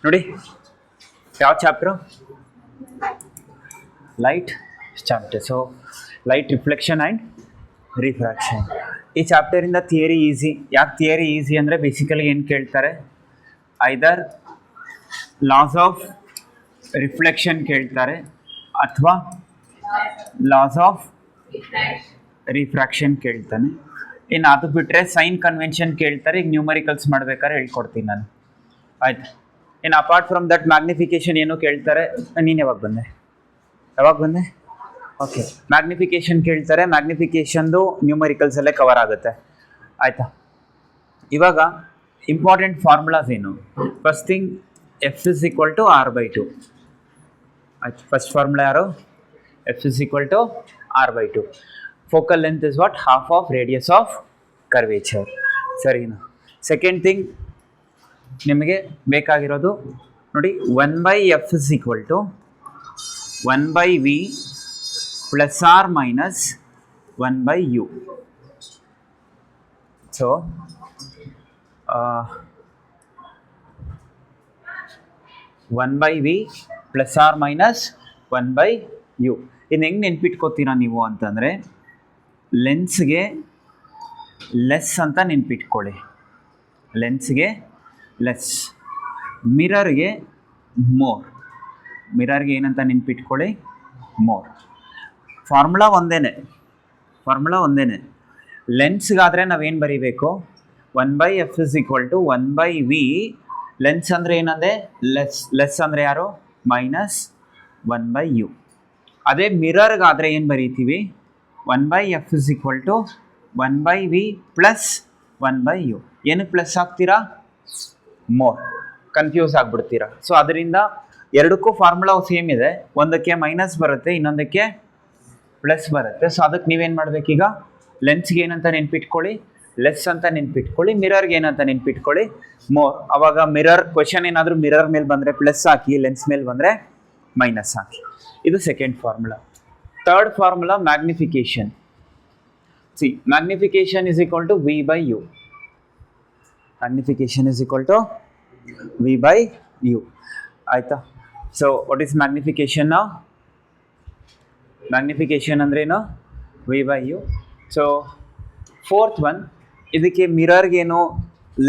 ನೋಡಿ ಯಾವ chapter? Light chapter. So light reflection and refraction. ಈ ಚಾಪ್ಟರಿಂದ ಥಿಯರಿ ಈಸಿ. ಯಾಕೆ ಥಿಯರಿ ಈಸಿ ಅಂದರೆ ಬೇಸಿಕಲಿ ಏನು ಕೇಳ್ತಾರೆ, ಐದರ್ ಲಾಸ್ ಆಫ್ ರಿಫ್ಲೆಕ್ಷನ್ ಕೇಳ್ತಾರೆ ಅಥವಾ ಲಾಸ್ ಆಫ್ ರಿಫ್ರಾಕ್ಷನ್ ಕೇಳ್ತಾನೆ. ಇನ್ನು ಅದು ಬಿಟ್ಟರೆ ಸೈನ್ ಕನ್ವೆನ್ಷನ್ ಕೇಳ್ತಾರೆ. ಈಗ ನ್ಯೂಮರಿಕಲ್ಸ್ ಮಾಡ್ಬೇಕಾದ್ರೆ ಹೇಳ್ಕೊಡ್ತೀನಿ ನಾನು, ಆಯ್ತು. ಇನ್ನು ಅಪಾರ್ಟ್ ಫ್ರಮ್ ದಟ್ ಮ್ಯಾಗ್ನಿಫಿಕೇಶನ್ ಏನು ಕೇಳ್ತಾರೆ. ನೀನು ಯಾವಾಗ ಬಂದೆ ಓಕೆ. ಮ್ಯಾಗ್ನಿಫಿಕೇಶನ್ ಕೇಳ್ತಾರೆ. ಮ್ಯಾಗ್ನಿಫಿಕೇಶನ್ದು ನ್ಯೂಮರಿಕಲ್ಸಲ್ಲೇ ಕವರ್ ಆಗುತ್ತೆ, ಆಯಿತಾ. ಇವಾಗ ಇಂಪಾರ್ಟೆಂಟ್ ಫಾರ್ಮುಲಾಸ್ ಏನು? First thing F is equal to r/2. ಆಯ್ತು, ಫಸ್ಟ್ ಫಾರ್ಮುಲಾ ಯಾರು? F is equal to r/2. Focal length is what? Half of radius of curvature. ಸರಿನಾ? ಸೆಕೆಂಡ್ ಥಿಂಗ್ ನಿಮಗೆ ಬೇಕಾಗಿರೋದು ನೋಡಿ, 1/f is equal to 1/v plus or minus 1/u. So 1/v plus or minus 1/u. ಇನ್ನು ಹೆಂಗೆ ನೆನ್ಪಿಟ್ಕೋತೀರಾ ನೀವು ಅಂತಂದರೆ, ಲೆನ್ಸ್ಗೆ less ಅಂತ ನೆನ್ಪಿಟ್ಕೊಳ್ಳಿ. ಲೆನ್ಸ್ಗೆ ಲೆಸ್, ಮಿರರ್ಗೆ ಮೋರ್. ಮಿರರ್ಗೆ ಏನಂತ ನೆನ್ಪಿಟ್ಕೊಳ್ಳಿ? ಮೋರ್. ಫಾರ್ಮುಲಾ ಒಂದೇ. ಲೆನ್ಸ್ಗಾದರೆ ನಾವೇನು ಬರೀಬೇಕು? 1/f is equal to 1/v. Lens ಅಂದರೆ ಏನಂದರೆ ಲೆಸ್ ಅಂದರೆ ಯಾರು? Minus 1/u. ಅದೇ ಮಿರರ್ಗಾದರೆ ಏನು ಬರೀತೀವಿ? 1/f is equal to 1/v plus 1/u. ಏನಕ್ಕೆ ಪ್ಲಸ್ ಹಾಕ್ತೀರಾ? ಮೋರ್. ಕನ್ಫ್ಯೂಸ್ ಆಗಿಬಿಡ್ತೀರಾ. ಸೊ ಅದರಿಂದ ಎರಡಕ್ಕೂ ಫಾರ್ಮುಲಾ ಸೇಮ್ ಇದೆ. ಒಂದಕ್ಕೆ ಮೈನಸ್ ಬರುತ್ತೆ, ಇನ್ನೊಂದಕ್ಕೆ ಪ್ಲಸ್ ಬರುತ್ತೆ. ಸೊ ಅದಕ್ಕೆ ನೀವೇನು ಮಾಡಬೇಕೀಗ? ಲೆನ್ಸ್ಗೆ ಏನಂತ ನೆನ್ಪಿಟ್ಕೊಳ್ಳಿ? ಲೆಸ್ ಅಂತ ನೆನ್ಪಿಟ್ಕೊಳ್ಳಿ. ಮಿರರ್ಗೆ ಏನಂತ ನೆನ್ಪಿಟ್ಕೊಳ್ಳಿ? ಮೋರ್. ಅವಾಗ ಮಿರರ್ ಕ್ವೆಶನ್ ಏನಾದರೂ ಮಿರರ್ ಮೇಲೆ ಬಂದರೆ ಪ್ಲಸ್ ಹಾಕಿ, ಲೆನ್ಸ್ ಮೇಲೆ ಬಂದರೆ ಮೈನಸ್ ಹಾಕಿ. ಇದು second formula. Third formula magnification. See, magnification is equal to v/u. Magnification is equal to v/u. ಆಯಿತಾ? So what is magnification? Magnification ಅಂದ್ರೇನು? v/u. ಸೊ ಫೋರ್ತ್ ಒನ್, ಇದಕ್ಕೆ ಮಿರರ್ಗೇನು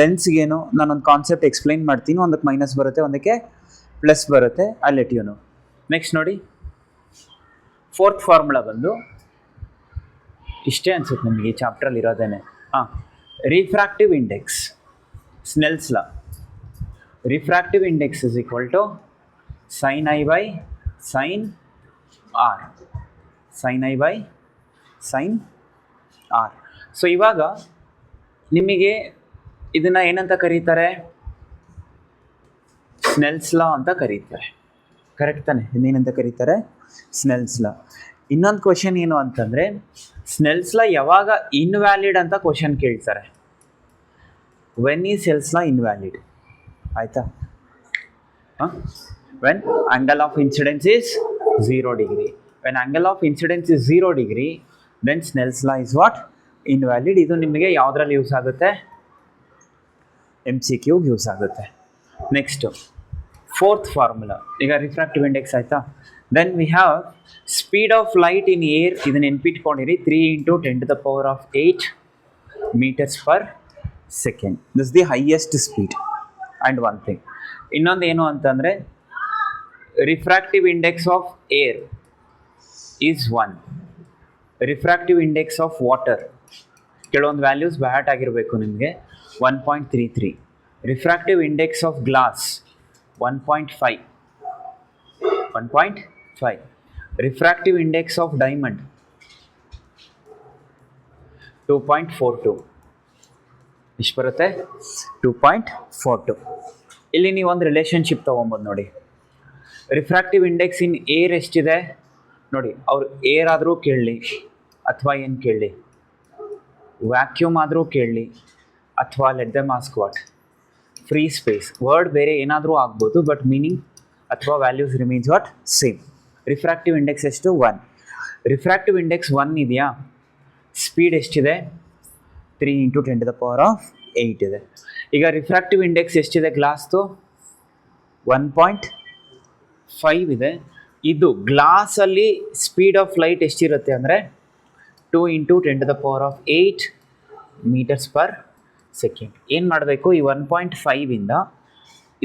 ಲೆನ್ಸ್ಗೇನು ನಾನೊಂದು ಕಾನ್ಸೆಪ್ಟ್ ಎಕ್ಸ್ಪ್ಲೈನ್ ಮಾಡ್ತೀನಿ. ಒಂದಕ್ಕೆ ಮೈನಸ್ ಬರುತ್ತೆ, ಒಂದಕ್ಕೆ ಪ್ಲಸ್ ಬರುತ್ತೆ. I let you know. Next ನೋಡಿ, ಫೋರ್ತ್ ಫಾರ್ಮುಲಾ ಬಂದು ಇಷ್ಟೇ ಅನ್ಸುತ್ತೆ ನಿಮಗೆ ಈ ಚಾಪ್ಟ್ರಲ್ಲಿ ಇರೋದೇನೆ. Refractive index, Snell's law. Refractive index is equal to sin i by sin r. sin i by sin r. So ಇವಾಗ ನಿಮಗೆ ಇದನ್ನು ಏನಂತ ಕರೀತಾರೆ? ಸ್ನೆಲ್ಸ್ ಲಾ ಅಂತ ಕರೀತಾರೆ. ಕರೆಕ್ಟ್ ತಾನೆ? ಇನ್ನೇನಂತ ಕರೀತಾರೆ? ಸ್ನೆಲ್ಸ್ ಲಾ. ಇನ್ನೊಂದು ಕ್ವಶನ್ ಏನು ಅಂತಂದರೆ, ಸ್ನೆಲ್ಸ್ ಲಾ ಯಾವಾಗ ಇನ್ವ್ಯಾಲಿಡ್ ಅಂತ ಕ್ವಶನ್ ಕೇಳ್ತಾರೆ. When he ಸ್ನೆಲ್ಸ್ law invalid? ಆಯಿತಾ? When angle of incidence is 0 degree. When angle of incidence is 0 degree, then Snell's law is what? Invalid. ಇದು ನಿಮಗೆ ಯಾವುದರಲ್ಲಿ ಯೂಸ್ ಆಗುತ್ತೆ? MCQ ಯೂಸ್ ಆಗುತ್ತೆ. Next fourth formula. ಈಗ ರಿಫ್ರಾಕ್ಟಿವ್ ಇಂಡೆಕ್ಸ್ ಆಯಿತಾ? Then we have speed of light in air. ಇದನ್ನು ನೆನ್ಪಿಟ್ಕೊಂಡಿರಿ, 3 × 10⁸ metres per second. This the highest speed. And one thing ಇನ್ನೊಂದು ಏನು ಅಂತಂದರೆ, refractive index of air is 1. Refractive index of water ಕೆಲವೊಂದು values ಬ್ಯಾಟ್ ಆಗಿರಬೇಕು ನಿಮಗೆ, 1.33. Refractive index of glass 1.5. Refractive index of diamond 2.42. ಎಷ್ಟು ಬರುತ್ತೆ? 2.42. ಇಲ್ಲಿ ನೀವು ಒಂದು ರಿಲೇಷನ್ಶಿಪ್ ತೊಗೊಬೋದು ನೋಡಿ. ರಿಫ್ರಾಕ್ಟಿವ್ ಇಂಡೆಕ್ಸ್ ಇನ್ ಏರ್ ಎಷ್ಟಿದೆ ನೋಡಿ. ಅವ್ರು ಏರ್ ಆದರೂ ಕೇಳಲಿ ಅಥವಾ ಏನು ಕೇಳಲಿ, ವ್ಯಾಕ್ಯೂಮ್ ಆದರೂ ಕೇಳಲಿ, ಅಥವಾ let them ask what, free space. Word ಬೇರೆ ಏನಾದರೂ ಆಗ್ಬೋದು, ಬಟ್ ಮೀನಿಂಗ್ ಅಥವಾ values remains what? Same. Refractive index ಎಷ್ಟು? 1. ರಿಫ್ರಾಕ್ಟಿವ್ ಇಂಡೆಕ್ಸ್ 1 ಇದೆಯಾ? ಸ್ಪೀಡ್ ಎಷ್ಟಿದೆ? 3 × 10⁸ ಇದೆ. ಈಗ ರಿಫ್ರಾಕ್ಟಿವ್ ಇಂಡೆಕ್ಸ್ ಎಷ್ಟಿದೆ ಗ್ಲಾಸ್ದು? 1.5 ಇದೆ. ಇದು ಗ್ಲಾಸಲ್ಲಿ ಸ್ಪೀಡ್ ಆಫ್ ಲೈಟ್ ಎಷ್ಟಿರುತ್ತೆ ಅಂದರೆ 2 × 10⁸ ಮೀಟರ್ಸ್ ಪರ್ ಸೆಕೆಂಡ್. ಏನು ಮಾಡಬೇಕು, ಈ 1.5ಇಂದ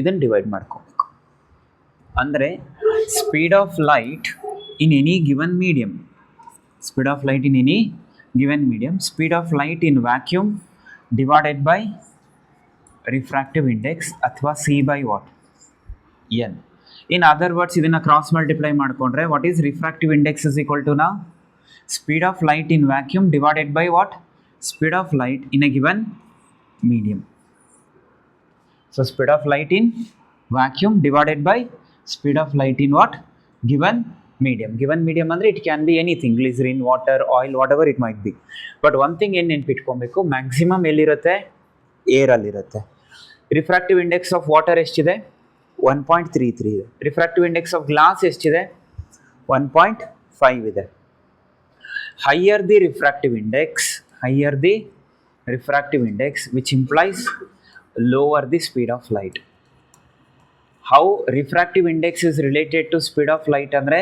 ಇದನ್ನು ಡಿವೈಡ್ ಮಾಡ್ಕೋಬೇಕು. ಅಂದರೆ speed of light in any given medium, speed of light in any given medium, speed of light in vacuum divided by refractive index ಅಥವಾ C by what N. In other words ಇದನ್ನು cross multiply ಮಾಡಿಕೊಂಡ್ರೆ what is refractive index is equal to ನಾವು speed of light in vacuum divided by what speed of light in a given medium. So speed of light in vacuum divided by speed of light in what given medium. Given medium ಅಂದರೆ it can be anything, glycerin, water, oil, whatever it might be. But one thing ಏನು ನೆನ್ಪಿಟ್ಕೊಬೇಕು, maximum ಎಲ್ಲಿರುತ್ತೆ, ಏರಲ್ಲಿರುತ್ತೆ. Refractive index of water ಎಷ್ಟಿದೆ, 1.33 ಇದೆ. Refractive index of glass ಎಷ್ಟಿದೆ, 1.5 ಇದೆ. Higher the refractive index, higher the refractive index, which implies lower the speed of light. How refractive index is related to speed of light andre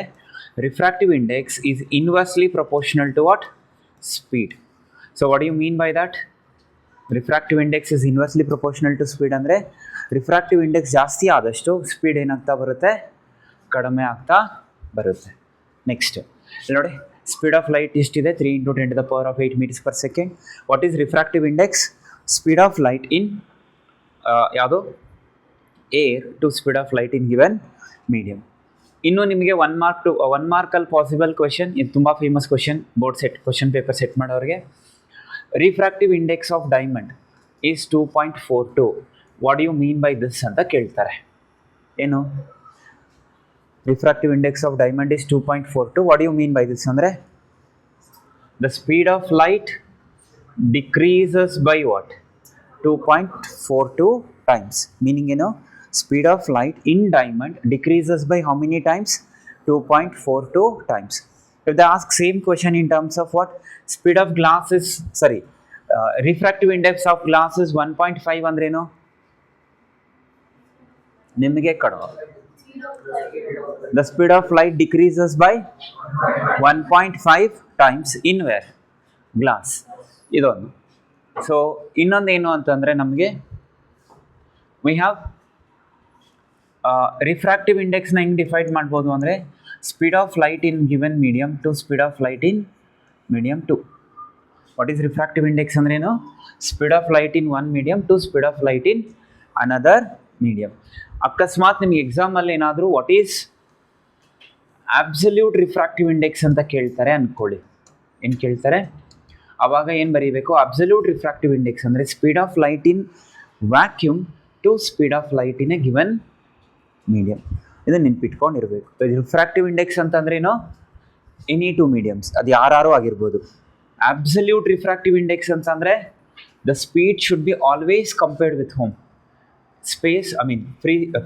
refractive index is inversely proportional to what speed. So what do you mean by that? Refractive index is inversely proportional to speed andre refractive index ಜಾಸ್ತಿ ಆದಷ್ಟು speed ಏನಾಗ್ತಾ ಬರುತ್ತೆ, ಕಡಿಮೆ ಆಗ್ತಾ ಬರುತ್ತೆ. Next ನೋಡಿ, speed of light ಎಷ್ಟಿದೆ, 3 × 10⁸ metres per second. What is refractive index, speed of light in ಯಾವುದು air to speed of light in given medium. ಇನ್ನು ನಿಮಗೆ 1 ಮಾರ್ಕಲ್ಲಿ ಪಾಸಿಬಲ್ ಕ್ವೆಶನ್, ಇದು ತುಂಬ famous question, board set question paper set ಮಾಡೋರಿಗೆ. Refractive index of diamond is 2.42. What you mean by this ಅಂತ ಕೇಳ್ತಾರೆ. ಏನು, refractive index of diamond is 2.42. what do you mean by this andre the speed of light decreases by what 2.42 times, meaning speed of light in diamond decreases by how many times, 2.42 times. If they ask same question in terms of what speed of glass is, refractive index of glass is 1.5 andre nimage kado the speed of light decreases by 1.5 times in where glass. ಇದೊಂದು. So ಇನ್ನೊಂದು ಏನು ಅಂತಂದರೆ ನಮಗೆ we have refractive ಇಂಡೆಕ್ಸ್ನ ಹೆಂಗೆ ಡಿಫೈಡ್ ಮಾಡ್ಬೋದು ಅಂದರೆ speed of light in given medium to speed of light in medium 2. What is refractive index ಅಂದ್ರೇನು, speed of light in one medium to speed of light in another medium. ಅಕಸ್ಮಾತ್ ನಿಮಗೆ ಎಕ್ಸಾಮಲ್ಲಿ ಏನಾದರೂ what is absolute refractive index ಅಂತ ಕೇಳ್ತಾರೆ ಅಂದ್ಕೊಳ್ಳಿ, ಏನು ಕೇಳ್ತಾರೆ, ಆವಾಗ ಏನು ಬರೀಬೇಕು, ಅಬ್ಸಲ್ಯೂಟ್ ರಿಫ್ರಾಕ್ಟಿವ್ ಇಂಡೆಕ್ಸ್ ಅಂದರೆ speed of light in vacuum to speed of light in a given medium. ಇದನ್ನು ನೆನ್ಪಿಟ್ಕೊಂಡಿರಬೇಕು. ರಿಫ್ರಾಕ್ಟಿವ್ ಇಂಡೆಕ್ಸ್ ಅಂತಂದ್ರೇನು, ಎನಿ ಟು ಮೀಡಿಯಮ್ಸ್, ಅದು ಯಾರು ಆಗಿರ್ಬೋದು. ಅಬ್ಸಲ್ಯೂಟ್ ರಿಫ್ರಾಕ್ಟಿವ್ ಇಂಡೆಕ್ಸ್ ಅಂತಂದರೆ the speed should be always compared with home space, I mean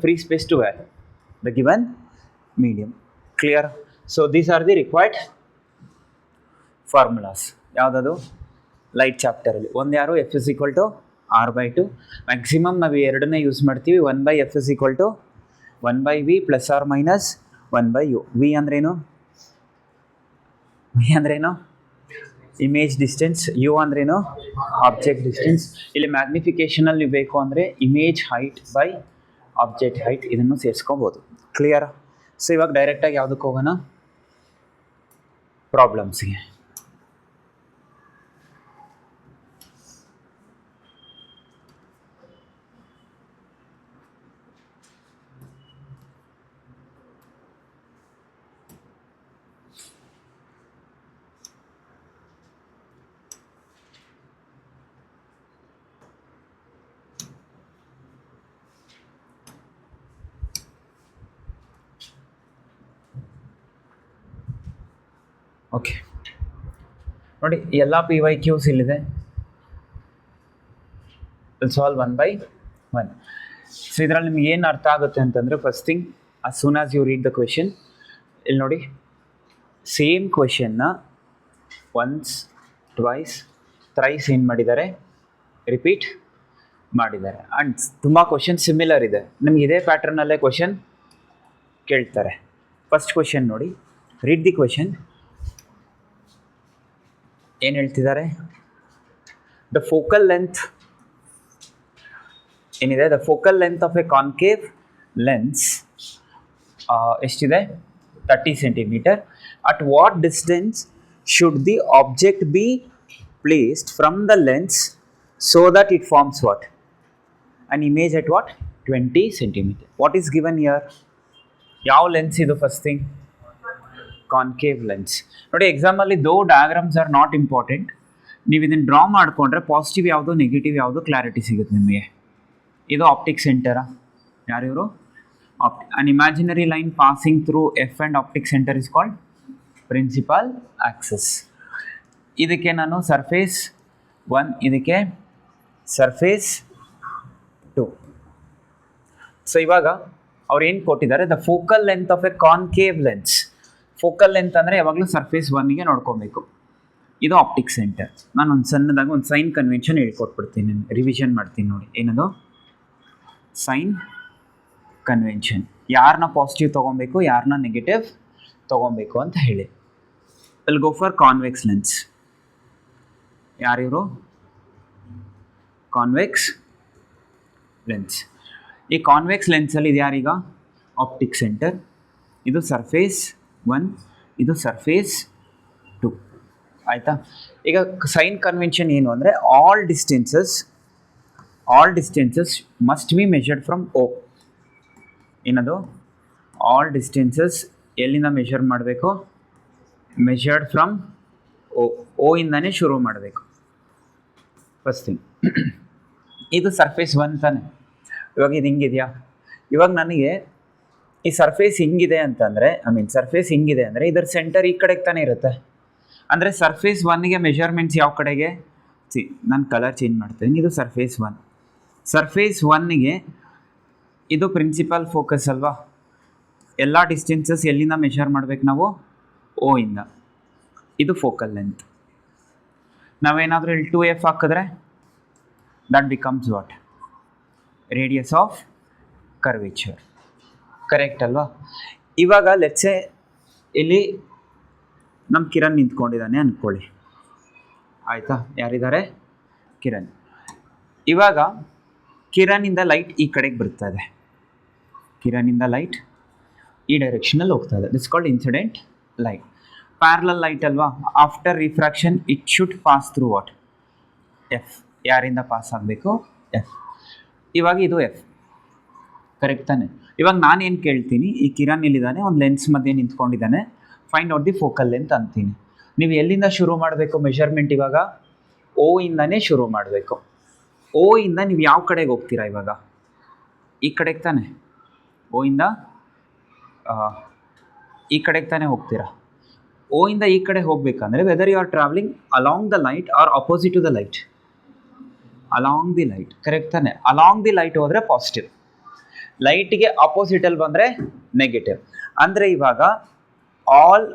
free space to where the given medium. Clear? So these are the required formulas. ಯಾವುದದು light ಚಾಪ್ಟರಲ್ಲಿ ಒಂದು ಯಾರು F is equal to R/2. Maximum ನಾವು ಎರಡನ್ನೇ use ಮಾಡ್ತೀವಿ. 1/F is equal to 1/V plus or minus 1/U. V ಅಂದ್ರೇನು, image distance. U ಅಂದ್ರೇನು, object distance. ಇಲ್ಲಿ ಮ್ಯಾಗ್ನಿಫಿಕೇಷನಲ್ಲಿ ಬೇಕು ಅಂದರೆ image height by object height, ಇದನ್ನು ಸೇರಿಸ್ಕೊಬೋದು. ಕ್ಲಿಯರ್? ಸೊ ಇವಾಗ ಡೈರೆಕ್ಟಾಗಿ ಯಾವುದಕ್ಕೆ ಹೋಗೋಣ, ಪ್ರಾಬ್ಲಮ್ಸ್ಗೆ. ಓಕೆ ನೋಡಿ, ಎಲ್ಲ PYQs ಇಲ್ಲಿದೆ. ಸಾಲ್ವ್ 1/1. ಸೊ ಇದರಲ್ಲಿ ನಿಮ್ಗೆ ಏನು ಅರ್ಥ ಆಗುತ್ತೆ ಅಂತಂದರೆ, first thing, as soon as you read the question, ಇಲ್ಲಿ ನೋಡಿ, ಸೇಮ್ ಕ್ವೆಶನ್ನ ಒನ್ಸ್ ಟ್ವೈಸ್ ಥ್ರೈಸ್ ಏನು ಮಾಡಿದ್ದಾರೆ, ರಿಪೀಟ್ ಮಾಡಿದ್ದಾರೆ. ಆ್ಯಂಡ್ ತುಂಬ ಕ್ವಶನ್ ಸಿಮಿಲರ್ ಇದೆ, ನಿಮ್ಗೆ ಇದೇ ಪ್ಯಾಟರ್ನಲ್ಲೇ ಕ್ವಶನ್ ಕೇಳ್ತಾರೆ. ಫಸ್ಟ್ ಕ್ವಶನ್ ನೋಡಿ, ರೀಡ್ ದಿ ಕ್ವಶನ್. ಏನು ಹೇಳ್ತಿದ್ದಾರೆ? ದ ಫೋಕಲ್ ಲೆಂತ್ ಏನಿದೆ, the focal length of A concave lens ಎಷ್ಟಿದೆ? 30 centimetre. At what distance should the object be placed from the lens so that it forms what? An image at what? 20 centimeter. What is given here? ಯಾವ lens ಇದು? First thing concave lens. ನೋಡಿ, ಎಕ್ಸಾಮಲ್ಲಿ ದೋ diagrams R not important, ನೀವು ಇದನ್ನು draw ಮಾಡಿಕೊಂಡ್ರೆ positive ಯಾವುದು negative ಯಾವುದು ಕ್ಲಾರಿಟಿ ಸಿಗುತ್ತೆ ನಿಮಗೆ. ಇದು ಆಪ್ಟಿಕ್ ಸೆಂಟರಾ? ಯಾರಿವರು? An imaginary line passing through F and optic centre is called principal axis. ಇದಕ್ಕೆ ನಾನು ಸರ್ಫೇಸ್ 1, ಇದಕ್ಕೆ ಸರ್ಫೇಸ್ 2. ಸೊ ಇವಾಗ ಅವ್ರು ಏನು ಕೊಟ್ಟಿದ್ದಾರೆ? The focal length of A concave lens. Focal length ಅಂದರೆ ಯಾವಾಗಲೂ ಸರ್ಫೇಸ್ 1ಗೆ ನೋಡ್ಕೊಬೇಕು. ಇದು ಆಪ್ಟಿಕ್ ಸೆಂಟರ್. ನಾನು ಒಂದು ಸಣ್ಣದಾಗಿ ಒಂದು ಸೈನ್ ಕನ್ವೆನ್ಷನ್ ಹೇಳ್ಕೊಟ್ಬಿಡ್ತೀನಿ, ರಿವಿಷನ್ ಮಾಡ್ತೀನಿ ನೋಡಿ. ಏನದು? Sign convention. ಯಾರನ್ನ ಪಾಸಿಟಿವ್ ತೊಗೊಬೇಕು, ಯಾರನ್ನ ನೆಗೆಟಿವ್ ತೊಗೊಬೇಕು ಅಂತ ಹೇಳಿ. Will go for convex lens. ಯಾರಿವರು? Convex lens. ಈ ಕಾನ್ವೆಕ್ಸ್ ಲೆನ್ಸಲ್ಲಿ ಇದು ಯಾರೀಗ? Optic centre. ಇದು ಸರ್ಫೇಸ್ 1, ಇದು ಸರ್ಫೇಸ್ 2. ಆಯಿತಾ? ಈಗ ಸೈನ್ ಕನ್ವೆನ್ಷನ್ ಏನು ಅಂದರೆ, all distances must be measured from O. ಏನದು? ಆಲ್ ಡಿಸ್ಟೆನ್ಸಸ್ ಎಲ್ಲಿಂದ ಮೆಷರ್ ಮಾಡಬೇಕು? ಮೆಷರ್ಡ್ ಫ್ರಮ್ ಓ ಇಂದನೇ ಶುರು ಮಾಡಬೇಕು. First thing. ಇದು ಸರ್ಫೇಸ್ 1 ತಾನೆ. ಇವಾಗ ಇದು ಹಿಂಗಿದೆಯಾ? ಇವಾಗ ನನಗೆ ಈ ಸರ್ಫೇಸ್ ಹಿಂಗಿದೆ ಅಂತಂದರೆ, ಸರ್ಫೇಸ್ ಹಿಂಗಿದೆ ಅಂದರೆ ಇದರ ಸೆಂಟರ್ ಈ ಕಡೆಗೆ ತಾನೇ ಇರುತ್ತೆ. ಅಂದರೆ ಸರ್ಫೇಸ್ 1ಗೆ ಮೆಷರ್ಮೆಂಟ್ಸ್ ಯಾವ ಕಡೆಗೆ? ನಾನು ಕಲರ್ ಚೇಂಜ್ ಮಾಡ್ತೀನಿ. ಇದು ಸರ್ಫೇಸ್ 1. ಸರ್ಫೇಸ್ 1ಗೆ ಇದು ಪ್ರಿನ್ಸಿಪಲ್ ಫೋಕಸ್ ಅಲ್ವಾ? ಎಲ್ಲ ಡಿಸ್ಟೆನ್ಸಸ್ ಎಲ್ಲಿಂದ ಮೆಷರ್ ಮಾಡಬೇಕು ನಾವು? ಓ ಇಂದ. ಇದು ಫೋಕಲ್ ಲೆಂತ್. ನಾವೇನಾದರೂ ಇಲ್ಲಿ 2f ಹಾಕಿದ್ರೆ that becomes what? Radius of curvature. Correct ಅಲ್ವಾ? ಇವಾಗ ಲೆಟ್ಸೆ ಇಲ್ಲಿ ನಮ್ಮ ಕಿರಣ್ ನಿಂತ್ಕೊಂಡಿದ್ದಾನೆ ಅಂದ್ಕೊಳ್ಳಿ. ಆಯಿತಾ? ಯಾರಿದ್ದಾರೆ? ಕಿರಣ್. ಇವಾಗ ಕಿರಣಿಂದ ಲೈಟ್ ಈ ಕಡೆಗೆ ಬರ್ತಾ ಇದೆ. ಕಿರಣಿಂದ ಲೈಟ್ ಈ ಡೈರೆಕ್ಷನಲ್ಲಿ ಹೋಗ್ತಾ ಇದೆ. This called incident light. Parallel light ಅಲ್ವಾ? After refraction it should pass through what? F. ಯಾರಿಂದ ಪಾಸ್ ಆಗಬೇಕು? ಎಫ್. ಇವಾಗ ಇದು ಎಫ್. ಕರೆಕ್ಟ್ ತಾನೆ? ಇವಾಗ ನಾನೇನು ಕೇಳ್ತೀನಿ, ಈ ಕಿರಣ್ ಇಲ್ಲಿದ್ದಾನೆ, ಒಂದು ಲೆನ್ಸ್ ಮಧ್ಯೆ ನಿಂತ್ಕೊಂಡಿದ್ದಾನೆ, find out the focal length ಅಂತೀನಿ. ನೀವು ಎಲ್ಲಿಂದ ಶುರು ಮಾಡಬೇಕು ಮೆಷರ್ಮೆಂಟ್? ಇವಾಗ ಓ ಇಂದನೇ ಶುರು ಮಾಡಬೇಕು. ಓ ಇಂದ ನೀವು ಯಾವ ಕಡೆಗೆ ಹೋಗ್ತೀರಾ? ಇವಾಗ ಈ ಕಡೆಗೆ ತಾನೆ. ಓ ಇಂದ ಈ ಕಡೆಗೆ ತಾನೇ ಹೋಗ್ತೀರಾ. ಓ ಇಂದ ಈ ಕಡೆ ಹೋಗಬೇಕಂದ್ರೆ whether you are travelling along the light or opposite to the light? Along the light. Correct ತಾನೆ? ಅಲಾಂಗ್ ದಿ ಲೈಟ್ ಹೋದರೆ ಪಾಸಿಟಿವ್, ಲೈಟ್ಗೆ ಅಪೋಸಿಟಲ್ಲಿ ಬಂದರೆ ನೆಗೆಟಿವ್. ಅಂದರೆ ಇವಾಗ all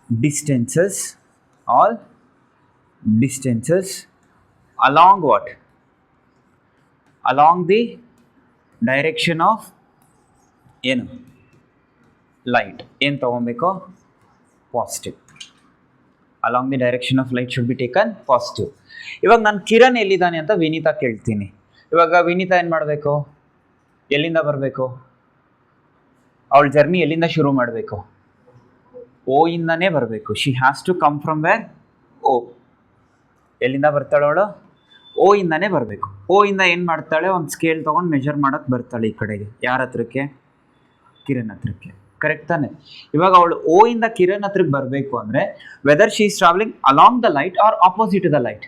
distances along what? Along the direction of ಏನು? ಲೈಟ್. ಏನು ತೊಗೊಬೇಕು? Positive. Along the direction of light should be taken positive. ಇವಾಗ ನಾನು ಕಿರಣ್ ಎಲ್ಲಿದ್ದಾನೆ ಅಂತ ವಿನೀತಾ ಕೇಳ್ತೀನಿ. ಇವಾಗ ವಿನೀತಾ ಏನು ಮಾಡಬೇಕು? ಎಲ್ಲಿಂದ ಬರಬೇಕು? ಅವಳ ಜರ್ನಿ ಎಲ್ಲಿಂದ ಶುರು ಮಾಡಬೇಕು? ಓ ಇಂದನೇ ಬರಬೇಕು. She has to come from where? O. ಎಲ್ಲಿಂದ ಬರ್ತಾಳೆ ಅವಳು? ಓ ಇಂದನೇ ಬರಬೇಕು. ಓ ಇಂದ ಏನು ಮಾಡ್ತಾಳೆ? ಒಂದು ಸ್ಕೇಲ್ ತೊಗೊಂಡು ಮೆಷರ್ ಮಾಡೋಕ್ಕೆ ಬರ್ತಾಳೆ ಈ ಕಡೆಗೆ. ಯಾರ ಹತ್ರಕ್ಕೆ? ಕಿರಣ್ ಹತ್ರಕ್ಕೆ. ಕರೆಕ್ಟ್ ತಾನೆ? ಇವಾಗ ಅವಳು ಓ ಇಂದ ಕಿರಣ್ ಹತ್ರಕ್ಕೆ ಬರಬೇಕು ಅಂದರೆ whether she is travelling along the light or opposite to the light?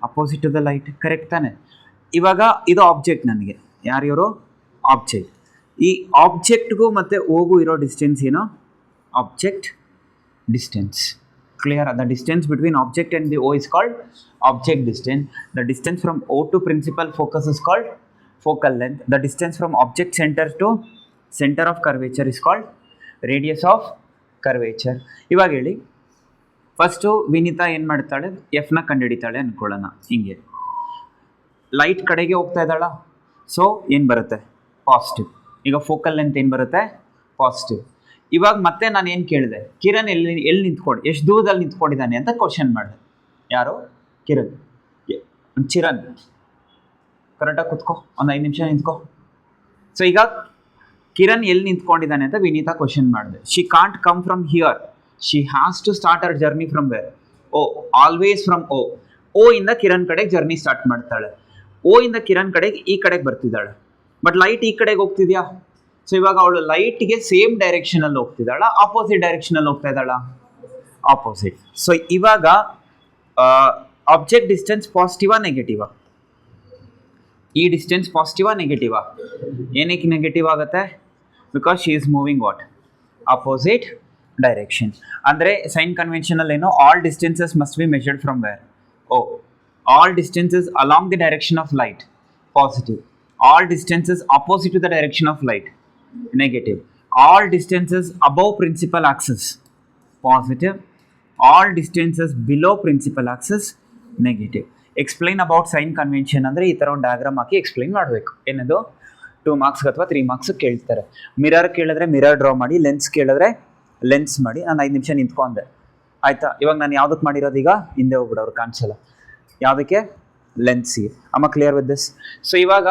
Opposite to the light. Correct ತಾನೆ? ಇವಾಗ ಇದು ಆಬ್ಜೆಕ್ಟ್. ನನಗೆ ಯಾರಿವರು? ಆಬ್ಜೆಕ್ಟ್. ಈ ಆಬ್ಜೆಕ್ಟ್ಗೂ ಮತ್ತು ಓಗೂ ಇರೋ ಡಿಸ್ಟೆನ್ಸ್ ಏನು? Object distance. Clear? The distance between object and the O is called object distance. The distance from O to principal focus is called focal length. The distance from object centre to centre of curvature is called radius of curvature. ಇವಾಗ ಹೇಳಿ, first Vineetha ಏನು ಮಾಡ್ತಾಳೆ? ಎಫ್ನ ಕಂಡುಹಿಡಿತಾಳೆ ಅಂದ್ಕೊಳ್ಳೋಣ. ಹಿಂಗೆ light ಕಡೆಗೆ ಹೋಗ್ತಾ ಇದ್ದಾಳ, so ಏನು ಬರುತ್ತೆ ಪಾಸಿಟಿವ್. ಈಗ ಫೋಕಲ್ ಲೆಂತ್ ಏನು ಬರುತ್ತೆ ಪಾಸಿಟಿವ್. ಇವಾಗ ಮತ್ತೆ ನಾನು ಏನು ಕೇಳಿದೆ, ಕಿರಣ್ ಎಲ್ಲಿ ನಿಂತ್ಕೊಂಡು ಎಷ್ಟು ದೂರದಲ್ಲಿ ನಿಂತ್ಕೊಂಡಿದ್ದಾನೆ ಅಂತ ಕ್ವಶನ್ ಮಾಡಿದೆ. ಯಾರು? ಕಿರಣ್. ಚಿರಣ್ ಕರೆಕ್ಟಾಗಿ ಕುತ್ಕೋ, ಒಂದು 5 ನಿಮಿಷ ನಿಂತ್ಕೋ. ಸೊ ಈಗ ಕಿರಣ್ ಎಲ್ಲಿ ನಿಂತ್ಕೊಂಡಿದ್ದಾನೆ ಅಂತ ವಿನೀತಾ ಕ್ವಶನ್ ಮಾಡಿದೆ. She can't come from here, she has to start our journey from where? O, always from O. O ಇಂದ ಕಿರಣ್ ಕಡೆಗೆ ಜರ್ನಿ ಸ್ಟಾರ್ಟ್ ಮಾಡ್ತಾಳೆ. ಓ ಇಂದ ಕಿರಣ್ ಕಡೆಗೆ ಈ ಕಡೆಗೆ ಬರ್ತಿದ್ದಾಳೆ. ಬಟ್ ಲೈಟ್ ಈ ಕಡೆಗೆ ಹೋಗ್ತಿದ್ಯಾ? ಸೊ ಇವಾಗ ಅವಳು ಲೈಟ್ಗೆ ಸೇಮ್ ಡೈರೆಕ್ಷನಲ್ಲಿ ಹೋಗ್ತಿದ್ದಾಳ, ಆಪೋಸಿಟ್ ಡೈರೆಕ್ಷನಲ್ಲಿ ಹೋಗ್ತಾ ಇದ್ದಾಳ? ಆಪೋಸಿಟ್. ಸೊ ಇವಾಗ ಆಬ್ಜೆಕ್ಟ್ ಡಿಸ್ಟೆನ್ಸ್ ಪಾಸಿಟಿವಾ ನೆಗೆಟಿವಾ? ಈ ಡಿಸ್ಟೆನ್ಸ್ ಪಾಸಿಟಿವಾ ನೆಗೆಟಿವಾ? ಏನಕ್ಕೆ ನೆಗೆಟಿವ್ ಆಗುತ್ತೆ? Because she is moving what? Opposite direction. ಅಂದರೆ ಸೈನ್ ಕನ್ವೆನ್ಷನಲ್ ಏನು? All distances must be measured from where? O. All distances along the direction of light positive. All distances opposite to the direction of light negative. All distances above principal axis positive. All distances below principal axis negative. Explain about sign convention ಅಂದರೆ ಈ ಥರ ಒಂದು diagram ಹಾಕಿ explain ಮಾಡಬೇಕು. ಏನದು 2 marks ಅಥವಾ 3 marks ಕೇಳ್ತಾರೆ. Mirror ಕೇಳಿದ್ರೆ mirror draw ಮಾಡಿ, ಲೆನ್ಸ್ ಕೇಳಿದ್ರೆ ಲೆನ್ಸ್ ಮಾಡಿ. ನಾನು 5 ನಿಮಿಷ ನಿಂತ್ಕೊಂಡೆ, ಆಯಿತಾ? ಇವಾಗ ನಾನು ಯಾವುದಕ್ಕೆ ಮಾಡಿರೋದು? ಈಗ ಹಿಂದೆ ಹೋಗ್ಬಿಡೋರು ಕಾಣಿಸಲ್ಲ. ಯಾವುದಕ್ಕೆ? ಲೆನ್ಸಿಗೆ. ಅಮ್ಮ ಕ್ಲಿಯರ್ ವಿತ್ ದಿಸ್? ಸೊ ಇವಾಗ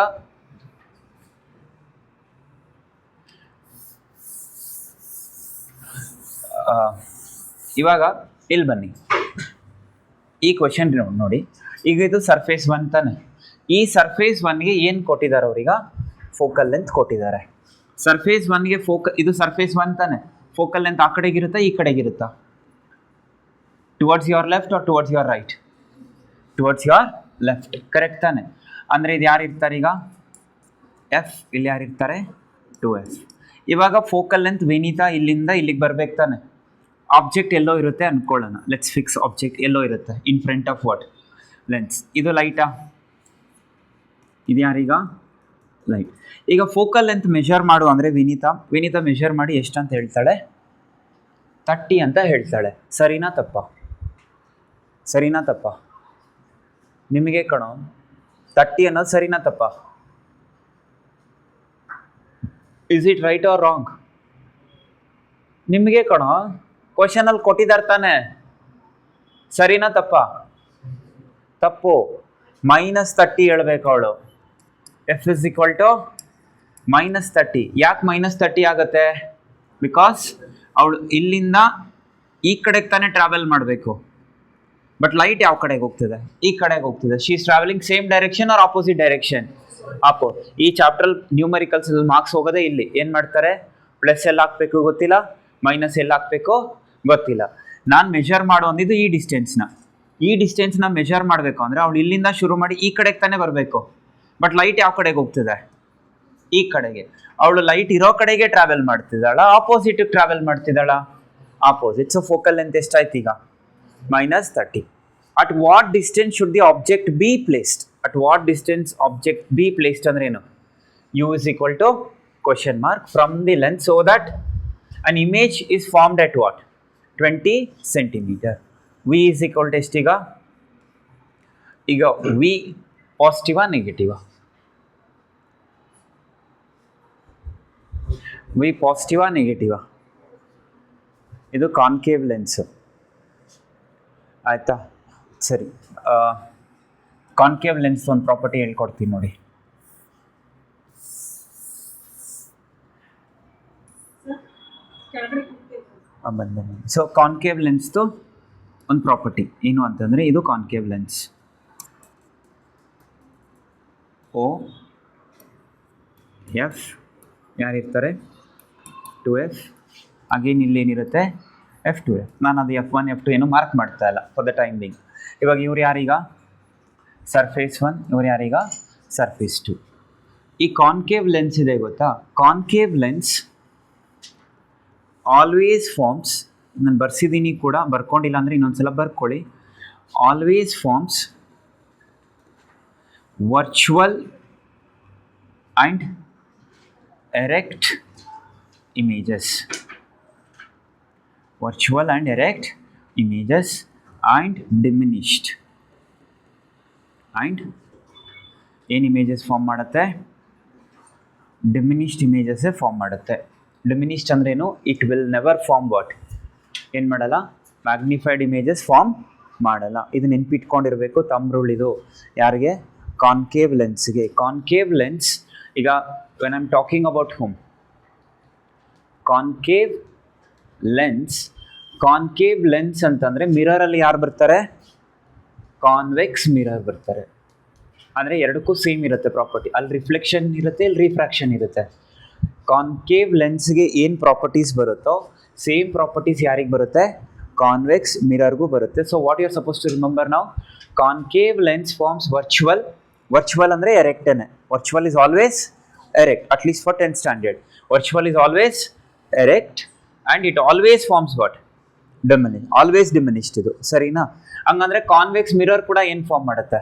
ಇಲ್ಲಿ ಬನ್ನಿ, ಈ ಕ್ವಶನ್ ನೋಡಿ. ಈಗ ಇದು ಸರ್ಫೇಸ್ 1 ತಾನೆ. ಈ ಸರ್ಫೇಸ್ 1ಗೆ ಏನು ಕೊಟ್ಟಿದ್ದಾರೆ ಅವ್ರೀಗ? ಫೋಕಲ್ ಲೆಂತ್ ಕೊಟ್ಟಿದ್ದಾರೆ. ಸರ್ಫೇಸ್ 1ಗೆ ಇದು ಸರ್ಫೇಸ್ 1 ತಾನೆ. ಫೋಕಲ್ ಲೆಂತ್ ಆ ಕಡೆಗಿರುತ್ತಾ ಈ ಕಡೆಗಿರುತ್ತಾ? Towards your left or towards your right? Towards your left, correct ತಾನೆ? ಅಂದರೆ ಇದು ಯಾರು ಇರ್ತಾರೆ ಈಗ? ಎಫ್. ಇಲ್ಲಿ ಯಾರು ಇರ್ತಾರೆ? 2F. ಇವಾಗ ಫೋಕಲ್ ಲೆಂತ್ ವಿನೀತಾ ಇಲ್ಲಿಂದ ಇಲ್ಲಿಗೆ ಬರ್ಬೇಕು ತಾನೆ. ಆಬ್ಜೆಕ್ಟ್ ಎಲ್ಲೋ ಇರುತ್ತೆ ಅಂದ್ಕೊಳ್ಳೋಣ. ಲೆಟ್ಸ್ ಫಿಕ್ಸ್ ಆಬ್ಜೆಕ್ಟ್ ಎಲ್ಲೋ ಇರುತ್ತೆ ಇನ್ ಫ್ರಂಟ್ ಆಫ್ ವಾಟ್? ಲೆನ್ಸ್. ಇದು ಲೈಟಾ? ಇದು ಯಾರೀಗ? ಲೈಟ್. ಈಗ ಫೋಕಲ್ ಲೆಂತ್ ಮೆಷರ್ ಮಾಡು ಅಂದರೆ ವಿನೀತಾ ಮೆಷರ್ ಮಾಡಿ ಎಷ್ಟು ಅಂತ ಹೇಳ್ತಾಳೆ? 30 ಅಂತ ಹೇಳ್ತಾಳೆ. ಸರಿನಾ ತಪ್ಪಾ? ಸರಿನಾ ತಪ್ಪಾ? ನಿಮಗೆ ಕಣೋ 30 ಅನ್ನೋದು ಸರಿನಾ ತಪ್ಪಾ? Is it right or wrong? ನಿಮಗೆ ಕಣೋ, ಕ್ವಶನಲ್ಲಿ ಕೊಟ್ಟಿದ್ದಾರೆ ತಾನೆ. ಸರಿನಾ ತಪ್ಪಾ? ತಪ್ಪು. -30 ಹೇಳ್ಬೇಕು ಅವಳು. F is equal to -30. ಯಾಕೆ -30 ಆಗುತ್ತೆ? ಬಿಕಾಸ್ ಅವಳು ಇಲ್ಲಿಂದ ಈ ಕಡೆಗೆ ತಾನೇ ಟ್ರಾವೆಲ್ ಮಾಡಬೇಕು. ಬಟ್ ಲೈಟ್ ಯಾವ ಕಡೆಗೆ ಹೋಗ್ತಿದೆ? ಈ ಕಡೆಗೆ ಹೋಗ್ತಿದೆ. She is travelling same direction or opposite direction? ಈ ಚಾಪ್ಟರ್ ನ್ಯೂಮರಿಕಲ್ಸ್ ಮಾರ್ಕ್ಸ್ ಹೋಗೋದೇ ಇಲ್ಲಿ. ಏನು ಮಾಡ್ತಾರೆ? ಪ್ಲಸ್ ಎಲ್ಲ ಹಾಕ್ಬೇಕು ಗೊತ್ತಿಲ್ಲ, ಮೈನಸ್ ಎಲ್ಲ ಹಾಕ್ಬೇಕು ಗೊತ್ತಿಲ್ಲ. ನಾನು ಮೆಷರ್ ಮಾಡೋ ಅಂದಿದ್ದು ಈ ಡಿಸ್ಟೆನ್ಸ್ನ ಮೆಷರ್ ಮಾಡಬೇಕು ಅಂದರೆ ಅವಳು ಇಲ್ಲಿಂದ ಶುರು ಮಾಡಿ ಈ ಕಡೆಗೆ ತಾನೇ ಬರಬೇಕು. ಬಟ್ ಲೈಟ್ ಯಾವ ಕಡೆಗೆ ಹೋಗ್ತಿದೆ? ಈ ಕಡೆಗೆ. ಅವಳು ಲೈಟ್ ಇರೋ ಕಡೆಗೆ ಟ್ರಾವೆಲ್ ಮಾಡ್ತಿದ್ದಾಳ, ಆಪೋಸಿಟಿಗೆ ಟ್ರಾವೆಲ್ ಮಾಡ್ತಿದ್ದಾಳ? ಆಪೋಸಿಟ್. ಸೊ ಫೋಕಲ್ ಲೆಂತ್ ಎಷ್ಟಾಯ್ತು ಈಗ? -30. At what distance should the object be placed? At what distance object be placed ಅಂದ್ರೆ ಏನು? U is equal to question mark from the lens so that an image is formed at what? 20 centimeter. V is equal to ಎಷ್ಟೀಗ? ಈಗ V ಪಾಸಿಟಿವಾ ನೆಗೆಟಿವಾ? V ಪಾಸಿಟಿವಾ ನೆಗೆಟಿವಾ? ಇದು concave lens, ಆಯಿತಾ? ಸರಿ, concave lens ಒಂದು property ಹೇಳ್ಕೊಡ್ತೀನಿ ನೋಡಿ. So concave ಲೆನ್ಸ್ದು ಒಂದು property ಏನು ಅಂತಂದರೆ, ಇದು ಕಾನ್ಕೇವ್ ಲೆನ್ಸ್. O F ಯಾರಿರ್ತಾರೆ? 2F. ಅಗೇನ್ ಇಲ್ಲಿ ಏನಿರುತ್ತೆ? F2F. ನಾನು ಅದು F1 F2 ಏನು ಮಾರ್ಕ್ ಮಾಡ್ತಾ ಇಲ್ಲ ಫಾರ್ ದ ಟೈಮ್ ಬಿಂಗ್. ಇವಾಗ ಇವ್ರು ಯಾರೀಗ? ಸರ್ಫೇಸ್ 1. ಇವ್ರು ಯಾರೀಗ? ಸರ್ಫೇಸ್ 2. ಈ ಕಾನ್ಕೇವ್ ಲೆನ್ಸ್ ಇದೆ ಗೊತ್ತಾ? ಕಾನ್ಕೇವ್ ಲೆನ್ಸ್ ಆಲ್ವೇಸ್ ಫಾರ್ಮ್ಸ್, ನಾನು ಬರ್ಸಿದ್ದೀನಿ ಕೂಡ, ಬರ್ಕೊಂಡಿಲ್ಲ ಅಂದರೆ ಇನ್ನೊಂದ್ಸಲ ಬರ್ಕೊಳ್ಳಿ. Always forms virtual and erect images. Virtual and erect images and diminished ಏನು ಇಮೇಜಸ್ ಫಾರ್ಮ್ ಮಾಡುತ್ತೆ? ಡಿಮಿನಿಷ್ಡ್ ಇಮೇಜಸ್ಸೇ ಫಾರ್ಮ್ ಮಾಡುತ್ತೆ. ಡಿಮಿನಿಷ್ಡ್ ಅಂದ್ರೇನು? It will never form what? ಏನು ಮಾಡಲ್ಲ? ಮ್ಯಾಗ್ನಿಫೈಡ್ ಇಮೇಜಸ್ ಫಾರ್ಮ್ ಮಾಡಲ್ಲ. ಇದು ನೆನ್ಪಿಟ್ಕೊಂಡಿರಬೇಕು. ತಮ್ಮ ರೂಲ್ ಇದು. ಯಾರಿಗೆ? ಕಾನ್ಕೇವ್ ಲೆನ್ಸ್ಗೆ. ಕಾನ್ಕೇವ್ ಲೆನ್ಸ್ ಈಗ when I am talking about home, concave lens ಅಂತಂದರೆ ಮಿರರಲ್ಲಿ ಯಾರು ಬರ್ತಾರೆ? ಕಾನ್ವೆಕ್ಸ್ ಮಿರರ್ ಬರ್ತಾರೆ. ಅಂದರೆ ಎರಡಕ್ಕೂ ಸೇಮ್ ಇರುತ್ತೆ ಪ್ರಾಪರ್ಟಿ. ಅಲ್ಲಿ ರಿಫ್ಲೆಕ್ಷನ್ ಇರುತ್ತೆ, ಇಲ್ಲಿ ರಿಫ್ರಾಕ್ಷನ್ ಇರುತ್ತೆ. ಕಾನ್ಕೇವ್ ಲೆನ್ಸ್ಗೆ ಏನು ಪ್ರಾಪರ್ಟೀಸ್ ಬರುತ್ತೋ ಸೇಮ್ ಪ್ರಾಪರ್ಟೀಸ್ ಯಾರಿಗೆ ಬರುತ್ತೆ? ಕಾನ್ವೆಕ್ಸ್ ಮಿರರ್ಗೂ ಬರುತ್ತೆ. So what you are suppose to remember ನಾವು? ಕಾನ್ಕೇವ್ ಲೆನ್ಸ್ ಫಾರ್ಮ್ಸ್ ವರ್ಚುವಲ್ ಅಂದರೆ ಎರೆಕ್ಟೇನೆ. Virtual is always erect, at least for 10th standard. Virtual is always erect and it always forms what? Always diminished. ಇದು ಸರಿನಾ? ಹಂಗಂದ್ರೆ convex mirror ಕೂಡ ಏನು form ಮಾಡುತ್ತೆ?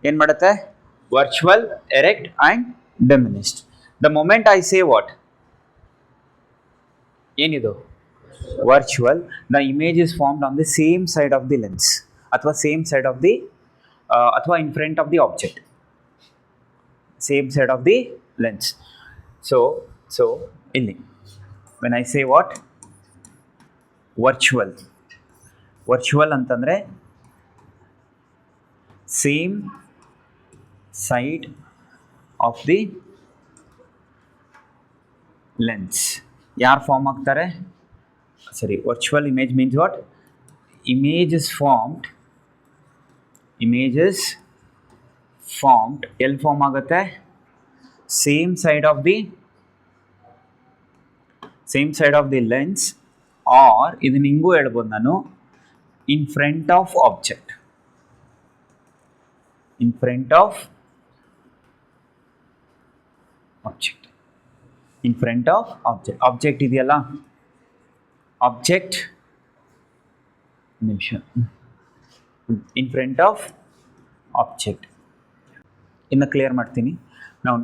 ಏನು ಮಾಡುತ್ತೆ? Virtual, erect and diminished. The moment I say what? ಏನಿದು? Virtual. The image is formed on the same side of the lens ಅಥವಾ ಸೇಮ್ ಸೈಡ್ ಆಫ್ ದಿ ಅಥವಾ in front of the object, same side of the lens. So ಇಲ್ಲಿ when I say what? Virtual ಅಂತಂದರೆ same side of the lens ಯಾರು form ಆಗ್ತಾರೆ? ಸರಿ, virtual image means what? Image is formed ಎಲ್ಲಿ form ಆಗುತ್ತೆ? Same side of the lens, or ಇದನ್ನ ಹಿಂಗೂ ಹೇಳ್ಬೋದು ನಾನು, in front of object. Object ಇದೆಯಲ್ಲ, ಇನ್ ಫ್ರಂಟ್ ಆಫ್ ಆಬ್ಜೆಕ್ಟ್. ಇನ್ನು ಕ್ಲಿಯರ್ ಮಾಡ್ತೀನಿ ನಾವು.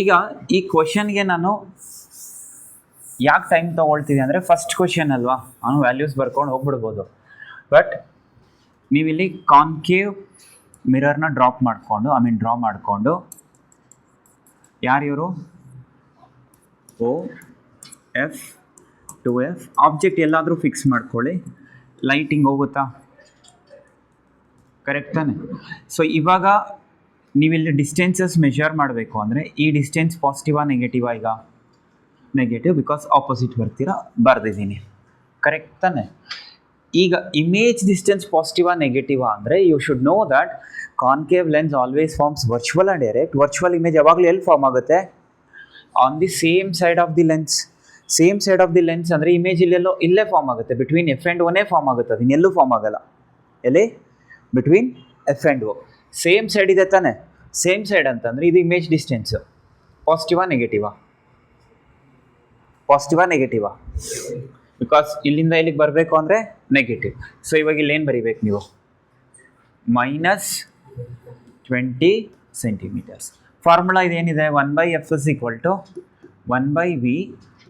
ಈಗ ಈ ಕ್ವಶನ್ಗೆ ನಾನು ಯಾಕೆ ಟೈಮ್ ತೊಗೊಳ್ತೀನಿ ಅಂದರೆ, ಫಸ್ಟ್ ಕ್ವಶನ್ ಅಲ್ವಾ, ನಾನು ವ್ಯಾಲ್ಯೂಸ್ ಬರ್ಕೊಂಡು ಹೋಗ್ಬಿಡ್ಬೋದು. ಬಟ್ ನೀವಿಲ್ಲಿ ಕಾನ್ಕೇವ್ ಮಿರರ್ನ ಡ್ರಾ ಮಾಡಿಕೊಂಡು ಯಾರಿವರು? OF 2F ಆಬ್ಜೆಕ್ಟ್ ಎಲ್ಲಾದರೂ ಫಿಕ್ಸ್ ಮಾಡ್ಕೊಳ್ಳಿ. ಲೈಟಿಂಗ್ ಹೋಗುತ್ತಾ? ಕರೆಕ್ಟ್ ತಾನೆ? ಸೊ ಇವಾಗ ನೀವಿಲ್ಲಿ ಡಿಸ್ಟೆನ್ಸಸ್ ಮೆಷರ್ ಮಾಡಬೇಕು ಅಂದರೆ ಈ ಡಿಸ್ಟೆನ್ಸ್ ಪಾಸಿಟಿವಾ ನೆಗೆಟಿವಾ? ಈಗ ನೆಗೆಟಿವ್, ಬಿಕಾಸ್ ಆಪೋಸಿಟ್ ಬರ್ದಿದ್ದೀನಿ. ಕರೆಕ್ಟ್ ತಾನೆ? ಈಗ ಇಮೇಜ್ ಡಿಸ್ಟೆನ್ಸ್ ಪಾಸಿಟಿವಾ ನೆಗೆಟಿವಾ ಅಂದರೆ you should know that concave lens always forms virtual and direct. Virtual image ಯಾವಾಗಲೂ ಎಲ್ಲಿ ಫಾರ್ಮ್ ಆಗುತ್ತೆ? On the same side of the lens. Same side of the lens ಅಂದರೆ ಇಮೇಜ್ ಇಲ್ಲೇ ಫಾರ್ಮ್ ಆಗುತ್ತೆ. ಬಿಟ್ವೀನ್ F and Oನೇ form ಆಗುತ್ತೆ, ಅದು ಇನ್ನೆಲ್ಲೂ ಫಾರ್ಮ್ ಆಗಲ್ಲ. ಎಲ್ಲಿ? Between F and O. Same side ಇದೆ ತಾನೆ? ಸೇಮ್ ಸೈಡ್ ಅಂತಂದರೆ ಇದು ಇಮೇಜ್ ಡಿಸ್ಟೆನ್ಸ್ ಪಾಸಿಟಿವಾ ನೆಗೆಟಿವಾ? ಬಿಕಾಸ್ ಇಲ್ಲಿಂದ ಇಲ್ಲಿಗೆ ಬರಬೇಕು ಅಂದರೆ ನೆಗೆಟಿವ್. ಸೊ ಇವಾಗ ಇಲ್ಲಿ ಏನು ಬರೀಬೇಕು ನೀವು? -20 ಸೆಂಟಿಮೀಟರ್ಸ್. ಫಾರ್ಮುಲಾ ಇದೇನಿದೆ? 1/F = 1/V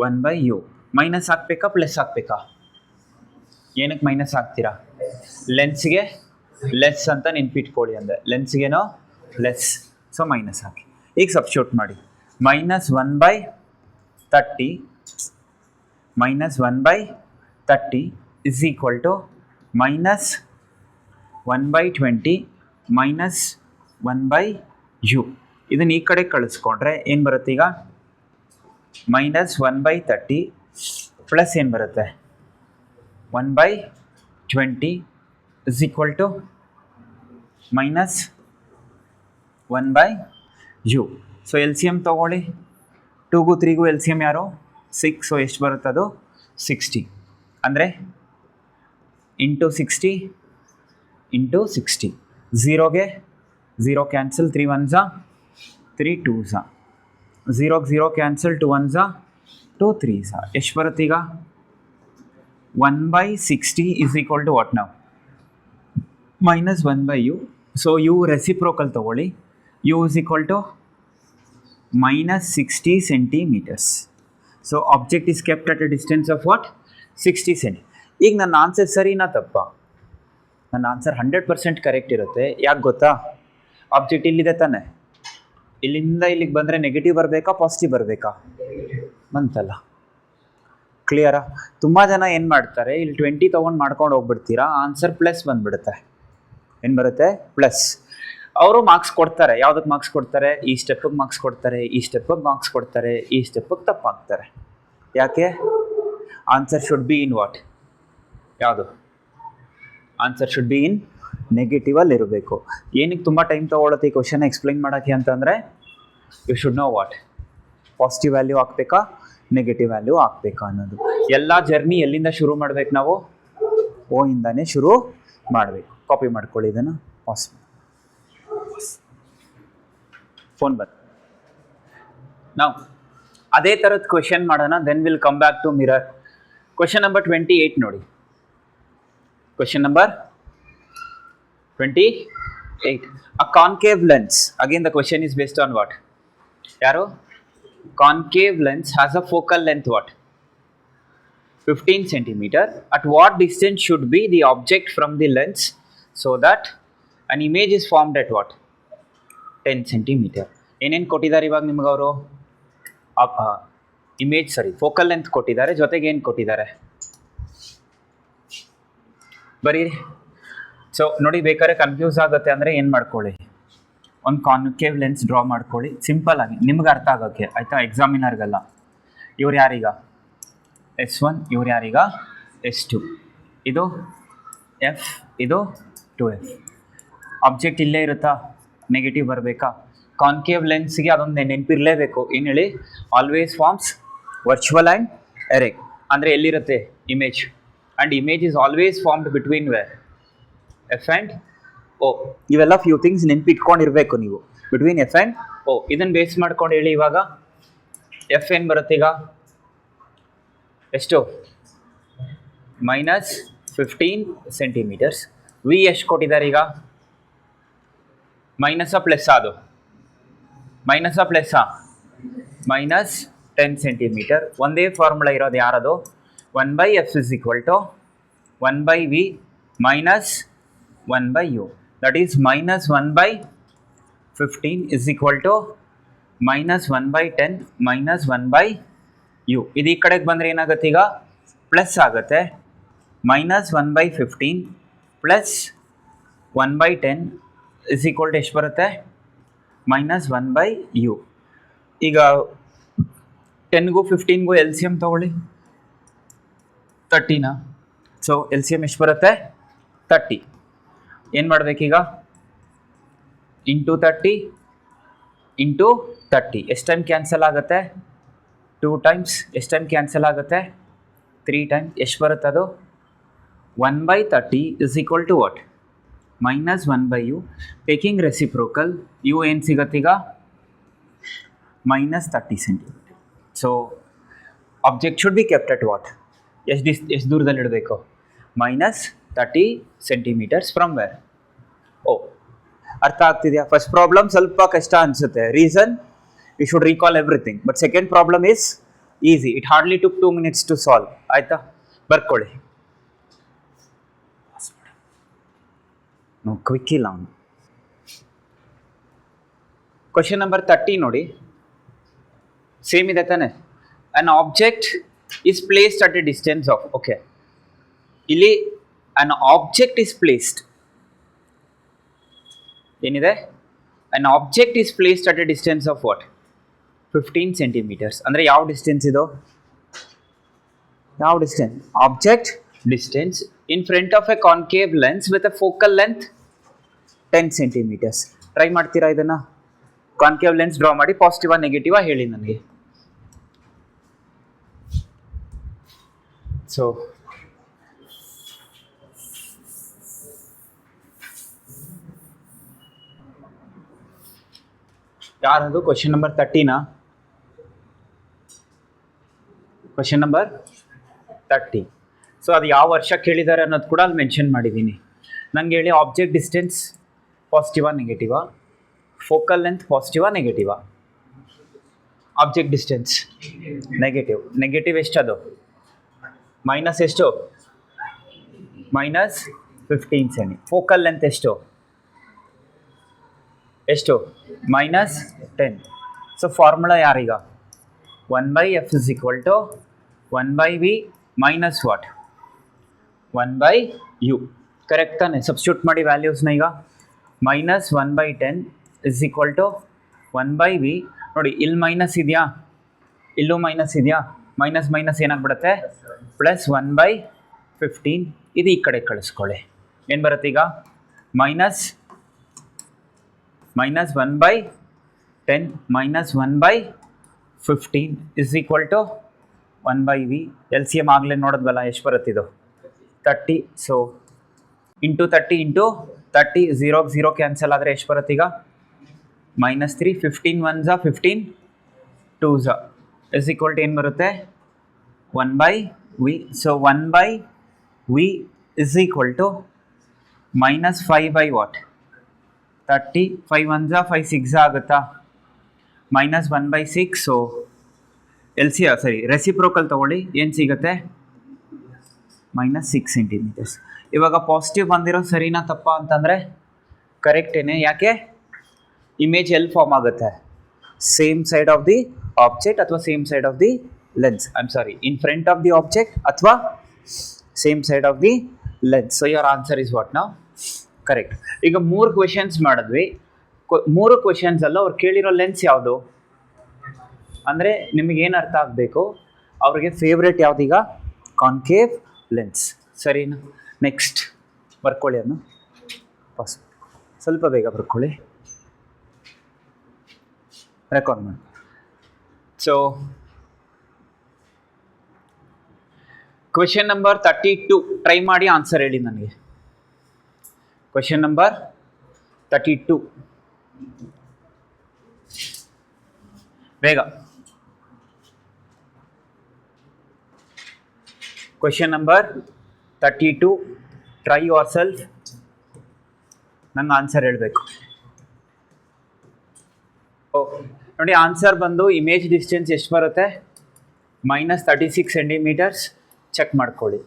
1/U. ಮೈನಸ್ ಹಾಕ್ಬೇಕಾ ಪ್ಲಸ್ ಹಾಕ್ಬೇಕಾ? ಏನಕ್ಕೆ ಮೈನಸ್ ಹಾಕ್ತೀರಾ? ಲೆನ್ಸ್ಗೆ ಲೆಸ್ ಅಂತ ನೆನ್ಪಿಟ್ಕೊಳ್ಳಿ. ಅಂದರೆ ಲೆನ್ಸ್ಗೇನೋ ಲೆಸ್, ಸೊ ಮೈನಸ್ ಹಾಕಿ. ಈಗ ಸಬ್ಸ್ಟಿಟ್ಯೂಟ್ ಮಾಡಿ. -1/30 is equal to -1/20 minus 1/U. ಇದನ್ನು ಈ ಕಡೆ ಕಳಿಸ್ಕೊಂಡ್ರೆ ಏನು ಬರುತ್ತೆ? ಈಗ -1/30 ಪ್ಲಸ್ ಏನು ಬರುತ್ತೆ? 1/20 is equal to -1/U. So LCM ತೊಗೊಳ್ಳಿ. 2ಗೂ 3ಗೂ LCM ಯಾರು? 6. ಸೊ ಎಷ್ಟು ಬರುತ್ತೆ? ಅದು 60. ಅಂದರೆ ಇಂಟು 60 ಇಂಟು 60. 0ಗೆ 0 ಕ್ಯಾನ್ಸಲ್, 3 1s 3 2s, 0ಗೆ 0 ಕ್ಯಾನ್ಸಲ್, 2 1s 2 3s. ಎಷ್ಟು ಬರುತ್ತೆ ಈಗ? 1/60 is equal to what now? -1/U. So U reciprocal ತೊಗೊಳ್ಳಿ. U is equal to -60 centimeters. So object is kept at a distance of what? 60 cm. ಈಗ ನನ್ನ answer ಸರಿನಾ ತಪ್ಪ? ನನ್ನ ಆನ್ಸರ್ 100% ಕರೆಕ್ಟ್ ಇರುತ್ತೆ. ಯಾಕೆ ಗೊತ್ತಾ? ಆಬ್ಜೆಕ್ಟ್ ಇಲ್ಲಿದೆ ತಾನೆ, ಇಲ್ಲಿಂದ ಇಲ್ಲಿಗೆ ಬಂದರೆ ನೆಗೆಟಿವ್ ಬರಬೇಕಾ ಪಾಸಿಟಿವ್ ಬರಬೇಕಾ? ಬಂತಲ್ಲ, ಕ್ಲಿಯರಾ? ತುಂಬ ಜನ ಏನು ಮಾಡ್ತಾರೆ, ಇಲ್ಲಿ 20 ತೊಗೊಂಡು ಮಾಡ್ಕೊಂಡು ಹೋಗ್ಬಿಡ್ತೀರಾ, ಆನ್ಸರ್ ಪ್ಲಸ್ ಬಂದುಬಿಡುತ್ತೆ. ಏನು ಬರುತ್ತೆ? ಪ್ಲಸ್. ಅವರು ಮಾರ್ಕ್ಸ್ ಕೊಡ್ತಾರೆ. ಯಾವುದಕ್ಕೆ ಮಾರ್ಕ್ಸ್ ಕೊಡ್ತಾರೆ? ಈ ಸ್ಟೆಪ್ಪಿಗೆ ಮಾರ್ಕ್ಸ್ ಕೊಡ್ತಾರೆ, ಈ ಸ್ಟೆಪ್ಪಿಗೆ ಮಾರ್ಕ್ಸ್ ಕೊಡ್ತಾರೆ, ಈ ಸ್ಟೆಪ್ಪಿಗೆ ತಪ್ಪಾಗ್ತಾರೆ. ಯಾಕೆ? Answer should be in what? ಯಾವುದು? ಆನ್ಸರ್ ಶುಡ್ ಬಿ ಇನ್ ನೆಗೆಟಿವಲ್ಲಿ ಇರಬೇಕು. ಏನಕ್ಕೆ ತುಂಬ ಟೈಮ್ ತೊಗೊಳುತ್ತೆ ಈ ಕ್ವಶನ್ ಎಕ್ಸ್ಪ್ಲೈನ್ ಮಾಡೋಕ್ಕೆ ಅಂತಂದರೆ, you should know what positive value ಹಾಕ್ಬೇಕಾ ನೆಗೆಟಿವ್ ವ್ಯಾಲ್ಯೂ ಹಾಕ್ಬೇಕಾ ಅನ್ನೋದು. ಎಲ್ಲ ಜರ್ನಿ ಎಲ್ಲಿಂದ ಶುರು ಮಾಡಬೇಕು ನಾವು? ಓ ಇಂದಾನೇ ಶುರು ಮಾಡಬೇಕು. ಕಾಪಿ ಮಾಡ್ಕೊಳ್ಳಿ ಇದನ್ನು. ಪಾಸ್ ಫೋನ್ ಬಂದು ನಾವು ಅದೇ ಥರದ ಕ್ವೆಶನ್ ಮಾಡೋಣ. Then will come back to mirror. Question number 28 ನೋಡಿ. Question number 28. A concave lens. Again the question is based on what? Yaro? Concave lens has a focal length what? 15 centimeter. At what distance should be the object from the lens so that an image is formed at what? 10 centimeter. ಏನೇನು ಕೊಟ್ಟಿದ್ದಾರೆ ಇವಾಗ ನಿಮ್ಗೆ ಅವರು? Image focal length ಕೊಟ್ಟಿದ್ದಾರೆ, ಜೊತೆಗೆ ಏನು ಕೊಟ್ಟಿದ್ದಾರೆ ಬರೀರಿ. ಸೊ ನೋಡಿ, ಬೇಕಾದ್ರೆ ಕನ್ಫ್ಯೂಸ್ ಆಗುತ್ತೆ ಅಂದರೆ ಏನು ಮಾಡ್ಕೊಳ್ಳಿ, ಒಂದು ಕಾನ್ಕೇವ್ ಲೆನ್ಸ್ ಡ್ರಾ ಮಾಡ್ಕೊಳ್ಳಿ ಸಿಂಪಲ್ ಆಗಿ, ನಿಮ್ಗೆ ಅರ್ಥ ಆಗೋಕ್ಕೆ, ಆಯಿತಾ? ಎಕ್ಸಾಮಿನರ್ಗೆಲ್ಲ. ಇವ್ರು ಯಾರೀಗ S1, ಇವ್ರು ಯಾರೀಗ S2. ಇದು F, ಇದು 2F. ಆಬ್ಜೆಕ್ಟ್ ಇಲ್ಲೇ ಇರುತ್ತಾ? ನೆಗೆಟಿವ್ ಬರಬೇಕಾ? ಕಾನ್ಕೇವ್ ಲೆನ್ಸ್ಗೆ ಅದೊಂದು ನೆನಪಿರಲೇಬೇಕು. ಏನು ಹೇಳಿ? Always forms virtual and erect. ಅಂದರೆ ಎಲ್ಲಿರುತ್ತೆ image? And image is always formed between where? F and O. ಇವೆಲ್ಲ ಫ್ಯೂ ಥಿಂಗ್ಸ್ ನೆನಪಿಟ್ಕೊಂಡಿರಬೇಕು ನೀವು. Between F and O. ಇದನ್ನು ಬೇಸ್ ಮಾಡ್ಕೊಂಡು ಹೇಳಿ. ಇವಾಗ F ಏನು ಬರುತ್ತೆ ಈಗ? ಎಷ್ಟು? -15 ಸೆಂಟಿಮೀಟರ್ಸ್. ವಿ ಎಷ್ಟು ಕೊಟ್ಟಿದ್ದಾರೆ ಈಗ? ಮೈನಸ್ಸಾ ಪ್ಲಸ್ಸಾ? ಅದು ಮೈನಸ್ಸಾ ಪ್ಲಸ್ಸಾ? -10 ಸೆಂಟಿಮೀಟರ್. ಒಂದೇ ಫಾರ್ಮುಲಾ ಇರೋದು ಯಾರದು? 1/F = 1/V minus 1/U. That is -1/15 is equal to -1/10 minus 1/U. ಇದು ಈ ಕಡೆಗೆ ಬಂದರೆ ಏನಾಗುತ್ತೆ ಈಗ? ಪ್ಲಸ್ ಆಗುತ್ತೆ. -1/15 ಪ್ಲಸ್ 1/10 is equal to ಎಷ್ಟು ಬರುತ್ತೆ? -1/U. ಈಗ 10ಗೂ 15ಗೂ LCM ತೊಗೊಳ್ಳಿ. 30ನಾ? ಸೊ LCM ಎಷ್ಟು ಬರುತ್ತೆ? 30. ಏನು ಮಾಡಬೇಕೀಗ? Into 30 into 30. ಎಷ್ಟು ಟೈಮ್ ಕ್ಯಾನ್ಸಲ್ ಆಗುತ್ತೆ? 2 ಟೈಮ್ಸ್. ಎಷ್ಟು ಟೈಮ್ ಕ್ಯಾನ್ಸಲ್ ಆಗುತ್ತೆ? 3 ಟೈಮ್. ಎಷ್ಟು ಬರುತ್ತೆ ಅದು? 1/30 is equal to what? -1/U. Taking reciprocal, U ಏನು ಸಿಗತ್ತೀಗ? -30 centimetre. So object should be kept at what? ಎಷ್ಟು ದೂರದಲ್ಲಿ ಇಡಬೇಕು? -30 ಸೆಂಟಿಮೀಟರ್ಸ್ ಫ್ರಮ್ ವೇರ್? ಓ, ಅರ್ಥ ಆಗ್ತಿದೆಯಾ? ಫಸ್ಟ್ ಪ್ರಾಬ್ಲಮ್ ಸ್ವಲ್ಪ ಕಷ್ಟ ಅನಿಸುತ್ತೆ. Reason, you should recall everything. But second problem is easy. It hardly took 2 minutes to solve. ಆಯಿತಾ? ಬರ್ಕೊಳ್ಳಿ. ಕ್ವಿಕ್ ಇಲ್ಲ ಅವನು. ಕ್ವಶನ್ ನಂಬರ್ 30 ನೋಡಿ. ಸೇಮ್ ಇದೆ ತಾನೆ? ಅನ್ object is placed at a distance of, okay, ಇಲ್ಲಿ ಅನ್ ಆಬ್ಜೆಕ್ಟ್ ಈಸ್ ಪ್ಲೇಸ್ಡ್ ಏನಿದೆ? ಅನ್ object is placed at a distance of what? 15 centimetres. ಅಂದರೆ ಯಾವ ಡಿಸ್ಟೆನ್ಸ್ ಇದು? ಯಾವ distance? Object distance in front of A concave lens with A focal length 10 centimetres. Try ಮಾಡ್ತೀರಾ ಇದನ್ನು? Concave lens draw ಮಾಡಿ, ಪಾಸಿಟಿವಾ ನೆಗೆಟಿವಾ ಹೇಳಿ ನನಗೆ. ಸೊ ಯಾರದು? ಕ್ವಶನ್ ನಂಬರ್ 30ನಾ? Question number 30. ಸೊ ಅದು ಯಾವ ವರ್ಷ ಕೇಳಿದ್ದಾರೆ ಅನ್ನೋದು ಕೂಡ ಅಲ್ಲಿ ಮೆನ್ಷನ್ ಮಾಡಿದ್ದೀನಿ. ನನಗೆ ಹೇಳಿ, ಆಬ್ಜೆಕ್ಟ್ ಡಿಸ್ಟೆನ್ಸ್ ಪಾಸಿಟಿವಾ ನೆಗೆಟಿವಾ? ಫೋಕಲ್ ಲೆಂತ್ ಪಾಸಿಟಿವಾ ನೆಗೆಟಿವಾ? Object distance negative. ನೆಗೆಟಿವ್ ಎಷ್ಟದು? ಮೈನಸ್ ಎಷ್ಟು? Minus 15 centi. ಫೋಕಲ್ ಲೆಂತ್ ಎಷ್ಟು ಮೈನಸ್ 10. ಸೊ ಫಾರ್ಮುಲಾ ಯಾರೀಗ 1/f is equal to 1/v minus what 1/u. Correct ತಾನೆ? ಸಬ್ಸ್ಟಿಟ್ಯೂಟ್ ಮಾಡಿ ವ್ಯಾಲ್ಯೂಸ್ನ ಈಗ. Minus 1/10 is equal to 1/v. ನೋಡಿ ಇಲ್ಲಿ ಮೈನಸ್ ಇದೆಯಾ, ಇಲ್ಲೂ ಮೈನಸ್ ಇದೆಯಾ, ಮೈನಸ್ ಮೈನಸ್ ಏನಾಗ್ಬಿಡುತ್ತೆ ಪ್ಲಸ್ 1/15. ಇದು ಈ ಕಡೆ ಕಳಿಸ್ಕೊಳ್ಳಿ. ಏನು ಬರುತ್ತೆ ಈಗ minus 1/10 minus 1/15 is equal to 1/v. L C M ಆಗಲೇ ನೋಡಿದ್ವಲ್ಲ, ಎಷ್ಟು ಬರುತ್ತಿದ್ದು 30. ಸೊ ಇಂಟು 30 ಇಂಟು 30 0 0 ಕ್ಯಾನ್ಸಲ್ ಆದರೆ ಎಷ್ಟು ಬರುತ್ತೆ ಈಗ -3. 15 1s 15 2s is equal to ಏನು ಬರುತ್ತೆ 1/v. So 1/v is equal to minus 5 what 30. 5 1s 5 6 ಆಗುತ್ತಾ, minus 1/6. So L C reciprocal ತೊಗೊಳ್ಳಿ, ಏನು ಸಿಗುತ್ತೆ -6 ಸೆಂಟಿಮೀಟರ್ಸ್. ಇವಾಗ ಪಾಸಿಟಿವ್ ಬಂದಿರೋ ಸರಿನಾ ತಪ್ಪಾ ಅಂತಂದರೆ ಕರೆಕ್ಟೇನೆ. ಯಾಕೆ ಇಮೇಜ್ ಎಲ್ಲಿ ಫಾರ್ಮ್ ಆಗುತ್ತೆ, same side of the object ಅಥವಾ same side of the lens, in front of the object ಅಥವಾ same side of the lens. So your answer is what ನಾವು ಕರೆಕ್ಟ್. ಈಗ 3 ಕ್ವೆಶನ್ಸ್ ಮಾಡಿದ್ವಿ. 3 ಕ್ವೆಶನ್ಸಲ್ಲೂ ಅವ್ರು ಕೇಳಿರೋ ಲೆನ್ಸ್ ಯಾವುದು ಅಂದರೆ ನಿಮಗೇನು ಅರ್ಥ ಆಗಬೇಕು, ಅವ್ರಿಗೆ ಫೇವ್ರೇಟ್ ಯಾವುದೀಗ ಕಾನ್ಕೇವ್ ಲೆನ್ಸ್. ಸರಿನಾ? ನೆಕ್ಸ್ಟ್ ಬರ್ಕೊಳ್ಳಿ, ಅದನ್ನು ಸ್ವಲ್ಪ ಬೇಗ ಬರ್ಕೊಳ್ಳಿ, ರೆಕಾರ್ಡ್ ಮಾಡಿ. ಸೊ ಕ್ವೆಶನ್ ನಂಬರ್ 32 ಟ್ರೈ ಮಾಡಿ ಆನ್ಸರ್ ಹೇಳಿ ನನಗೆ. ಕ್ವೆಶನ್ ನಂಬರ್ 32 ಬೇಗ. Question number 32 try yourself. ನಂಗೆ ಆನ್ಸರ್ ಹೇಳಬೇಕು. ನೋಡಿ ಆನ್ಸರ್ ಬಂದು ಇಮೇಜ್ ಡಿಸ್ಟೆನ್ಸ್ ಎಷ್ಟು ಬರುತ್ತೆ -36 ಸೆಂಟಿಮೀಟರ್ಸ್. ಚೆಕ್ ಮಾಡ್ಕೊಳ್ಳಿ.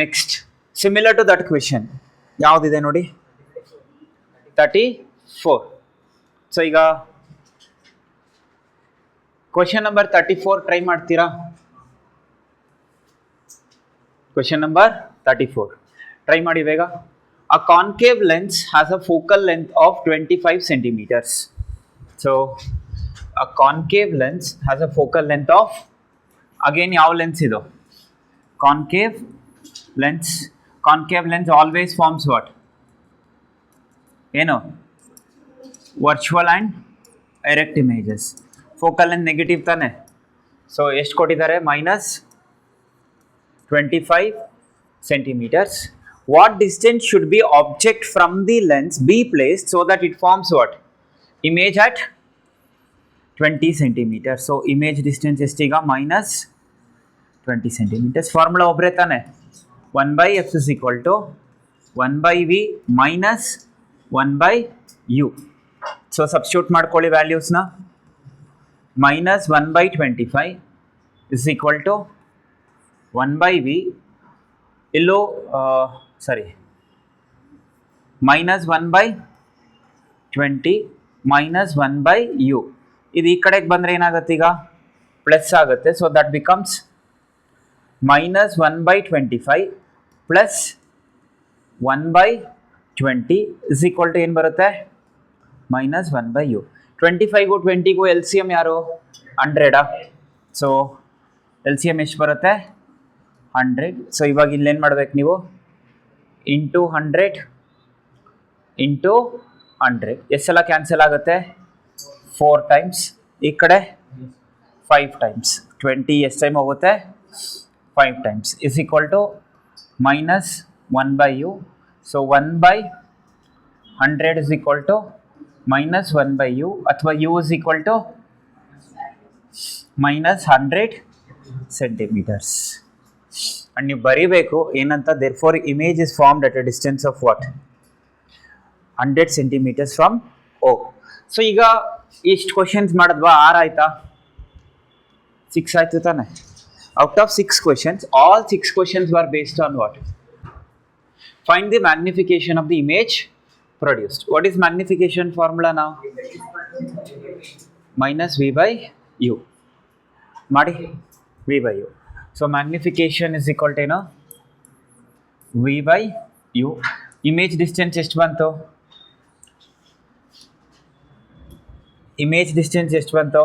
Next similar to that question ಯಾವುದಿದೆ ನೋಡಿ 34. ಸೊ ಈಗ ಕ್ವೆಶನ್ ನಂಬರ್ 34 ಟ್ರೈ ಮಾಡ್ತೀರಾ? ಕ್ವೆಶನ್ ನಂಬರ್ 34 ಟ್ರೈ ಮಾಡಿ ಬೇಗ. A concave lens has a focal length of 25 centimetres. So a concave lens has a focal length of, again ಯಾವ lens ಇದು concave lens. Concave lens always forms what ಏನು virtual and erect images. Focal length negative ತಾನೆ. So ಎಷ್ಟು ಕೊಟ್ಟಿದ್ದಾರೆ -25 centimeters. What distance should be object from the lens be placed so that it forms what image at 20 centimeters. So image distance ಎಷ್ಟೀಗ -20 centimeters. Formula ಒಬ್ಬರೇ ತಾನೆ 1/f is equal to 1/v minus 1/u. So substitute ಮಾಡ್ಕೊಳ್ಳಿ ವ್ಯಾಲ್ಯೂಸ್ನ. -1/25 is equal to 1/v. ಇಲ್ಲೂ -1/20 minus 1/u. ಇದು ಈ ಕಡೆಗೆ ಬಂದರೆ ಏನಾಗುತ್ತೆ ಈಗ ಪ್ಲಸ್ ಆಗುತ್ತೆ. So that becomes -1/25 plus 1/20 is equal to ಏನು ಬರುತ್ತೆ -1/u. 25ಗೂ 20ಗೂ ಎಲ್ ಸಿ ಎಮ್ ಯಾರು 100. ಸೊ ಎಲ್ ಸಿ ಎಮ್ ಎಷ್ಟು ಬರುತ್ತೆ 100. ಸೊ ಇವಾಗ ಇಲ್ಲೇನು ಮಾಡ್ಬೇಕು ನೀವು ಇಂಟು 100 ಇಂಟು 100 ಎಷ್ಟು ಸಲ ಕ್ಯಾನ್ಸಲ್ ಆಗುತ್ತೆ 4 times. ಈ ಕಡೆ 5 times. 20 ಎಷ್ಟು ಟೈಮ್ ಹೋಗುತ್ತೆ 5 times is equal to -1/u. So 1/100 is equal to -1/u ಅಥವಾ u is equal to -100 centimeters. And ನೀವು ಬರೀಬೇಕು ಏನಂತ, therefore image is formed at a distance of what 100 centimeters from O. So ಈಗ ಇಷ್ಟು questions ಮಾಡಿದ್ವಾ 6 ಆಯ್ತಾ 6 ಆಯ್ತು ತಾನೆ. Out of 6 questions, all 6 questions were based on what Find the magnification of the image produced. What is magnification formula now? Minus V by U. Madi V by U. So magnification is equal to V by U. Image distance ಎಷ್ಟು ಬಂತು? Image distance ಎಷ್ಟು ಬಂತು?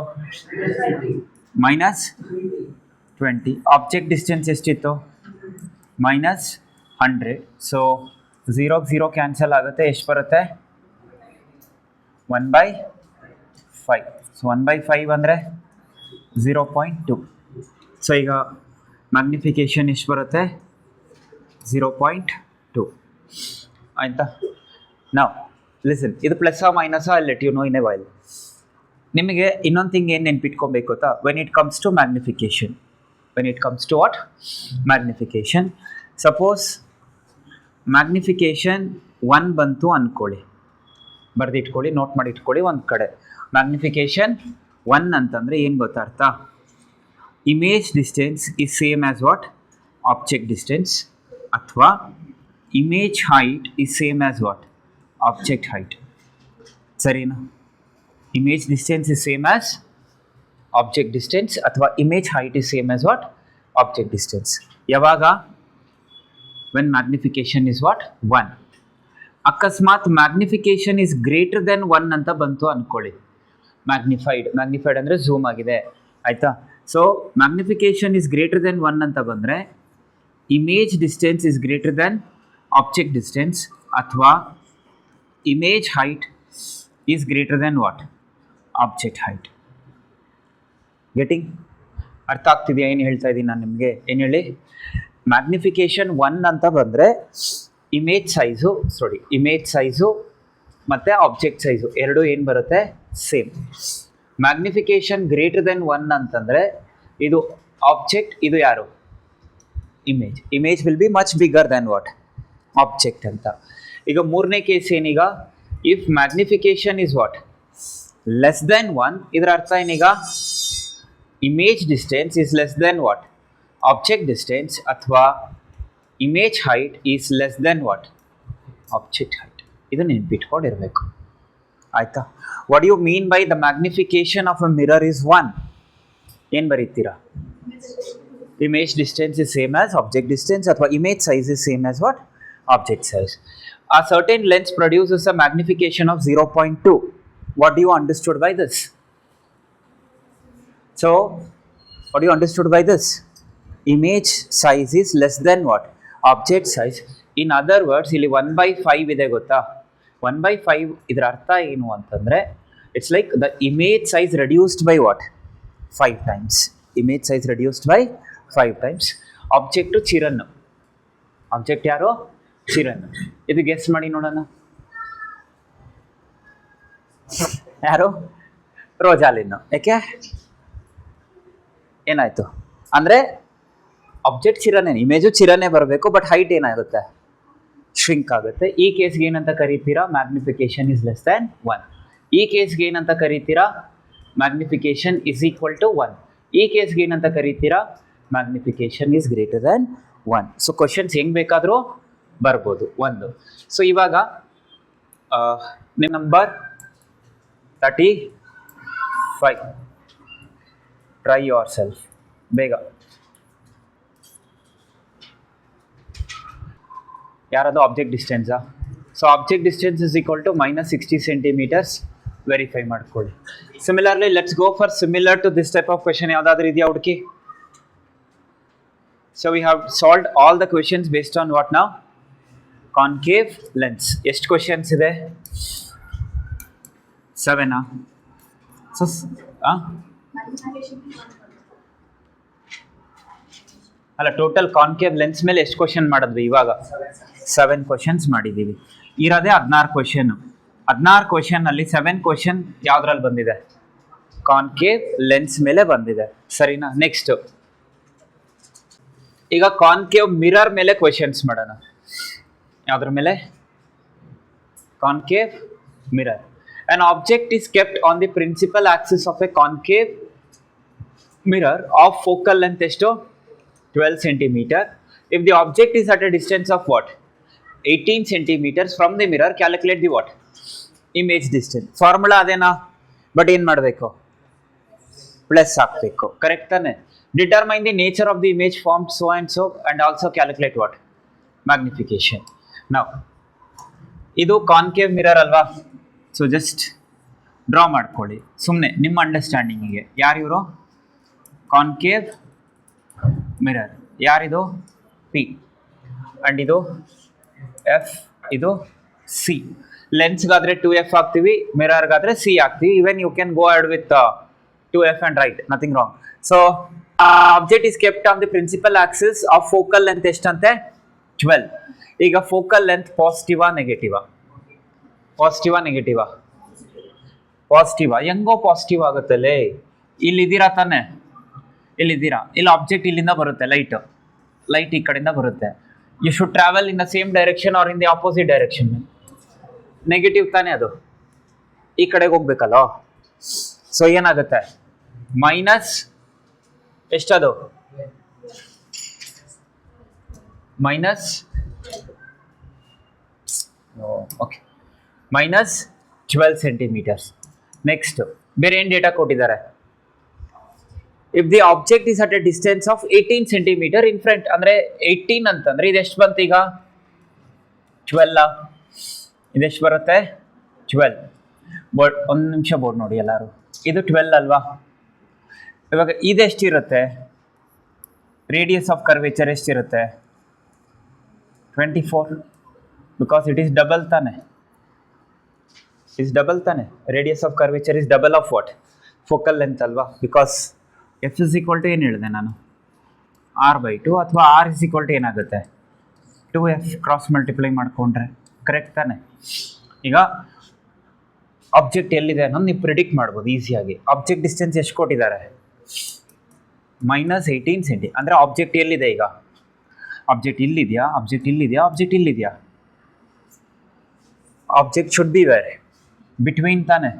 -20. Object distance ಎಷ್ಟಿತ್ತು? -100. So 0 cancel ಆಗುತ್ತೆ. ಎಷ್ಟು ಬರುತ್ತೆ? 1/5. So 1/5 ಅಂದರೆ 0.2. So ಈಗ ಮ್ಯಾಗ್ನಿಫಿಕೇಶನ್ ಎಷ್ಟು ಬರುತ್ತೆ? 0.2. ಆಯಿತಾ? ನಾವು ಲಿಸನ್, ಇದು plus minus I let you know in a while. ನಿಮಗೆ ಇನ್ನೊಂದು ಥಿಂಗ್ ಏನು ನೆನ್ಪಿಟ್ಕೊಬೇಕು ಗೊತ್ತಾ? When it comes to magnification, when it comes to what? Magnification. Suppose magnification 1 ಬಂತು ಅಂದ್ಕೊಳ್ಳಿ, ಬರೆದಿಟ್ಕೊಳ್ಳಿ, ನೋಟ್ ಮಾಡಿ ಇಟ್ಕೊಳ್ಳಿ ಒಂದು ಕಡೆ. ಮ್ಯಾಗ್ನಿಫಿಕೇಶನ್ 1 ಅಂತಂದರೆ ಏನು ಗೊತ್ತಾರ್ಥ? Image distance is same as what? Object distance. ಅಥವಾ image height is same as what? Object height. ಸರಿನಾ? Image distance is same as object distance ಅಥವಾ image height is same as what? Object distance. ಯಾವಾಗ? When magnification is what? 1. ಅಕಸ್ಮಾತ್ magnification is greater then 1 ಅಂತ ಬಂತು ಅಂದ್ಕೊಳ್ಳಿ. Magnified ಅಂದರೆ zoom ಆಗಿದೆ, ಆಯಿತಾ? So magnification is greater then 1 ಅಂತ ಬಂದರೆ image distance is greater then object distance ಅಥವಾ image height is greater then what? Object height. Getting? ಅರ್ಥ ಆಗ್ತಿದೆಯಾ ಏನು ಹೇಳ್ತಾ ಇದ್ದೀನಿ ನಾನು ನಿಮಗೆ? ಏನು ಹೇಳಿ? ಮ್ಯಾಗ್ನಿಫಿಕೇಶನ್ 1 ಅಂತ ಬಂದರೆ ಇಮೇಜ್ ಸೈಜು ಮತ್ತು ಆಬ್ಜೆಕ್ಟ್ ಸೈಜು ಎರಡು ಏನು ಬರುತ್ತೆ? ಸೇಮ್. ಮ್ಯಾಗ್ನಿಫಿಕೇಶನ್ ಗ್ರೇಟರ್ ದೆನ್ 1 ಅಂತಂದರೆ ಇದು ಆಬ್ಜೆಕ್ಟ್, ಇದು ಯಾರು? Image will be much bigger then what? Object ಅಂತ. ಈಗ ಮೂರನೇ ಕೇಸ್ ಏನೀಗ? If magnification is what? Less then 1, ಇದರ ಅರ್ಥ ಏನೀಗ? Image distance is less then what? Object distance ಅಥವಾ image height is less then what? Object height. ಇದು ನೆನ್ಪಿಟ್ಕೊಂಡಿರಬೇಕು, ಆಯಿತಾ? What you mean by the magnification of a mirror is 1? ಏನು ಬರೀತೀರಾ? Image distance is same as object distance ಅಥವಾ image size is same as what? Object size. A certain lens produces a magnification of 0.2. What do you understood by this? So, what do you understood by this? Image size is less than what? Object size. In other words, ಇಲ್ಲಿ 1/5 ಇದೆ ಗೊತ್ತಾ? 1/5 ಇದರ ಅರ್ಥ ಏನು ಅಂತಂದರೆ it's like the image size reduced by what? 5 times. Image size reduced by 5 times. Object Chiran. Object ಯಾರು? ಚಿರನ್. ಇದು ಗೆಸ್ ಮಾಡಿ ನೋಡೋಣ. ಯಾರು? ರೋಜಾಲಿನ್ನು. ಯಾಕೆ? ಏನಾಯಿತು ಅಂದರೆ ಆಬ್ಜೆಕ್ಟ್ ಚಿರನೇ, ಇಮೇಜು ಚಿರನೇ ಬರಬೇಕು, ಬಟ್ ಹೈಟ್ ಏನಾಗುತ್ತೆ? ಶ್ರಿಂಕ್ ಆಗುತ್ತೆ. ಈ ಕೇಸ್ಗೆ ಏನಂತ ಕರೀತೀರಾ? Magnification is less than 1. ಈ ಕೇಸ್ಗೆ ಏನಂತ ಕರೀತೀರಾ? Magnification is equal to 1. ಈ ಕೇಸ್ಗೆ ಏನಂತ ಕರೀತೀರಾ? Magnification is greater than 1. So questions ಹೆಂಗೆ ಬೇಕಾದರೂ ಬರ್ಬೋದು ಒಂದು. ಸೊ ಇವಾಗ ನಿಮ್ಮ ನಂಬರ್ 35. ಟ್ರೈ ಯೋರ್ ಸೆಲ್ಫ್ ಬೇಗ. ಯಾರದು? ಆಬ್ಜೆಕ್ಟ್ ಡಿಸ್ಟೆನ್ಸಾ? So object distance is equal to -60 centimeters. Verify ಮಾಡ್ಕೊಳ್ಳಿ. Similarly let's go for similar to this type of question. ಯಾವುದಾದ್ರೂ ಇದೆಯಾ ಹುಡುಕಿ? So we have solved all the questions based on what ನಾವು? Concave lens. ಎಷ್ಟು questions ಇದೆ? 7. So ಅಲ್ಲ, total concave lens ಮೇಲೆ ಎಷ್ಟು ಕ್ವಶನ್ ಮಾಡಿದ್ವಿ ಇವಾಗ? 7 ಕ್ವಶನ್ಸ್ ಮಾಡಿದ್ದೀವಿ. ಇರೋದೇ 16 ಕ್ವಶನ್. 16 ಕ್ವಶನಲ್ಲಿ 7 ಕ್ವಶನ್ ಯಾವುದ್ರಲ್ಲಿ ಬಂದಿದೆ? ಕಾನ್ಕೇವ್ ಲೆನ್ಸ್ ಮೇಲೆ ಬಂದಿದೆ. ಸರಿನಾ? ನೆಕ್ಸ್ಟ್ ಈಗ ಕಾನ್ಕೇವ್ ಮಿರರ್ ಮೇಲೆ ಕ್ವಶನ್ಸ್ ಮಾಡೋಣ. ಯಾವುದ್ರ ಮೇಲೆ? Concave mirror. An object is kept on the principal axis of a concave mirror of focal length ಎಷ್ಟು? 12 centimeter. If the object is at a distance of what? 18 centimeters from the mirror, calculate the what? Image distance. Formula ಅದೇನಾ, but ಏನು ಮಾಡಬೇಕು? Plus ಹಾಕಬೇಕು. Correct ತಾನೆ? Determine the nature of the image form so and so and also calculate what? Magnification. ನಾವು ಇದು concave mirror ಅಲ್ವಾ? So just draw ಮಾಡ್ಕೊಳ್ಳಿ ಸುಮ್ಮನೆ ನಿಮ್ಮ ಅಂಡರ್ಸ್ಟ್ಯಾಂಡಿಂಗಿಗೆ. ಯಾರಿವರು? Concave mirror. ಯಾರಿದು? ಪಿ. ಆ್ಯಂಡ್ ಇದು ಎಫ್, ಇದು ಸಿ. ಲೆನ್ಸ್ಗಾದರೆ 2F ಹಾಕ್ತೀವಿ, ಮಿರರ್ಗಾದರೆ ಸಿ ಹಾಕ್ತೀವಿ. Even you can go add with 2F and right, nothing wrong. So object is kept on the principal axis of focal length ಎಷ್ಟಂತೆ? 12. ಈಗ ಫೋಕಲ್ ಲೆಂತ್ ಪಾಸಿಟಿವಾ ನೆಗೆಟಿವಾ? ಪಾಸಿಟಿವಾ ನೆಗೆಟಿವಾ? ಪಾಸಿಟಿವಾ. ಹೆಂಗೋ ಪಾಸಿಟಿವ್ ಆಗುತ್ತಲ್ಲೇ. ಇಲ್ಲಿದ್ದೀರಾ ತಾನೆ? ಇಲ್ಲಿದ್ದೀರಾ. ಇಲ್ಲಿ ಆಬ್ಜೆಕ್ಟ್ ಇಲ್ಲಿಂದ ಬರುತ್ತೆ, ಲೈಟ್ ಈ ಕಡೆಯಿಂದ ಬರುತ್ತೆ. You should travel in the same direction or in the opposite direction. Negative ತಾನೆ ಅದು, ಈ ಕಡೆಗೆ ಹೋಗ್ಬೇಕಲ್ಲ. ಸೊ ಏನಾಗುತ್ತೆ? ಮೈನಸ್ ಎಷ್ಟದು? Minus okay, minus 12 centimetres. Next ಬೇರೆ ಏನು ಡೇಟಾ ಕೊಟ್ಟಿದ್ದಾರೆ? If the object is at a distance of 18 centimetre in front, ಅಂದರೆ 18 ಅಂತಂದರೆ ಇದು ಎಷ್ಟು ಬಂತು ಈಗ? 12. ಇದೆಷ್ಟು ಬರುತ್ತೆ? 12. ಬೋರ್ಡ್ ಒಂದು ನಿಮಿಷ ಬೋರ್ಡ್ ನೋಡಿ ಎಲ್ಲರೂ. ಇದು 12 ಅಲ್ವಾ? ಇವಾಗ ಇದೆಷ್ಟಿರುತ್ತೆ? ರೇಡಿಯಸ್ ಆಫ್ ಕರ್ವೇಚರ್ ಎಷ್ಟಿರುತ್ತೆ? 24, ಬಿಕಾಸ್ ಇಟ್ ಈಸ್ ಡಬಲ್ ತಾನೆ. ಡಬಲ್ ತಾನೆ. Radius of curvature is double of what? Focal length ಅಲ್ವಾ? Because F is equal to ಏನು ಹೇಳಿದೆ ನಾನು? R/2, ಅಥವಾ R ಇಸ್ ಈಕ್ವಲ್ ಟು ಏನಾಗುತ್ತೆ? 2F ಕ್ರಾಸ್ ಮಲ್ಟಿಪ್ಲೈ ಮಾಡಿಕೊಂಡ್ರೆ. ಕರೆಕ್ಟ್ ತಾನೆ? ಈಗ ಆಬ್ಜೆಕ್ಟ್ ಎಲ್ಲಿದೆ ಅನ್ನೋದು ನೀವು ಪ್ರಿಡಿಕ್ಟ್ ಮಾಡ್ಬೋದು ಈಸಿಯಾಗಿ. ಆಬ್ಜೆಕ್ಟ್ ಡಿಸ್ಟೆನ್ಸ್ ಎಷ್ಟು ಕೊಟ್ಟಿದ್ದಾರೆ? Minus 18 centi. ಅಂದರೆ ಆಬ್ಜೆಕ್ಟ್ ಎಲ್ಲಿದೆ ಈಗ? ಆಬ್ಜೆಕ್ಟ್ ಇಲ್ಲಿದೆಯಾ? ಆಬ್ಜೆಕ್ಟ್ ಇಲ್ಲಿದೆಯಾ? ಆಬ್ಜೆಕ್ಟ್ ಇಲ್ಲಿದೆಯಾ? Object should be where? Between ತಾನೆ.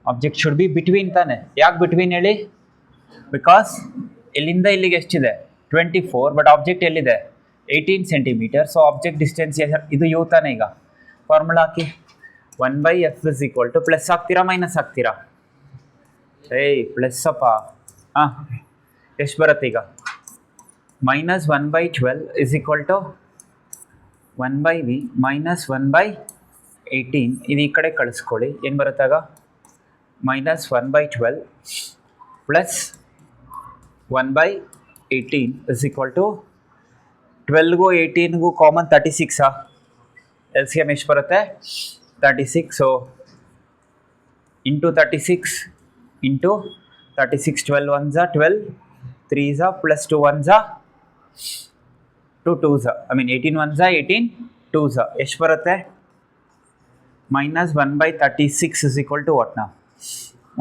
ಆಬ್ಜೆಕ್ಟ್ ಶುಡ್ ಬಿ ಬಿಟ್ವೀನ್ ತಾನೆ. ಯಾಕೆ ಬಿಟ್ವೀನ್ ಹೇಳಿ? ಬಿಕಾಸ್ ಇಲ್ಲಿಂದ ಇಲ್ಲಿಗೆ ಎಷ್ಟಿದೆ? 24, ಬಟ್ ಆಬ್ಜೆಕ್ಟ್ ಎಲ್ಲಿದೆ? 18 ಸೆಂಟಿಮೀಟರ್. ಸೊ ಆಬ್ಜೆಕ್ಟ್ ಡಿಸ್ಟೆನ್ಸ್ ಇದು ಯು ತಾನೆ. ಈಗ ಫಾರ್ಮುಲಾ ಹಾಕಿ. 1/F is equal to, plus ಹಾಕ್ತೀರಾ ಮೈನಸ್ ಹಾಕ್ತೀರಾ? ಪ್ಲಸ್ ಅಪ್ಪ. ಹಾಂ, ಎಷ್ಟು ಬರುತ್ತೆ ಈಗ? Minus 1/12 is equal to 1/V minus 1/18. ಇದು ಈ ಕಡೆ ಕಳಿಸ್ಕೊಳ್ಳಿ. ಏನು ಬರುತ್ತಾಗ? Minus 1/12 plus 1/18 is equal to 12ಗೂ 18ಗೂ ಕಾಮನ್ 36. ಎಲ್ ಸಿ ಎಮ್ ಎಷ್ಟು ಬರುತ್ತೆ? 36. So into 36 into 36, 12 1s 12, 3s plus 2 1s 2 2s, I mean 18 1s 18, 2s ಎಷ್ಟು ಬರುತ್ತೆ? Minus 1/36 is equal to what ನಾವು?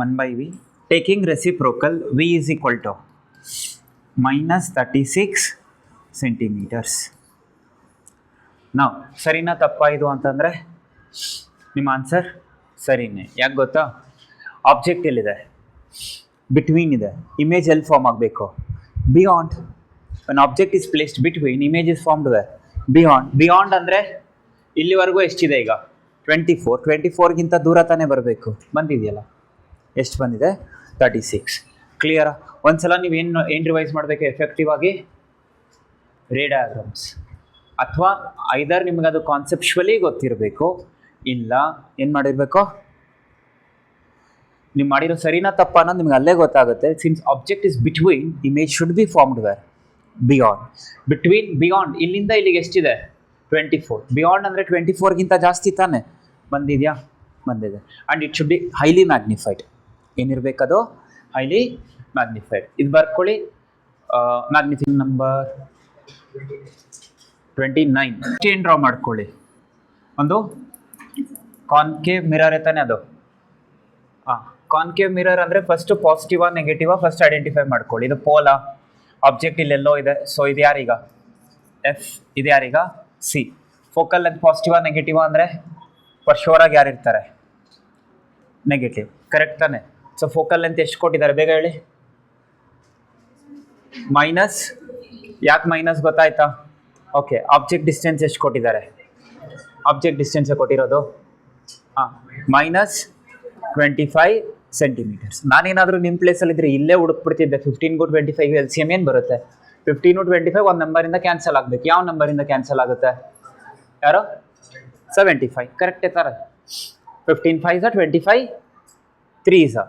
1/V. Taking reciprocal, V is equal to minus 36 centimetres. ನಾವು ಸರಿನಾ ತಪ್ಪಾ ಇದು ಅಂತಂದರೆ ನಿಮ್ಮ ಆನ್ಸರ್ ಸರಿನೇ. ಯಾಕೆ ಗೊತ್ತಾ? ಆಬ್ಜೆಕ್ಟ್ ಎಲ್ಲಿದೆ? ಬಿಟ್ವೀನ್ ಇದೆ. ಇಮೇಜ್ ಎಲ್ಲಿ ಫಾರ್ಮ್ ಆಗಬೇಕು? Beyond. When object is placed between, image is formed where? Beyond. Beyond ಅಂದರೆ ಇಲ್ಲಿವರೆಗೂ ಎಷ್ಟಿದೆ ಈಗ? 24. 24ಗಿಂತ ದೂರ ತಾನೇ ಬರಬೇಕು. ಬಂದಿದೆಯಲ್ಲ, ಎಷ್ಟು ಬಂದಿದೆ? 36. ಕ್ಲಿಯರಾ? ಒಂದ್ಸಲ ನೀವು ಏನು ರಿವೈಸ್ ಮಾಡಬೇಕು ಎಫೆಕ್ಟಿವ್ ಆಗಿ? ರೇ ಡಯಾಗ್ರಾಮ್ಸ್, ಅಥವಾ ಐದರ್ ನಿಮಗೆ ಅದು ಕಾನ್ಸೆಪ್ಚುವಲಿ ಗೊತ್ತಿರಬೇಕು, ಇಲ್ಲ ಏನು ಮಾಡಿರಬೇಕು? ನೀವು ಮಾಡಿರೋ ಸರಿನಾ ತಪ್ಪ ಅನ್ನೋದು ನಿಮ್ಗೆ ಅಲ್ಲೇ ಗೊತ್ತಾಗುತ್ತೆ. Since object is between, image should be formed where? Beyond. Between, beyond, ಇಲ್ಲಿಂದ ಇಲ್ಲಿಗೆ ಎಷ್ಟಿದೆ? 24. ಬಿಯಾಂಡ್ ಅಂದರೆ 24ಗಿಂತ ಜಾಸ್ತಿ ತಾನೆ. ಬಂದಿದೆಯಾ? ಬಂದಿದೆ. And it should be highly magnified. ಏನಿರಬೇಕದು? Highly magnified. ಇದು ಬರ್ಕೊಳ್ಳಿ. Magnifying number 29. ಏನು ಡ್ರಾ ಮಾಡ್ಕೊಳ್ಳಿ? ಒಂದು ಕಾನ್ಕೇವ್ ಮಿರರ್ ತಾನೆ ಅದು. ಹಾಂ, ಕಾನ್ಕೇವ್ ಮಿರರ್ ಅಂದರೆ ಫಸ್ಟು ಪಾಸಿಟಿವಾ ನೆಗೆಟಿವಾ ಫಸ್ಟ್ ಐಡೆಂಟಿಫೈ ಮಾಡ್ಕೊಳ್ಳಿ. ಇದು ಪೋಲಾ, ಆಬ್ಜೆಕ್ಟ್ ಇಲ್ಲೆಲ್ಲೋ ಇದೆ. ಸೊ ಇದು ಯಾರೀಗ? ಎಫ್. ಇದು ಯಾರೀಗ? ಸಿ. ಫೋಕಲ್ ಲೆಂತ್ ಪಾಸಿಟಿವಾ ನೆಗೆಟಿವಾ ಅಂದರೆ ಫರ್ ಶೋರ್ ಆಗಿ ಯಾರಿರ್ತಾರೆ? ನೆಗೆಟಿವ್. ಕರೆಕ್ಟ್ ತಾನೆ? ಸೊ ಫೋಕಲ್ ಲೆಂತ್ ಎಷ್ಟು ಕೊಟ್ಟಿದ್ದಾರೆ ಬೇಗ ಹೇಳಿ? ಮೈನಸ್. ಯಾಕೆ ಮೈನಸ್ ಗೊತ್ತಾಯ್ತಾ? ಓಕೆ, ಆಬ್ಜೆಕ್ಟ್ ಡಿಸ್ಟೆನ್ಸ್ ಎಷ್ಟು ಕೊಟ್ಟಿದ್ದಾರೆ? ಆಬ್ಜೆಕ್ಟ್ ಡಿಸ್ಟೆನ್ಸ್ ಕೊಟ್ಟಿರೋದು -25 ಸೆಂಟಿಮೀಟರ್ಸ್. ನಾನೇನಾದರೂ ನಿಮ್ಮ ಪ್ಲೇಸಲ್ಲಿದ್ದರೆ ಇಲ್ಲೇ ಹುಡುಕ್ಬಿಡ್ತಿದ್ದೆ. 15 × 25 LCM ಏನು ಬರುತ್ತೆ? 15 × 25 ಒಂದು ನಂಬರಿಂದ ಕ್ಯಾನ್ಸಲ್ ಆಗಬೇಕು. ಯಾವ ನಂಬರಿಂದ ಕ್ಯಾನ್ಸಲ್ ಆಗುತ್ತೆ? ಯಾರೋ 75. ಕರೆಕ್ಟೇ ತರ. 15 5 25 3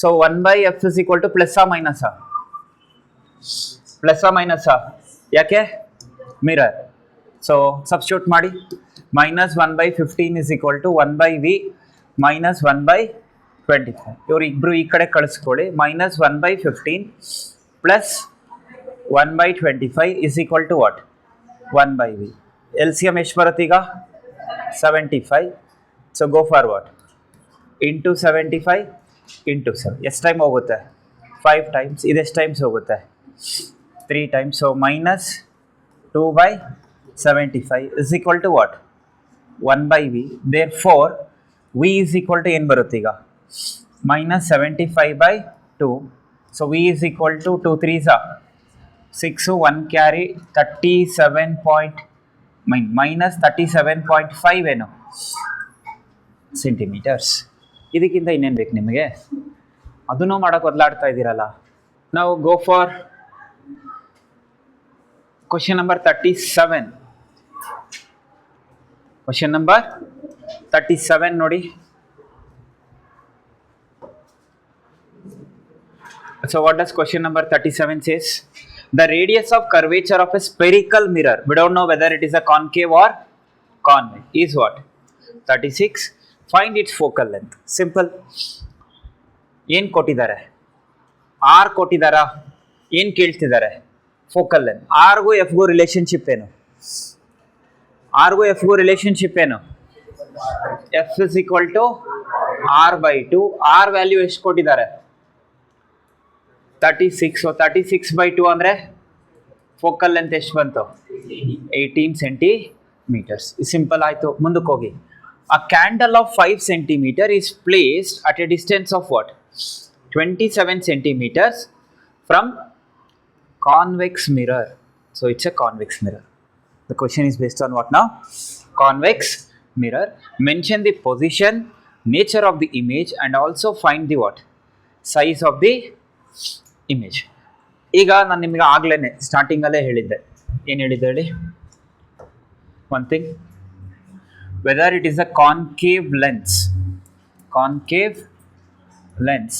so 1/f is equal to plus ಆ ಮೈನಸ್ ಯಾಕೆ? ಮಿರರ್. ಸೊ ಸಬ್ಸ್ಟಿಟ್ಯೂಟ್ ಮಾಡಿ. -1/15 is equal to 1/v minus 1/25. ಇವ್ರಿಬ್ರು ಈ ಕಡೆ ಕಳಿಸ್ಕೊಳ್ಳಿ. -1/15 plus 1/25 is equal to what? 1/v. LCM ಎಷ್ಟು ಬರುತ್ತೆ ಈಗ? 75. So go forward. Into 75 into 7 ಎಷ್ಟು ಟೈಮ್ ಹೋಗುತ್ತೆ? 5 ಟೈಮ್ಸ್. ಇದೆಷ್ಟು ಟೈಮ್ಸ್ ಹೋಗುತ್ತೆ? 3 times. So -2/75 is equal to what? 1/v. Therefore v is equal to ಏನು ಬರುತ್ತೆ ಈಗ? -75/2. So v is equal to 2 3s 6 1 carry 37.5 ಏನು ಸೆಂಟಿಮೀಟರ್ಸ್. ಇದಕ್ಕಿಂತ ಇನ್ನೇನು ಬೇಕು ನಿಮಗೆ? ಅದನ್ನೂ ಮಾಡೋಕೆ ಬದಲಾಡ್ತಾ ಇದ್ದೀರಲ್ಲ. ನಾವು go for question number 37. Question number 37 ನೋಡಿ. So what does question number 37 says? The radius of curvature of a spherical mirror, we don't know whether it is a concave or convex, is what? 36. Find its focal length. Simple. ಏನು ಕೊಟ್ಟಿದ್ದಾರೆ? R ಕೊಟ್ಟಿದ್ದಾರಾ? ಏನು ಕೇಳ್ತಿದ್ದಾರೆ? Focal length. ಆರ್ಗೂ ಎಫ್ಗೂ relationship ಏನು? F is equal to R/2. R value ಎಷ್ಟು ಕೊಟ್ಟಿದ್ದಾರೆ? 36. ಸೊ 36/2 ಅಂದರೆ ಫೋಕಲ್ ಲೆಂತ್ ಎಷ್ಟು ಬಂತು? 18 ಸೆಂಟಿಮೀಟರ್ಸ್. ಸಿಂಪಲ್ ಆಯಿತು. ಮುಂದಕ್ಕೆ ಹೋಗಿ. A candle of 5 centimeter is placed at a distance of what? 27 centimeters from convex mirror. So it's a convex mirror. The question is based on what now? Convex mirror. Mention the position, nature of the image and also find the what? Size of the image. ಈಗ ನಾನು ನಿಮಗೆ ಆಗ್ಲೇ ಸ್ಟಾರ್ಟಿಂಗಲ್ಲೇ ಹೇಳಿದ್ದೆ. ಏನು ಹೇಳಿದ್ದೆ ಹೇಳಿ? One thing, whether it is a concave lens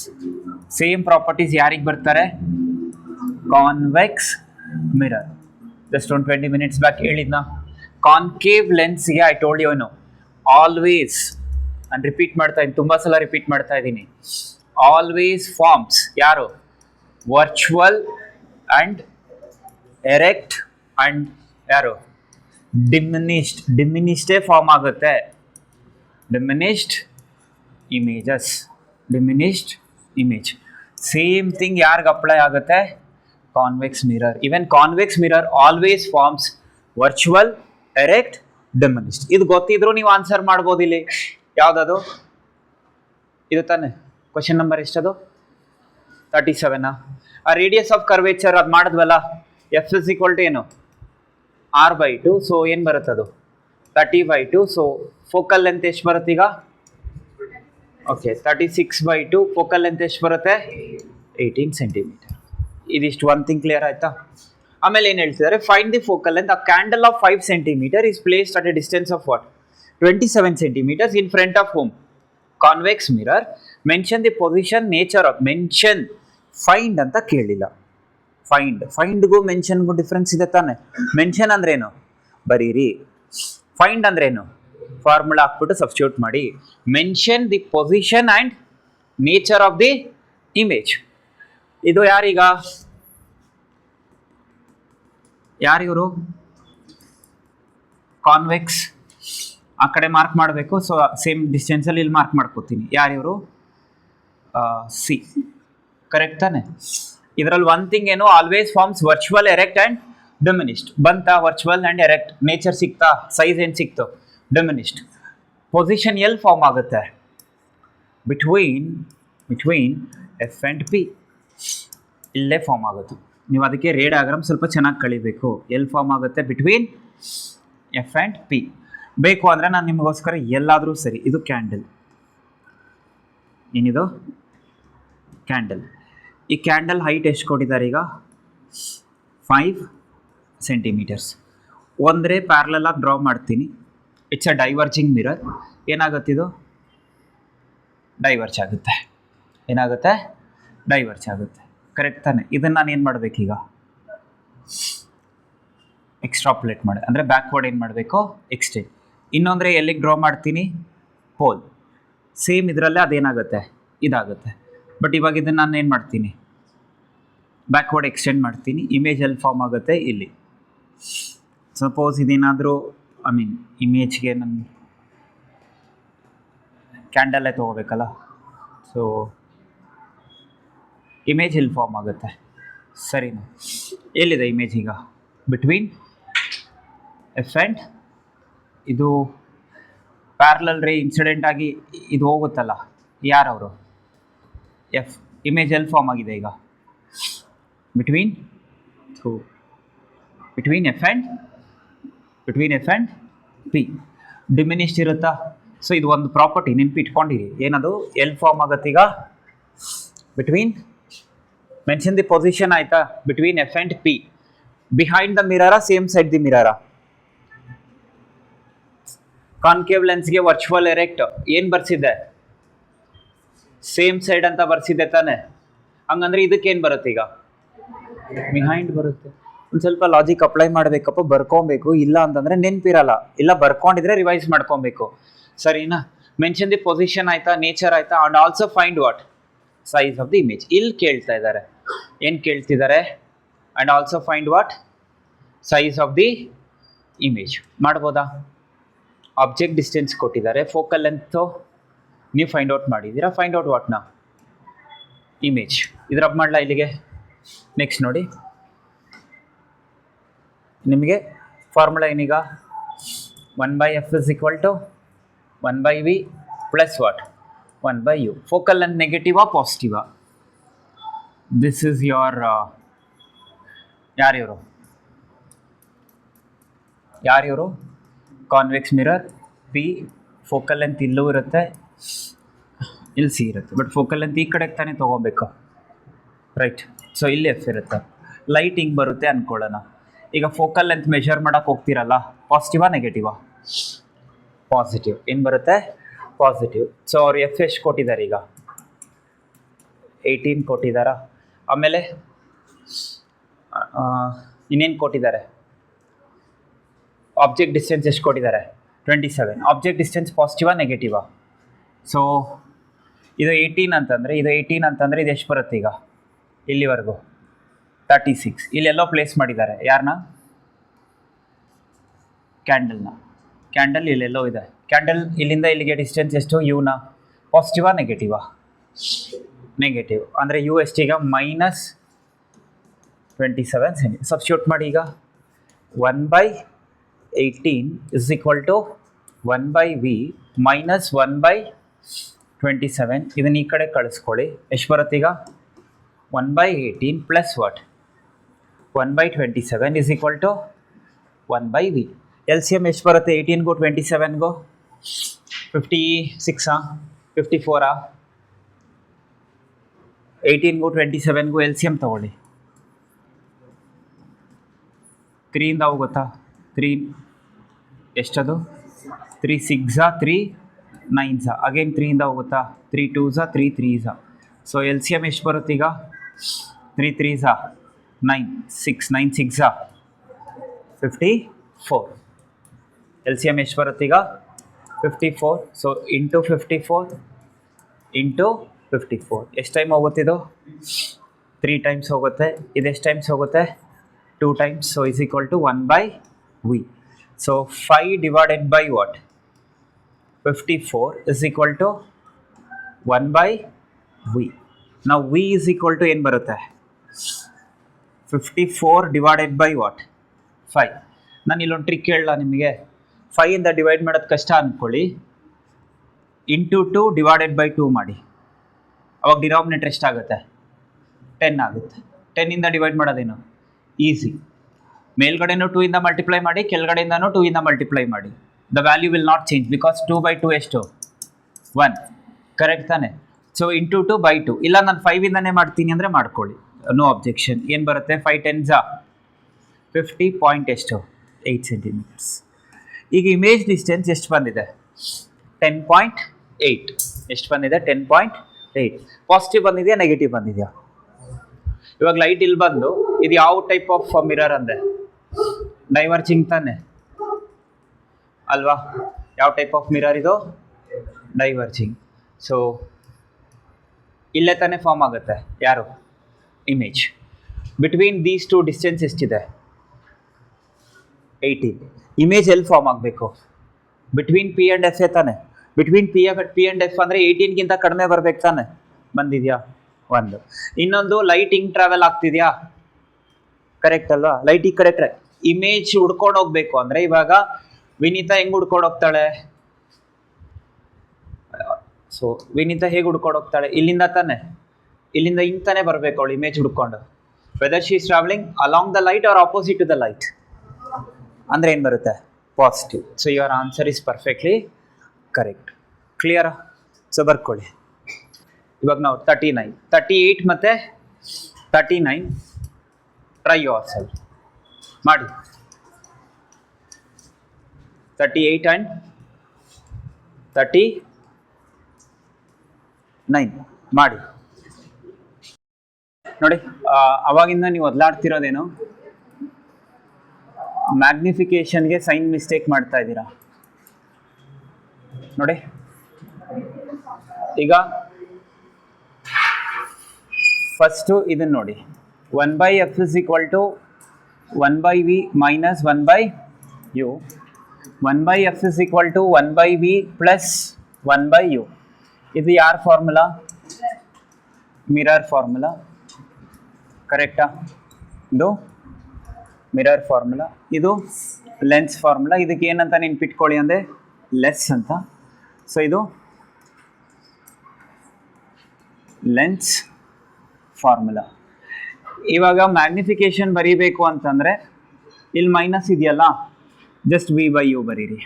same properties ಯಾರಿಗೆ ಬರ್ತಾರೆ? Convex mirror. ಜಸ್ಟ್ ಒಂದು 20 minutes ಬ್ಯಾಕ್ ಹೇಳಿದ್ನ. ಕಾನ್ಕೇವ್ ಲೆನ್ಸ್ಗೆ ಐ ಟೋಲ್ಡ್ ಯು ಆಲ್ವೇಸ್, ನಾನು ರಿಪೀಟ್ ಮಾಡ್ತಾ ಇದ್ದೀನಿ, ತುಂಬ ಸಲ ರಿಪೀಟ್ ಮಾಡ್ತಾ ಇದ್ದೀನಿ, ಆಲ್ವೇಸ್ ಫಾರ್ಮ್ಸ್ ಯಾರು? ವರ್ಚುವಲ್ ಅಂಡ್ ಎರೆಕ್ಟ್ ಅಂಡ್ ಯಾರು? ಡಿಮಿನಿಸ್ಡೇ ಫಾರ್ಮ್ ಆಗುತ್ತೆ. Diminished image. ಸೇಮ್ ಥಿಂಗ್ ಯಾರಿಗೆ ಅಪ್ಲೈ ಆಗುತ್ತೆ? Convex mirror. Even convex mirror always forms virtual, erect, diminished. ಇದು ಗೊತ್ತಿದ್ರು ನೀವು ಆನ್ಸರ್ ಮಾಡ್ಬೋದು. ಇಲ್ಲಿ ಯಾವುದದು? ಇದು ತಾನೆ ಕ್ವಶನ್ ನಂಬರ್ ಎಷ್ಟದು? 37. ಆ ರೇಡಿಯಸ್ ಆಫ್ ಕರ್ವೇಚರ್ ಅದು ಮಾಡಿದ್ವಲ್ಲ. ಎಫ್ ಇಸ್ ಈಕ್ವಲ್ ಟು ಏನು? R/2. ಸೊ ಏನು ಬರುತ್ತೆ ಅದು? 30/2. ಸೊ ಫೋಕಲ್ ಲೆಂತ್ ಎಷ್ಟು ಬರುತ್ತೆ ಈಗ? ಓಕೆ, 36/2. ಫೋಕಲ್ ಲೆಂತ್ ಎಷ್ಟು ಬರುತ್ತೆ? 18 ಸೆಂಟಿಮೀಟರ್. ಇದಿಷ್ಟು ಒನ್ ಥಿಂಗ್ ಕ್ಲಿಯರ್ ಆಯ್ತಾ? ಆಮೇಲೆ ಏನು ಹೇಳ್ತಿದ್ದಾರೆ? Find the focal length. A candle of 5 centimeter is placed at a distance of what? 27 centimeters in front of whom? Convex mirror. Mention the position, nature of. Mention, find ಅಂತ ಕೇಳಿಲ್ಲ. ಫೈಂಡ್ಗೂ ಮೆನ್ಷನ್ಗೂ difference ಇದೆ ತಾನೆ. Mention ಅಂದ್ರೇನು? ಬರೀರಿ. Find ಅಂದ್ರೇನು? Formula ಹಾಕ್ಬಿಟ್ಟು substitute ಮಾಡಿ. Mention the position and nature of the image. ಇದು ಯಾರೀಗ? ಯಾರಿವರು? ಕಾನ್ವೆಕ್ಸ್. ಆ ಕಡೆ ಮಾರ್ಕ್ ಮಾಡಬೇಕು. ಸೊ ಸೇಮ್ ಡಿಸ್ಟೆನ್ಸಲ್ಲಿ ಇಲ್ಲಿ ಮಾರ್ಕ್ ಮಾಡ್ಕೋತೀನಿ. ಯಾರಿವರು? ಸಿ. ಕರೆಕ್ಟ್ ತಾನೆ? ಇದರಲ್ಲಿ ಒನ್ ಥಿಂಗ್ ಏನು? Always forms virtual, erect and diminished. ಬಂತಾ? Virtual and erect. ನೇಚರ್ ಸಿಕ್ತಾ? ಸೈಜ್ ಏನು ಸಿಕ್ತು? ಡಿಮಿನಿಸ್ಡ್. ಪೊಸಿಷನ್ ಎಲ್ಲಿ ಫಾರ್ಮ್ ಆಗುತ್ತೆ? Between F and P. ಇಲ್ಲೇ ಫಾರ್ಮ್ ಆಗುತ್ತೆ. ನೀವು ಅದಕ್ಕೆ ರೇಡ್ ಡಯಾಗ್ರಾಮ್ ಸ್ವಲ್ಪ ಚೆನ್ನಾಗಿ ಕಳಿಬೇಕು. ಎಲ್ಲಿ ಫಾರ್ಮ್ ಆಗುತ್ತೆ? Between F and P. ಬೇಕು ಅಂದರೆ ನಾನು ನಿಮಗೋಸ್ಕರ ಎಲ್ಲಾದರೂ ಸರಿ, ಇದು ಕ್ಯಾಂಡಲ್, ಏನಿದು ಕ್ಯಾಂಡಲ್. ಈ ಕ್ಯಾಂಡಲ್ ಹೈಟ್ ಎಷ್ಟು ಕೊಟ್ಟಿದ್ದಾರೆ ಈಗ? 5 ಸೆಂಟಿಮೀಟರ್ಸ್. ಒಂದರೆ ಪ್ಯಾರಲಲಾಗಿ ಡ್ರಾ ಮಾಡ್ತೀನಿ. It's a diverging mirror. ಏನಾಗುತ್ತಿದು? ಡೈವರ್ಜ್ ಆಗುತ್ತೆ. ಏನಾಗುತ್ತೆ? ಡೈವರ್ಜ್ ಆಗುತ್ತೆ. ಕರೆಕ್ಟ್ ತಾನೆ? ಇದನ್ನು ನಾನು ಏನು ಮಾಡಬೇಕೀಗ? ಎಕ್ಸ್ಟ್ರಾಪುಲೇಟ್ ಮಾಡಿ, ಅಂದರೆ ಬ್ಯಾಕ್ವರ್ಡ್ ಏನು ಮಾಡಬೇಕು? ಎಕ್ಸ್ಟೆಂಡ್. ಇನ್ನೊಂದರೆ ಎಲ್ಲಿಗೆ ಡ್ರಾ ಮಾಡ್ತೀನಿ? ಪೋಲ್. ಸೇಮ್ ಇದರಲ್ಲೇ ಅದೇನಾಗುತ್ತೆ? ಇದಾಗುತ್ತೆ. ಬಟ್ ಇವಾಗ ಇದನ್ನು ನಾನು ಏನು ಮಾಡ್ತೀನಿ? ಬ್ಯಾಕ್ವರ್ಡ್ ಎಕ್ಸ್ಟೆಂಡ್ ಮಾಡ್ತೀನಿ. ಇಮೇಜ್ ಎಲ್ಲಿ ಫಾರ್ಮ್ ಆಗುತ್ತೆ? ಇಲ್ಲಿ. ಸಪೋಸ್ ಇದೇನಾದರೂ ಇಮೇಜ್ಗೆ ನನ್ನ ಕ್ಯಾಂಡಲ್ಲೇ ತೊಗೋಬೇಕಲ್ಲ, ಸೊ ಇಮೇಜ್ ಇಲ್ಲಿ ಫಾರ್ಮ್ ಆಗುತ್ತೆ. ಸರಿನಾ? ಎಲ್ಲಿದೆ ಇಮೇಜ್ ಈಗ? ಬಿಟ್ವೀನ್ ಎಫ್ ಆ್ಯಂಡ್ ಇದು ಪ್ಯಾರಲಲ್ ರೇ ಇನ್ಸಿಡೆಂಟ್ ಆಗಿ ಇದು ಹೋಗುತ್ತಲ್ಲ, ಯಾರವರು? ಎಫ್. ಇಮೇಜ್ ಎಲ್ಲಿ ಫಾರ್ಮ್ ಆಗಿದೆ ಈಗ? Between F and P. Diminished ಇರುತ್ತಾ? ಸೊ ಇದು ಒಂದು ಪ್ರಾಪರ್ಟಿ ನೆನ್ಪಿಟ್ಕೊಂಡಿರಿ. ಏನದು? ಎಲ್ಲಿ ಫಾರ್ಮ್ ಆಗುತ್ತೆ ಈಗ? ಬಿಟ್ವೀನ್, ಮೆನ್ಷನ್ ದಿ ಪೊಸಿಷನ್ ಆಯಿತಾ? Between F and P. Behind the mirror, same side the mirror. Concave ಲೆನ್ಸ್ಗೆ ವರ್ಚುವಲ್ ಎರೆಕ್ಟ್ ಏನು ಬರ್ಸಿದ್ದೆ? ಸೇಮ್ ಸೈಡ್ ಅಂತ ಬರ್ಸಿದ್ದೆ ತಾನೆ? ಹಂಗಂದ್ರೆ ಇದಕ್ಕೇನು ಬರುತ್ತೆ ಈಗ? ಬಿಹೈಂಡ್ ಬರುತ್ತೆ. ಒಂದು ಸ್ವಲ್ಪ ಲಾಜಿಕ್ ಅಪ್ಲೈ ಮಾಡಬೇಕಪ್ಪ, ಬರ್ಕೊಬೇಕು. ಇಲ್ಲ ಅಂತಂದರೆ ನೆನಪಿರಲ್ಲ, ಇಲ್ಲ ಬರ್ಕೊಂಡಿದ್ರೆ ರಿವೈಸ್ ಮಾಡ್ಕೊಬೇಕು. ಸರಿನಾ? ಮೆನ್ಷನ್ ದಿ ಪೊಸಿಷನ್ ಆಯಿತಾ, ನೇಚರ್ ಆಯಿತಾ, and also find what? Size of the image. ಇಲ್ಲಿ ಕೇಳ್ತಾ ಇದ್ದಾರೆ. ಏನು ಕೇಳ್ತಿದ್ದಾರೆ? And also find what? Size of the image. ಮಾಡ್ಬೋದಾ? ಆಬ್ಜೆಕ್ಟ್ ಡಿಸ್ಟೆನ್ಸ್ ಕೊಟ್ಟಿದ್ದಾರೆ, ಫೋಕಲ್ ಲೆಂತು ನೀವು ಫೈಂಡ್ ಔಟ್ ಮಾಡಿದ್ದೀರಾ. ಫೈಂಡ್ ಔಟ್ ವಾಟ್ನ? ಇಮೇಜ್. ಇದು ರಬ್ ಮಾಡಲ ಇಲ್ಲಿಗೆ. ನೆಕ್ಸ್ಟ್ ನೋಡಿ, ನಿಮಗೆ ಫಾರ್ಮುಲಾ ಏನೀಗ? 1/f is equal to 1/v plus what? 1/u. Focal length ನೆಗೆಟಿವಾ ಪಾಸಿಟಿವಾ? ದಿಸ್ ಇಸ್ ಯೋರ್ ಯಾರಿವರು? Convex mirror. P focal length ಇಲ್ಲೂ ಇರುತ್ತೆ, ಇಲ್ಲಿ ಸಿ ಇರುತ್ತೆ. ಬಟ್ ಫೋಕಲ್ ಲೆಂತ್ ಈ ಕಡೆಗೆ ತಾನೇ ತೊಗೋಬೇಕು, ರೈಟ್? ಸೊ ಇಲ್ಲಿ ಎಫ್ ಇರುತ್ತೆ. ಲೈಟ್ ಹಿಂಗೆ ಬರುತ್ತೆ ಅಂದ್ಕೊಳ್ಳೋಣ. ಈಗ ಫೋಕಲ್ ಲೆಂತ್ ಮೆಷರ್ ಮಾಡೋಕ್ಕೆ ಹೋಗ್ತಿರಲ್ಲ, ಪಾಸಿಟಿವಾ ನೆಗೆಟಿವಾ? ಪಾಸಿಟಿವ್. ಏನು ಬರುತ್ತೆ? ಪಾಸಿಟಿವ್. ಸೊ ಅವ್ರು ಎಫ್ ಎಷ್ಟು ಕೊಟ್ಟಿದ್ದಾರೆ ಈಗ? 18 ಕೊಟ್ಟಿದ್ದಾರಾ? ಆಮೇಲೆ ಇನ್ನೇನು ಕೊಟ್ಟಿದ್ದಾರೆ? ಆಬ್ಜೆಕ್ಟ್ ಡಿಸ್ಟೆನ್ಸ್ ಎಷ್ಟು ಕೊಟ್ಟಿದ್ದಾರೆ? 27. ಆಬ್ಜೆಕ್ಟ್ ಡಿಸ್ಟೆನ್ಸ್ ಪಾಸಿಟಿವಾ ನೆಗೆಟಿವಾ? ಸೊ ಇದು 18 ಅಂತಂದರೆ ಇದು ಎಷ್ಟು ಬರುತ್ತೆ ಈಗ? ಇಲ್ಲಿವರೆಗೂ 36. ಇಲ್ಲೆಲ್ಲೋ ಪ್ಲೇಸ್ ಮಾಡಿದ್ದಾರೆ. ಯಾರನ್ನ? ಕ್ಯಾಂಡಲ್ನ. ಕ್ಯಾಂಡಲ್ ಇಲ್ಲೆಲ್ಲೋ ಇದೆ. ಕ್ಯಾಂಡಲ್ ಇಲ್ಲಿಂದ ಇಲ್ಲಿಗೆ ಡಿಸ್ಟೆನ್ಸ್ ಎಷ್ಟು? ಯುನ. ಪಾಸಿಟಿವಾ ನೆಗೆಟಿವಾ? ನೆಗೆಟಿವ್. ಅಂದರೆ ಯು ಎಷ್ಟೀಗ? -27 ಸೆಂಟಿ. ಸಬ್ಸ್ಟಿಟ್ಯೂಟ್ ಮಾಡಿ ಈಗ. 1/18 is equal to 1/v minus 1/27. ಇದನ್ನ ಈ ಕಡೆ ಕಳಿಸ್ಕೊಳ್ಳಿ. ಎಷ್ಟು ಬರುತ್ತೆ ಈಗ? 1/18 plus what? 1/27 is equal to 1/v. LCM ಎಷ್ಟು ಬರುತ್ತೆ? 18ಗೂ 27ಗೂ 56 54 18ಗೂ 27ಗೂ LCM ತಗೊಳ್ಳಿ. 3ಇಂದ ಹೋಗುತ್ತಾ? 3 ಎಷ್ಟದು? 3 6 3 9 ಅಗೇನ್ 3ಇಂದ ಹೋಗುತ್ತಾ? 3 2 3 3 ಸೊ LCM ಎಷ್ಟು ಬರುತ್ತೆ ಈಗ? 3 3 9 6 9 6 54. LCM ಎಷ್ಟು ಬರುತ್ತೆ ಈಗ? 54. ಸೊ ಇಂಟು 54 ಇಂಟು 54 ಎಷ್ಟು ಟೈಮ್ ಹೋಗುತ್ತಿದ್ದು? 3 ಟೈಮ್ಸ್ ಹೋಗುತ್ತೆ. ಇದೆಷ್ಟು ಟೈಮ್ಸ್ ಹೋಗುತ್ತೆ? 2 times. So is equal to 1/v. So 5 divided by what? 54 is equal to 1/v. ನಾವು v ಇಸ್ ಈಕ್ವಲ್ ಟು ಏನು ಬರುತ್ತೆ? 54 ಡಿವೈಡೆಡ್ ಬೈ ವಾಟ್? 5. ನಾನು ಇಲ್ಲೊಂದು ಟ್ರಿಕ್ ಹೇಳಲ್ಲ ನಿಮಗೆ. 5ಇಂದ ಡಿವೈಡ್ ಮಾಡೋದು ಕಷ್ಟ ಅಂದ್ಕೊಳ್ಳಿ. ಇಂಟು 2 ಡಿವೈಡೆಡ್ ಬೈ 2 ಮಾಡಿ. ಅವಾಗ ಡಿನಾಮಿನೇಟರ್ ಎಷ್ಟಾಗುತ್ತೆ? 10 ಆಗುತ್ತೆ. 10ಇಂದ ಡಿವೈಡ್ ಮಾಡೋದೇನು? ಈಸಿ. ಮೇಲ್ಗಡೆನೂ 2 ಇಂದ ಮಲ್ಟಿಪ್ಲೈ ಮಾಡಿ, ಕೆಳಗಡೆಯಿಂದನೂ 2 ಇಂದ ಮಲ್ಟಿಪ್ಲೈ ಮಾಡಿ. The value will not change because 2/2 ಎಷ್ಟು 1, ಕರೆಕ್ಟ್ ತಾನೆ? So into 2/2. ಇಲ್ಲ ನಾನು 5 ಇಂದನೇ ಮಾಡ್ತೀನಿ ಅಂದರೆ ಮಾಡ್ಕೊಳ್ಳಿ, ನೋ ಅಬ್ಜೆಕ್ಷನ್. ಏನು ಬರುತ್ತೆ? 5 10s 50 ಪಾಯಿಂಟ್ ಎಷ್ಟು 8 ಸೆಂಟಿಮೀಟರ್ಸ್. ಈಗ ಇಮೇಜ್ ಡಿಸ್ಟೆನ್ಸ್ ಎಷ್ಟು ಬಂದಿದೆ? 10.8. ಎಷ್ಟು ಬಂದಿದೆ? 10.8. ಪಾಸಿಟಿವ್ ಬಂದಿದೆಯಾ ನೆಗೆಟಿವ್ ಬಂದಿದೆಯಾ? ಇವಾಗ ಲೈಟ್ ಇಲ್ಲಿ ಬಂದು ಇದು ಯಾವ ಟೈಪ್ ಆಫ್ ಮಿರರ್ ಅಂದೆ? ಡೈವರ್ಜಿಂಗ್ ತಾನೆ ಅಲ್ವಾ? ಯಾವ ಟೈಪ್ ಆಫ್ ಮಿರರ್ ಇದು? ಡೈವರ್ಜಿಂಗ್. ಸೊ ಇಲ್ಲೇ ತಾನೇ ಫಾರ್ಮ್ ಆಗುತ್ತೆ ಯಾರು? Image. Between these two distance ಎಷ್ಟಿದೆ? 18. ಇಮೇಜ್ ಎಲ್ಲಿ ಫಾರ್ಮ್ ಆಗಬೇಕು? ಬಿಟ್ವೀನ್ ಪಿ ಆ್ಯಂಡ್ ಎಫ್ ತಾನೆ. ಬಿಟ್ವೀನ್ ಪಿ ಆ್ಯಂಡ್ ಎಫ್ ಅಂದರೆ 18ಗಿಂತ ಕಡಿಮೆ ಬರ್ಬೇಕು ತಾನೆ? ಬಂದಿದೆಯಾ? ಒಂದು. ಇನ್ನೊಂದು ಲೈಟ್ ಹಿಂಗೆ ಟ್ರಾವೆಲ್ ಆಗ್ತಿದೆಯಾ? ಕರೆಕ್ಟ್ ಅಲ್ವಾ? ಲೈಟ್ ಈ ಕಡೆ ಇಮೇಜ್ ಹುಡ್ಕೊಂಡು ಹೋಗ್ಬೇಕು ಅಂದರೆ ಇವಾಗ ವಿನೀತಾ ಹೆಂಗೆ ಹುಡ್ಕೊಂಡು ಹೋಗ್ತಾಳೆ? ಸೊ ವಿನೀತಾ ಹೇಗೆ ಹುಡ್ಕೊಂಡು ಹೋಗ್ತಾಳೆ? ಇಲ್ಲಿಂದ ತಾನೆ, ಇಲ್ಲಿಂದ ಹಿಂಗೆ ತಾನೇ ಬರಬೇಕು ಅವಳು ಇಮೇಜ್ ಹುಡ್ಕೊಂಡು. Whether she is travelling along the light or opposite to the light ಅಂದರೆ ಏನು ಬರುತ್ತೆ? Positive. So your answer is perfectly correct. ಕ್ಲಿಯರಾ? ಸೊ ಬರ್ಕೊಳ್ಳಿ. ಇವಾಗ ನಾವು 39, 38 ಮತ್ತು 39 ಟ್ರೈ ಯುವರ್ ಸೆಲ್ಫ್ ಮಾಡಿ. 38 ಆ್ಯಂಡ್ 39 ಮಾಡಿ ನೋಡಿ. ಅವಾಗಿಂದ ನೀವು ಒದ್ಲಾಡ್ತಿರೋದೇನು? ಮ್ಯಾಗ್ನಿಫಿಕೇಶನ್ಗೆ ಸೈನ್ ಮಿಸ್ಟೇಕ್ ಮಾಡ್ತಾ ಇದ್ದೀರಾ ನೋಡಿ. ಈಗ ಫಸ್ಟು ಇದನ್ನು ನೋಡಿ. 1/f is equal to 1/v minus 1/u. 1/f is equal to 1/v plus 1/u. ಇದು ಯಾರ ಫಾರ್ಮುಲಾ? Mirror formula. ಕರೆಕ್ಟಾ? ಇದು ಮಿರರ್ ಫಾರ್ಮುಲಾ, ಇದು ಲೆನ್ಸ್ ಫಾರ್ಮುಲಾ. ಇದಕ್ಕೆ ಏನಂತ ನೆನ್ಪಿಟ್ಕೊಳ್ಳಿ ಅಂದರೆ ಲೆಸ್ ಅಂತ. ಸೊ ಇದು ಲೆನ್ಸ್ ಫಾರ್ಮುಲಾ. ಇವಾಗ ಮ್ಯಾಗ್ನಿಫಿಕೇಶನ್ ಬರೀಬೇಕು ಅಂತಂದರೆ ಇಲ್ಲಿ ಮೈನಸ್ ಇದೆಯಲ್ಲ, ಜಸ್ಟ್ v/u ಬರೀರಿ.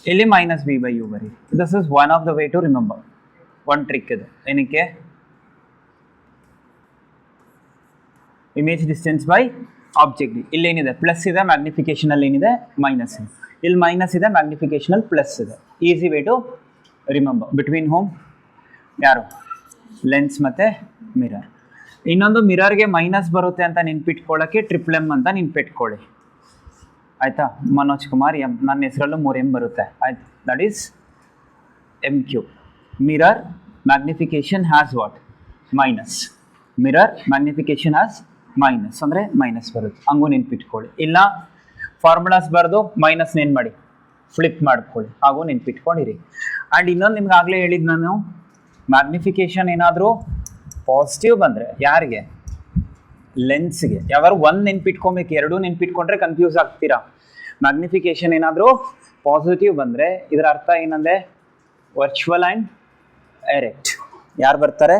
ಇಲ್ಲಿ -v/u ಬರೀರಿ. This is one of the way to remember. One trick ಇದು. ಏನಕ್ಕೆ? Image distance by object. ಇಲ್ಲೇನಿದೆ? ಪ್ಲಸ್ ಇದೆ, ಮ್ಯಾಗ್ನಿಫಿಕೇಶನಲ್ಲಿ ಏನಿದೆ? ಮೈನಸ್ ಇದೆ. ಇಲ್ಲಿ ಮೈನಸ್ ಇದೆ, ಮ್ಯಾಗ್ನಿಫಿಕೇಶನಲ್ಲಿ ಪ್ಲಸ್ ಇದೆ. Easy way to remember. Between whom ಯಾರು? ಲೆನ್ಸ್ ಮತ್ತು ಮಿರರ್. ಇನ್ನೊಂದು ಮಿರರ್ಗೆ ಮೈನಸ್ ಬರುತ್ತೆ ಅಂತ ನೆನ್ಪಿಟ್ಕೊಳ್ಳೋಕ್ಕೆ ಟ್ರಿಪ್ಲ್ M ಅಂತ ನೆನ್ಪಿಟ್ಕೊಳ್ಳಿ. ಆಯಿತಾ? ಮನೋಜ್ ಕುಮಾರ್ M. ನನ್ನ ಹೆಸರಲ್ಲೂ 3 M ಬರುತ್ತೆ. ಆಯ್ತು, that is M3. Mirror magnification has what? Minus. Mirror magnification has minus ಅಂದರೆ ಮೈನಸ್ ಬರುತ್ತೆ. ಹಂಗೂ ನೆನ್ಪಿಟ್ಕೊಳ್ಳಿ. ಇಲ್ಲ ಫಾರ್ಮುಲಾಸ್ ಬರೆದು ಮೈನಸ್ ಏನು ಮಾಡಿ ಫ್ಲಿಪ್ ಮಾಡ್ಕೊಳ್ಳಿ, ಹಾಗೂ ನೆನ್ಪಿಟ್ಕೊಂಡಿರಿ. ಆ್ಯಂಡ್ ಇನ್ನೊಂದು ನಿಮ್ಗೆ ಆಗಲೇ ಹೇಳಿದ್ದು ನಾನು, ಮ್ಯಾಗ್ನಿಫಿಕೇಶನ್ ಏನಾದರೂ ಪಾಸಿಟಿವ್ ಬಂದರೆ ಯಾರಿಗೆ? ಲೆನ್ಸ್ಗೆ. ಯಾವಾರು ಒಂದು ನೆನ್ಪಿಟ್ಕೊಬೇಕು, ಎರಡೂ ನೆನ್ಪಿಟ್ಕೊಂಡ್ರೆ ಕನ್ಫ್ಯೂಸ್ ಆಗ್ತೀರಾ. ಮ್ಯಾಗ್ನಿಫಿಕೇಶನ್ ಏನಾದರೂ ಪಾಸಿಟಿವ್ ಬಂದರೆ ಇದರ ಅರ್ಥ ಏನಂದರೆ ವರ್ಚುವಲ್ ಆ್ಯಂಡ್ ಎರೆಕ್ಟ್. ಯಾರು ಬರ್ತಾರೆ?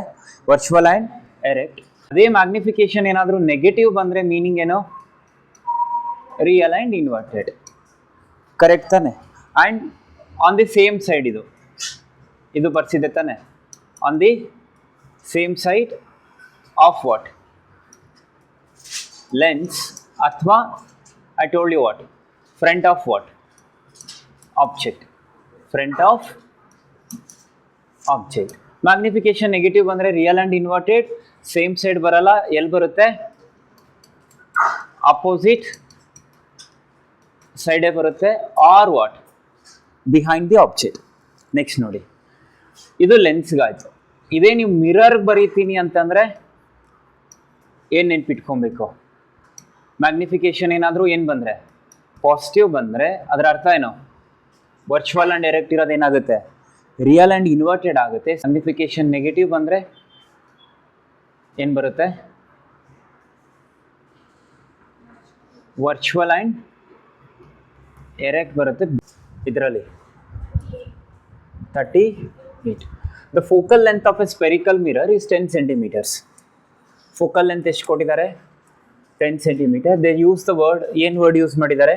Virtual and erect. ಅದೇ ಮ್ಯಾಗ್ನಿಫಿಕೇಶನ್ ಏನಾದರೂ ನೆಗೆಟಿವ್ ಬಂದರೆ ಮೀನಿಂಗ್ ಏನು? Real and inverted. ಕರೆಕ್ಟ್ ತಾನೆ? And on the same side ಇದು ಬರ್ಸಿದೆ ತಾನೆ? On the same side of what? Lens. ಅಥವಾ I told you what? Front of what? Object. Front of object. Magnification negative ಬಂದರೆ real and inverted. Same side ಬರಲ್ಲ. ಎಲ್ಲಿ ಬರುತ್ತೆ? Opposite ಸೈಡೇ ಬರುತ್ತೆ. Or what? Behind the object. Next ನೋಡಿ, ಇದು ಲೆನ್ಸ್ಗಾಯ್ತು. ಇದೇ ನೀವು ಮಿರರ್ಗೆ ಬರೀತೀನಿ ಅಂತಂದರೆ ಏನು ನೆನ್ಪಿಟ್ಕೊಬೇಕು? ಮ್ಯಾಗ್ನಿಫಿಕೇಶನ್ ಏನಾದರೂ ಏನು ಬಂದರೆ ಪಾಸಿಟಿವ್ ಬಂದರೆ ಅದರ ಅರ್ಥ ಏನು? ವರ್ಚುವಲ್ ಆ್ಯಂಡ್ ಡೈರೆಕ್ಟ್ ಇರೋದು ಏನಾಗುತ್ತೆ? ರಿಯಲ್ ಆ್ಯಂಡ್ ಇನ್ವರ್ಟೆಡ್ ಆಗುತ್ತೆ. ಮ್ಯಾಗ್ನಿಫಿಕೇಶನ್ ನೆಗೆಟಿವ್ ಬಂದರೆ ಏನು ಬರುತ್ತೆ? ವರ್ಚುವಲ್ ಆ್ಯಂಡ್ ಎರೆಕ್ಟ್ ಬರುತ್ತೆ. ಇದರಲ್ಲಿ 38. The focal length of A spherical mirror is 10 centimeters. Focal length ಎಷ್ಟು ಕೊಟ್ಟಿದ್ದಾರೆ? 10 centimeter. They use the word, ಏನು ವರ್ಡ್ ಯೂಸ್ ಮಾಡಿದ್ದಾರೆ?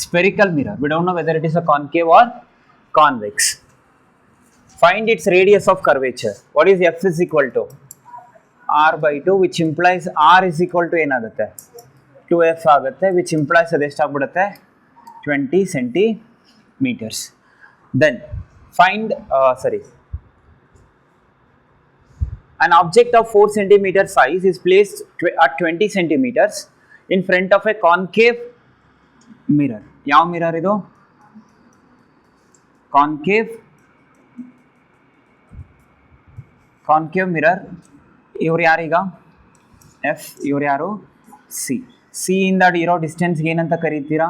Spherical mirror. We don't know whether it is a concave or convex. Find its radius of curvature. What is f is equal to? R by 2, which implies R is equal to ಏನಾಗುತ್ತೆ? 2f ಆಗುತ್ತೆ, which implies ಅದು ಎಷ್ಟಾಗ್ಬಿಡುತ್ತೆ? 20 centimeters. Then find an object of 4 centimeter size is placed at 20 centimeters in front of a concave mirror. ಯಾವ mirror ಇದು? Concave mirror. ಇವ್ರು ಯಾರೀಗ? F. ಇವ್ರು ಯಾರು? C. C ಇಂದ ಇರೋ ಡಿಸ್ಟೆನ್ಸ್ಗೆ ಏನಂತ ಕರೀತೀರಾ?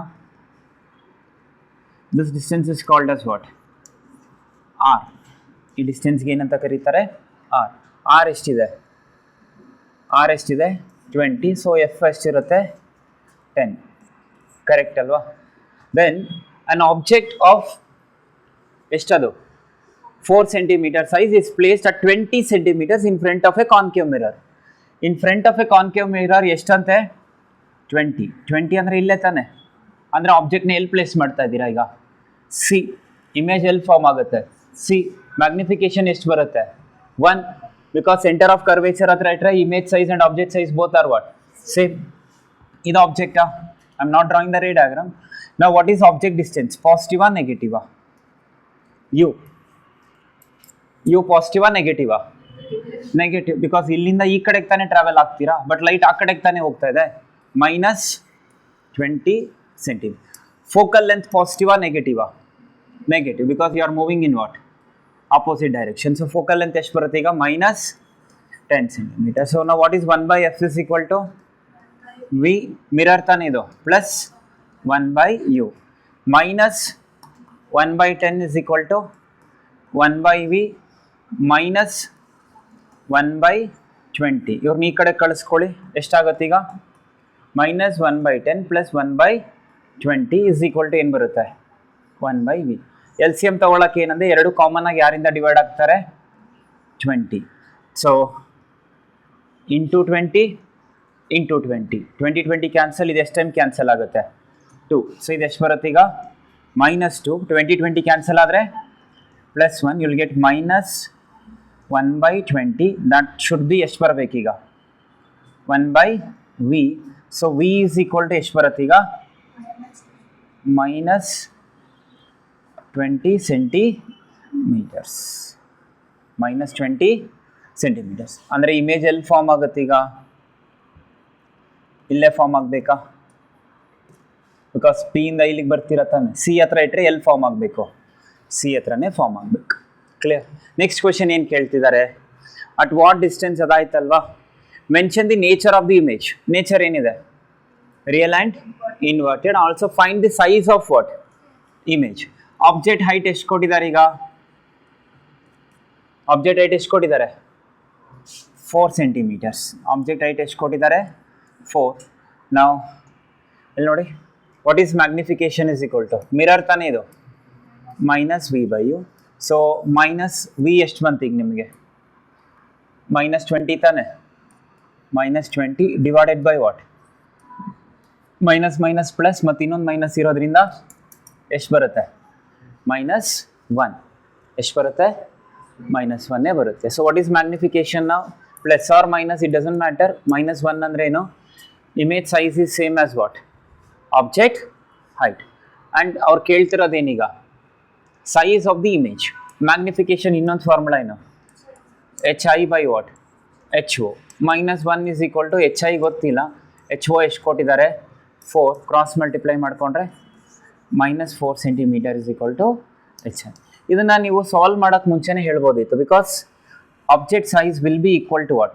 This distance is called as what? R. ಈ ಡಿಸ್ಟೆನ್ಸ್ಗೆ ಏನಂತ ಕರೀತಾರೆ? ಆರ್. ಆರ್ ಎಷ್ಟಿದೆ? 20. ಸೊ ಎಫ್ ಎಷ್ಟಿರುತ್ತೆ? 10. ಕರೆಕ್ಟ್ ಅಲ್ವಾ? ದೆನ್ ಅನ್ ಆಬ್ಜೆಕ್ಟ್ ಆಫ್ ಎಷ್ಟದು? 4 centimeter size is placed at 20 centimeters in front of a concave mirror. In front of a concave mirror ಎಷ್ಟಂತೆ? 20 ಅಂದರೆ ಇಲ್ಲೇ ತಾನೆ. ಅಂದರೆ ಆಬ್ಜೆಕ್ಟ್ನ ಎಲ್ಲಿ ಪ್ಲೇಸ್ ಮಾಡ್ತಾ ಇದ್ದೀರಾ ಈಗ? ಸಿ. ಇಮೇಜ್ ಎಲ್ಲಿ ಫಾರ್ಮ್ ಆಗುತ್ತೆ? ಸಿ. ಮ್ಯಾಗ್ನಿಫಿಕೇಶನ್ ಎಷ್ಟು ಬರುತ್ತೆ? 1. ಬಿಕಾಸ್ ಸೆಂಟರ್ ಆಫ್ ಕರ್ವೇಚರ್ ಹತ್ರ ಇಟ್ಟರೆ image size and object size both are what? Same. ಇದು ಆಬ್ಜೆಕ್ಟಾ? I am not drawing the ray diagram. Now what is object distance? ಪಾಸಿಟಿವಾ ನೆಗೆಟಿವಾ? ಯು ಪಾಸಿಟಿವಾ ನೆಗೆಟಿವಾ? ನೆಗೆಟಿವ್. ಬಿಕಾಸ್ ಇಲ್ಲಿಂದ ಈ ಕಡೆಗೆ ತಾನೇ ಟ್ರಾವೆಲ್ ಆಗ್ತೀರಾ, ಬಟ್ ಲೈಟ್ ಆ ಕಡೆಗೆ ತಾನೇ ಹೋಗ್ತಾ ಇದೆ. -20 centimeter. ಫೋಕಲ್ ಲೆಂತ್ ಪಾಸಿಟಿವಾ ನೆಗೆಟಿವಾ? Negative, because you are moving in what? Opposite direction. So focal length ಎಷ್ಟು ಬರುತ್ತೆ ಈಗ? -10 centimeter. ಸೊ ನಾವು what is 1/f is equal to V. Mirror ತಾನೇ ಇದು, plus 1/u minus 1/10 is equal to 1/v minus 1/20. ಇವ್ರನ್ನ ಈ ಕಡೆ ಕಳಿಸ್ಕೊಳ್ಳಿ. ಎಷ್ಟಾಗುತ್ತೆ ಈಗ? -1/10 ಪ್ಲಸ್ 1/20 ಇಸ್ ಈಕ್ವಲ್ ಟು ಏನು ಬರುತ್ತೆ? 1/v. ಎಲ್ ಸಿ ಎಮ್ ತಗೊಳಕ್ಕೆ ಏನಂದರೆ ಎರಡು ಕಾಮನ್ ಆಗಿ ಯಾರಿಂದ ಡಿವೈಡ್ ಆಗ್ತಾರೆ? 20. So into 20 20 cancel. ಇದು ಎಷ್ಟು ಟೈಮ್ ಕ್ಯಾನ್ಸಲ್ ಆಗುತ್ತೆ? 2. ಸೊ ಇದು ಎಷ್ಟು ಬರುತ್ತೆ ಈಗ? -2. 20 ಕ್ಯಾನ್ಸಲ್ ಆದರೆ +1. You will get -1/20. That should be ಎಷ್ಟು ಬರಬೇಕೀಗ? 1/v. So v is equal to ಎಷ್ಟು ಬರುತ್ತೆ ಈಗ? -20 centimeters. -20 centimeters. ಅಂದರೆ ಇಮೇಜ್ ಎಲ್ಲಿ ಫಾರ್ಮ್ ಆಗುತ್ತೆ ಈಗ? ಇಲ್ಲೇ ಫಾರ್ಮ್ ಆಗಬೇಕಾ? ಬಿಕಾಸ್ ಪಿ ಇಂದ ಇಲ್ಲಿಗೆ ಬರ್ತೀರ ತಾನೆ. ಸಿ ಹತ್ರ ಇಟ್ಟರೆ ಎಲ್ಲಿ ಫಾರ್ಮ್ ಆಗಬೇಕು? ಸಿ ಹತ್ರನೇ ಫಾರ್ಮ್ ಆಗಬೇಕು. ಕ್ಲಿಯರ್? ನೆಕ್ಸ್ಟ್ ಕ್ವೆಶನ್ ಏನು ಕೇಳ್ತಿದ್ದಾರೆ? ಅಟ್ ವಾಟ್ ಡಿಸ್ಟೆನ್ಸ್ ಅದಾಯ್ತಲ್ವಾ? Mention the nature of the image. Nature ಏನಿದೆ? Real and inverted. Also find the size of what? Image. Object height ಎಷ್ಟು ಕೊಟ್ಟಿದ್ದಾರೆ ಈಗ? ಆಬ್ಜೆಕ್ಟ್ ಹೈಟ್ ಎಷ್ಟು ಕೊಟ್ಟಿದ್ದಾರೆ? 4 centimeters. ಆಬ್ಜೆಕ್ಟ್ ಹೈಟ್ ಎಷ್ಟು ಕೊಟ್ಟಿದ್ದಾರೆ? 4. ನಾವು ಇಲ್ಲಿ ನೋಡಿ, what is magnification is equal to? Mirror ತಾನೇ ಇದು, -v/u. ಸೊ -v ಎಷ್ಟು ಬಂತು ಈಗ ನಿಮಗೆ? -20 ತಾನೆ. -20 divided by what? Minus plus ಮತ್ತು ಇನ್ನೊಂದು ಮೈನಸ್ ಇರೋದ್ರಿಂದ ಎಷ್ಟು ಬರುತ್ತೆ? -1. ಎಷ್ಟು ಬರುತ್ತೆ? -1 ಬರುತ್ತೆ. ಸೊ ವಾಟ್ ಈಸ್ ಮ್ಯಾಗ್ನಿಫಿಕೇಶನ್ ನಾವು? Plus or minus, it doesn't matter. -1 ಅಂದರೆ ಏನು? Image size is same as what? Object height. And ಅವ್ರು ಕೇಳ್ತಿರೋದೇನೀಗ? Size of the image. Magnification ಇನ್ನೊಂದು ಫಾರ್ಮುಲಾ ಏನು? hi by what? ho. -1 is equal to hi ಗೊತ್ತಿಲ್ಲ. ho ಎಷ್ಟು ಕೊಟ್ಟಿದ್ದಾರೆ? 4. ಕ್ರಾಸ್ ಮಲ್ಟಿಪ್ಲೈ ಮಾಡಿಕೊಂಡ್ರೆ -4 centimeter is equal to hi. ಇದನ್ನು ನೀವು ಸಾಲ್ವ್ ಮಾಡೋಕ್ಕೆ ಮುಂಚೆನೇ ಹೇಳ್ಬೋದಿತ್ತು. Because object size will be equal to what?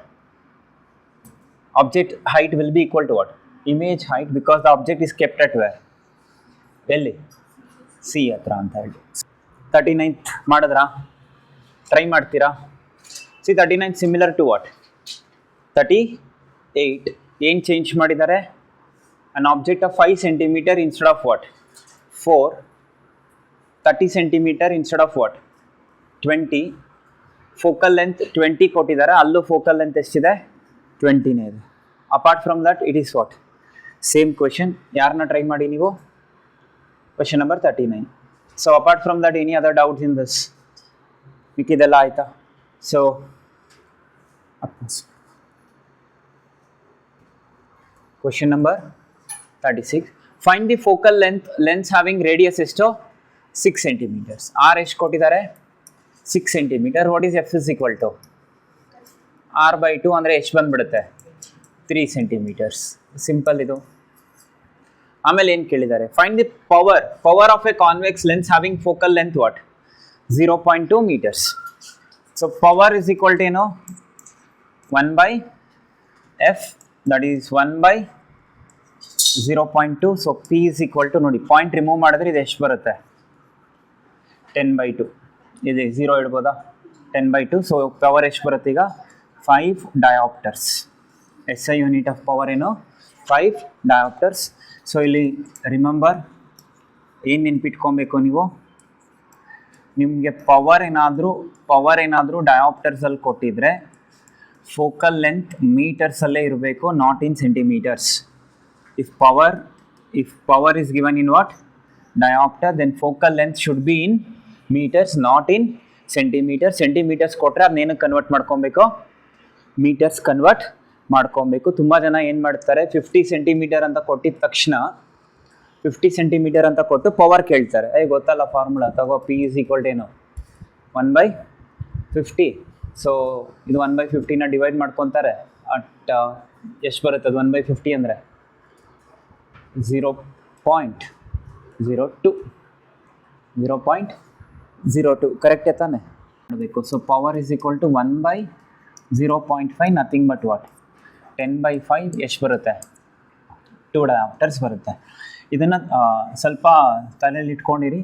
Object height will be equal to what? Image height. Because the object is kept at where? ಎಲ್ಲಿ? C ಹತ್ರ ಅಂತ ಹೇಳಿ. 39th ಮಾಡಿದ್ರಾ? ಟ್ರೈ ಮಾಡ್ತೀರಾ? C 39 similar to what? 38. ಏನು change ಮಾಡಿದ್ದಾರೆ? An object of 5 centimeter instead of what? 4. 30 centimeter instead of what? 20. Focal length 20 ಕೊಟ್ಟಿದ್ದಾರೆ. ಅಲ್ಲೂ ಫೋಕಲ್ ಲೆಂತ್ ಎಷ್ಟಿದೆ? 20ನೇ ಇದೆ. Apart from that it is what same question. ಯಾರನ್ನ ಟ್ರೈ ಮಾಡಿ ನೀವು? Question number 39. So apart from that any other doubts in this? ಮಿಕ್ಕಿದೆಲ್ಲ ಆಯ್ತಾ? So question number 36. Find the focal lens having radius ಎಷ್ಟು? 6 centimetres. R ಎಷ್ಟು ಕೊಟ್ಟಿದ್ದಾರೆ? 6 centimetre. What is F is equal to r/2 ಅಂದರೆ ಎಷ್ಟು ಬಂದ್ಬಿಡುತ್ತೆ? 3 ಸೆಂಟಿಮೀಟರ್ಸ್. ಸಿಂಪಲ್ ಇದು. ಆಮೇಲೆ ಏನು ಕೇಳಿದ್ದಾರೆ? Find the power of a convex lens having focal length what? 0.2 metres. So power is equal to ಏನು? 1/f, that is 1/0.2. So P is equal to, ನೋಡಿ point remove ಮಾಡಿದ್ರೆ ಇದು ಎಷ್ಟು ಬರುತ್ತೆ? 10/2. ಇದೆ 0 ಇಡ್ಬೋದಾ? 10/2. ಸೊ ಪವರ್ ಎಷ್ಟು ಬರುತ್ತೆ ಈಗ? 5 ಡಯಾಪ್ಟರ್ಸ್. SI ಯೂನಿಟ್ ಆಫ್ ಪವರ್ ಏನು? 5 ಡಯಾಪ್ಟರ್ಸ್. ಸೊ ಇಲ್ಲಿ ರಿಮೆಂಬರ್ ಏನು ನೆನ್ಪಿಟ್ಕೊಬೇಕು ನೀವು? ನಿಮಗೆ ಪವರ್ ಏನಾದರೂ ಡಯಾಪ್ಟರ್ಸಲ್ಲಿ ಕೊಟ್ಟಿದ್ರೆ ಫೋಕಲ್ ಲೆಂತ್ ಮೀಟರ್ಸಲ್ಲೇ ಇರಬೇಕು, not in centimetres. If power is given in what? Diopter, then focal length should be in meters, not in centimeters. Centimeters ಕೊಟ್ಟರೆ ಅದನ್ನೇನು ಕನ್ವರ್ಟ್ ಮಾಡ್ಕೊಬೇಕು? ಮೀಟರ್ಸ್ ಕನ್ವರ್ಟ್ ಮಾಡ್ಕೊಬೇಕು. ತುಂಬ ಜನ ಏನು ಮಾಡ್ತಾರೆ, 50 ಸೆಂಟಿಮೀಟರ್ ಅಂತ ಕೊಟ್ಟಿದ ತಕ್ಷಣ 50 ಸೆಂಟಿಮೀಟರ್ ಅಂತ ಕೊಟ್ಟು ಪವರ್ ಕೇಳ್ತಾರೆ. ಗೊತ್ತಲ್ಲ ಫಾರ್ಮುಲಾ, ತಗೋ ಪಿ ಇಸ್ ಈಕ್ವಲ್ ಟು ಏನು? 1/50. ಸೊ ಇದು 1/50ನ ಡಿವೈಡ್ ಮಾಡ್ಕೊತಾರೆ. ಅಟ್ ಎಷ್ಟು ಬರುತ್ತೆ ಅದು? 1/50 ಅಂದರೆ 0.02 ಕರೆಕ್ಟೇ ತಾನೆ ಮಾಡಬೇಕು. So power is equal to 1/0.5, nothing but what? 10/5. ಎಷ್ಟು ಬರುತ್ತೆ? 2 ಡಯಾಪ್ಟರ್ಸ್ ಬರುತ್ತೆ. ಇದನ್ನು ಸ್ವಲ್ಪ ತಲೆಯಲ್ಲಿ ಇಟ್ಕೊಂಡಿರಿ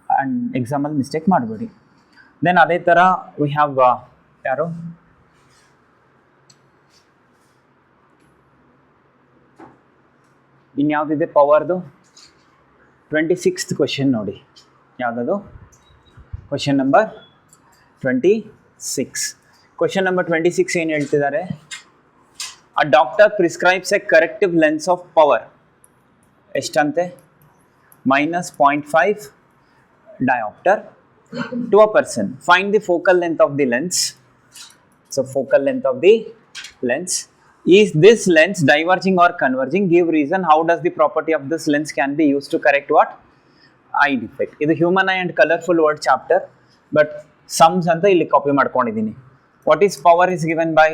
ಆ್ಯಂಡ್ ಎಕ್ಸಾಮಲ್ಲಿ ಮಿಸ್ಟೇಕ್ ಮಾಡಬೇಡಿ. ದೆನ್ ಅದೇ ಥರ ವಿ ಹ್ಯಾವ್ ಯಾರು ಇನ್ಯಾವುದಿದೆ ಪವರ್ದು? 26th ಕ್ವೆಶನ್ ನೋಡಿ. ಯಾವುದದು? Question number 26. ಕ್ವೆಶನ್ ನಂಬರ್ 26 ಏನು ಹೇಳ್ತಿದ್ದಾರೆ? A doctor prescribes a corrective lens of power ಎಷ್ಟಂತೆ? -0.5 dioptre to a person. Find the focal length of the lens. So focal length of the lens. Is this lens diverging or converging? Give reason. How does the property of this lens can be used to correct what? Eye defect. This is human eye and colorful word chapter, but sums anta illi copy ಮಾಡ್ಕೊಂಡಿದ್ದೀನಿ. What is power is given by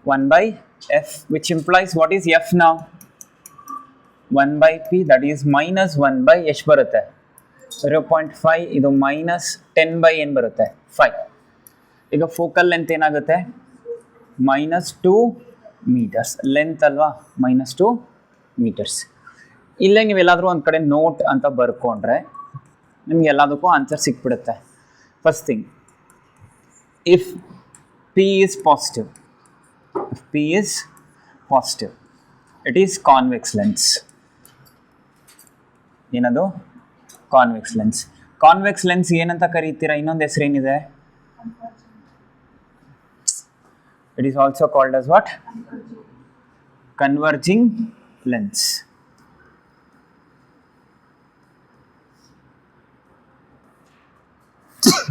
1/f, which implies what is f now? 1/p, that is -1/ ಎಷ್ಟು ಬರುತ್ತೆ? 0.5. ಇದು -10 ಏನು ಬರುತ್ತೆ? 5. ಈಗ focal length ಏನಾಗುತ್ತೆ? -2 metres length ಅಲ್ವಾ? -2 metres. ಇಲ್ಲೇ ನೀವೆಲ್ಲಾದರೂ ಒಂದು ಕಡೆ ನೋಟ್ ಅಂತ ಬರ್ಕೊಂಡ್ರೆ ನಿಮ್ಗೆ ಎಲ್ಲದಕ್ಕೂ ಆನ್ಸರ್ ಸಿಕ್ಬಿಡುತ್ತೆ. First thing, if P is positive, it is convex lens. ಏನದು? Convex lens. ಕಾನ್ವೆಕ್ಸ್ ಲೆನ್ಸ್ ಏನಂತ ಕರೀತೀರಾ? ಇನ್ನೊಂದು ಹೆಸರು ಏನಿದೆ? It is also called as what? Converging lens.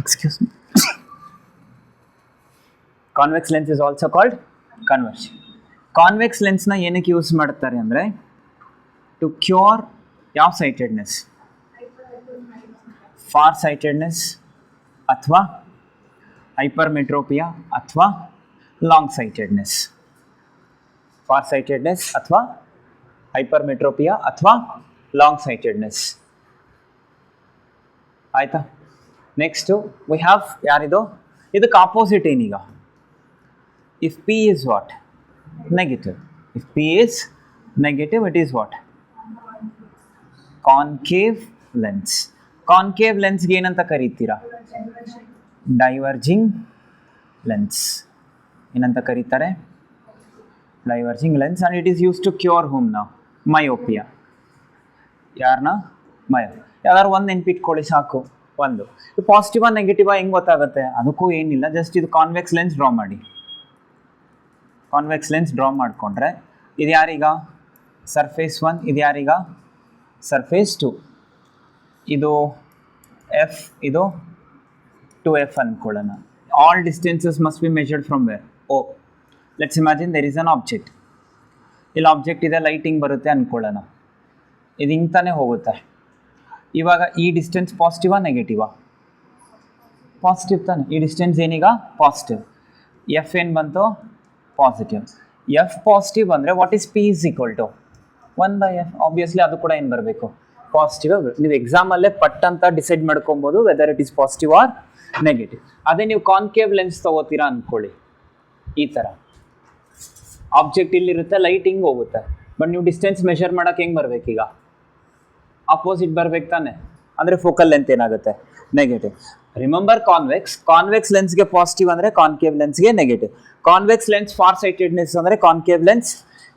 Excuse me. Convex lens is also called converging. Convex ಲೆನ್ಸ್ನ ಏನಕ್ಕೆ use ಮಾಡ್ತಾರೆ ಅಂದರೆ ಟು ಕ್ಯೂರ್ ಯಾವ ಸೈಟೆಡ್ನೆಸ್? ಫಾರ್ ಸೈಟೆಡ್ನೆಸ್ ಅಥವಾ ಹೈಪರ್ಮೆಟ್ರೋಪಿಯಾ ಅಥವಾ ಲಾಂಗ್ ಸೈಟೆಡ್ನೆಸ್. ಫಾರ್ ಸೈಟೆಡ್ನೆಸ್ ಅಥವಾ ಹೈಪರ್ಮೆಟ್ರೋಪಿಯಾ ಅಥವಾ ಲಾಂಗ್ ಸೈಟೆಡ್ನೆಸ್. ಆಯಿತಾ? ನೆಕ್ಸ್ಟು ವಿ ಹ್ಯಾವ್ ಯಾರಿದು? ಇದಕ್ಕೆ ಆಪೋಸಿಟ್ ಏನೀಗ? If P is what? Negative. If P is negative, it is what? Concave lens. Concave ಲೆನ್ಸ್ಗೆ ಏನಂತ ಕರೀತೀರಾ? Diverging lens. ಏನಂತ ಕರೀತಾರೆ? Diverging lens. And it is use to cure whom ನಾವು ಮಯೋಪಿಯಾ. ಯಾರನ್ನ? ಯಾವ್ದಾದ್ರು ಒಂದು ನೆನ್ಪಿಟ್ಕೊಳ್ಳಿ ಸಾಕು. ಒಂದು ಪಾಸಿಟಿವ್ ನೆಗೆಟಿವ್ ಹೆಂಗೆ ಗೊತ್ತಾಗುತ್ತೆ? ಅದಕ್ಕೂ ಏನಿಲ್ಲ, ಜಸ್ಟ್ ಇದು ಕಾನ್ವೆಕ್ಸ್ ಲೆನ್ಸ್ ಡ್ರಾ ಮಾಡಿ. ಕಾನ್ವೆಕ್ಸ್ ಲೆನ್ಸ್ ಡ್ರಾ ಮಾಡಿಕೊಂಡ್ರೆ ಇದು ಯಾರೀಗ ಸರ್ಫೇಸ್ 1, ಇದು ಯಾರೀಗ ಸರ್ಫೇಸ್ 2, ಇದು ಎಫ್, ಇದು 2F ಅಂದ್ಕೊಳ್ಳೋಣ. All distances must be measured from where O. Let's imagine there is an object. ಇಲ್ಲಿ ಆಬ್ಜೆಕ್ಟ್ ಇದೆ, ಲೈಟಿಂಗ್ ಬರುತ್ತೆ ಅಂದ್ಕೊಳ್ಳೋಣ. ಇದು ಹಿಂಗೆ ತಾನೇ ಹೋಗುತ್ತೆ. ಇವಾಗ ಈ ಡಿಸ್ಟೆನ್ಸ್ ಪಾಸಿಟಿವಾ ನೆಗೆಟಿವಾ? ಪಾಸಿಟಿವ್ ತಾನೆ. ಈ ಡಿಸ್ಟೆನ್ಸ್ ಏನೀಗ ಪಾಸಿಟಿವ್. ಎಫ್ ಏನು ಬಂತು? ಪಾಸಿಟಿವ್. ಎಫ್ ಪಾಸಿಟಿವ್ ಅಂದರೆ what is P is equal to 1/f. Obviously ಅದು ಕೂಡ ಏನು ಬರಬೇಕು? ಪಾಸಿಟಿವ್. ನೀವು ಎಕ್ಸಾಮಲ್ಲೇ ಪಟ್ ಅಂತ ಡಿಸೈಡ್ ಮಾಡ್ಕೊಬೋದು whether it is positive or negative. ಅದೇ ನೀವು ಕಾನ್ಕೇವ್ ಲೆನ್ಸ್ ತೊಗೋತೀರಾ ಅಂದ್ಕೊಳ್ಳಿ, ಈ ಥರ ಆಬ್ಜೆಕ್ಟ್ ಇಲ್ಲಿರುತ್ತೆ, ಲೈಟ್ ಹಿಂಗೆ ಹೋಗುತ್ತೆ, ಬಟ್ ನೀವು ಡಿಸ್ಟೆನ್ಸ್ ಮೆಷರ್ ಮಾಡೋಕೆ ಹೆಂಗೆ ಬರಬೇಕೀಗ? ಆಪೋಸಿಟ್ ಬರ್ಬೇಕು ತಾನೆ. ಅಂದರೆ ಫೋಕಲ್ ಲೆಂತ್ ಏನಾಗುತ್ತೆ? ನೆಗೆಟಿವ್. ರಿಮೆಂಬರ್ ಕಾನ್ವೆಕ್ಸ್ ಲೆನ್ಸ್ಗೆ ಪಾಸಿಟಿವ್ ಅಂದರೆ ಕಾನ್ಕೇವ್ ಲೆನ್ಸ್ಗೆ negative. Convex lens far sightedness ಅಂದರೆ concave lens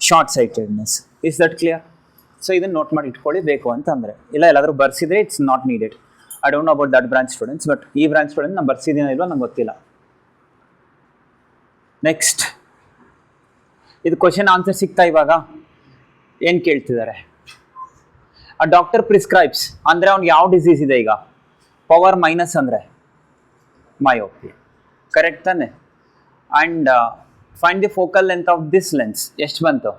short sightedness. Is that clear? So ಇದನ್ನು ನೋಟ್ ಮಾಡಿ ಇಟ್ಕೊಳ್ಳಿ ಬೇಕು ಅಂತಂದರೆ. ಇಲ್ಲ ಎಲ್ಲಾದರೂ ಬರ್ಸಿದ್ರೆ it's not needed. I don't know about that branch students, but ಈ ಬ್ರಾಂಚ್ ಸ್ಟೂಡೆಂಟ್ ನಾನು ಬರ್ಸಿದ್ದೀನೋ ಇಲ್ವೋ ನಂಗೆ ಗೊತ್ತಿಲ್ಲ. ನೆಕ್ಸ್ಟ್, ಇದು ಕ್ವಶನ್ ಆನ್ಸರ್ ಸಿಗ್ತಾ ಇವಾಗ ಏನು ಕೇಳ್ತಿದ್ದಾರೆ? ಆ ಡಾಕ್ಟರ್ ಪ್ರಿಸ್ಕ್ರೈಬ್ಸ್ ಅಂದರೆ ಅವ್ನಿಗೆ ಯಾವ ಡಿಸೀಸ್ ಇದೆ ಈಗ? ಪವರ್ ಮೈನಸ್ ಅಂದರೆ ಮಯೋಪಿ, ಕರೆಕ್ಟ್ ತಾನೆ? And find the focal length of this lens. ಎಷ್ಟು ಬಂತು?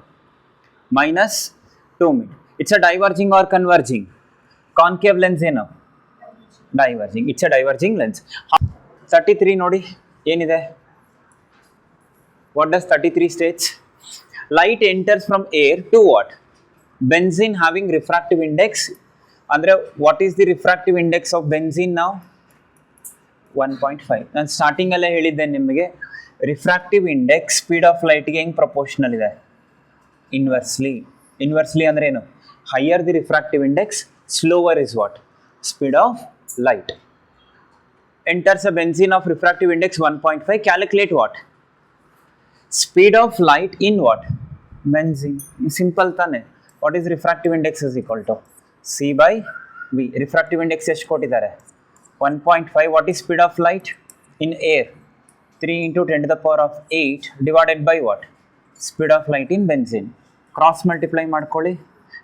-2 metre. It's a diverging or converging? Concave lens ಏನು? Diverging. It's a diverging lens. 33 ನೋಡಿ ಏನಿದೆ? What does 33 states? Light enters from air to what? Benzene having refractive index. ಅಂದರೆ what is the refractive index of benzene ನಾವು? 1.5. ನಾನು ಸ್ಟಾರ್ಟಿಂಗಲ್ಲೇ ಹೇಳಿದ್ದೆ ನಿಮಗೆ, refractive index speed of ಲೈಟ್ಗೆ ಹೆಂಗೆ ಪ್ರಪೋರ್ಷನಲ್ ಇದೆ? ಇನ್ವರ್ಸ್ಲಿ ಅಂದರೆ ಏನು? Higher the refractive index, slower is what? Speed of light. Enters a benzene of refractive index 1.5. Calculate what? Speed of light in what? Benzene. Simple ತಾನೆ. What is refractive index is equal to C by V. Refractive index ಎಷ್ಟು ಕೊಟ್ಟಿದ್ದಾರೆ? 1.5. What is speed of light in air? 3 into 10 to the power of 8 divided by what? Speed of light in benzene. Cross multiply ಮಾಡ್ಕೊಳ್ಳಿ.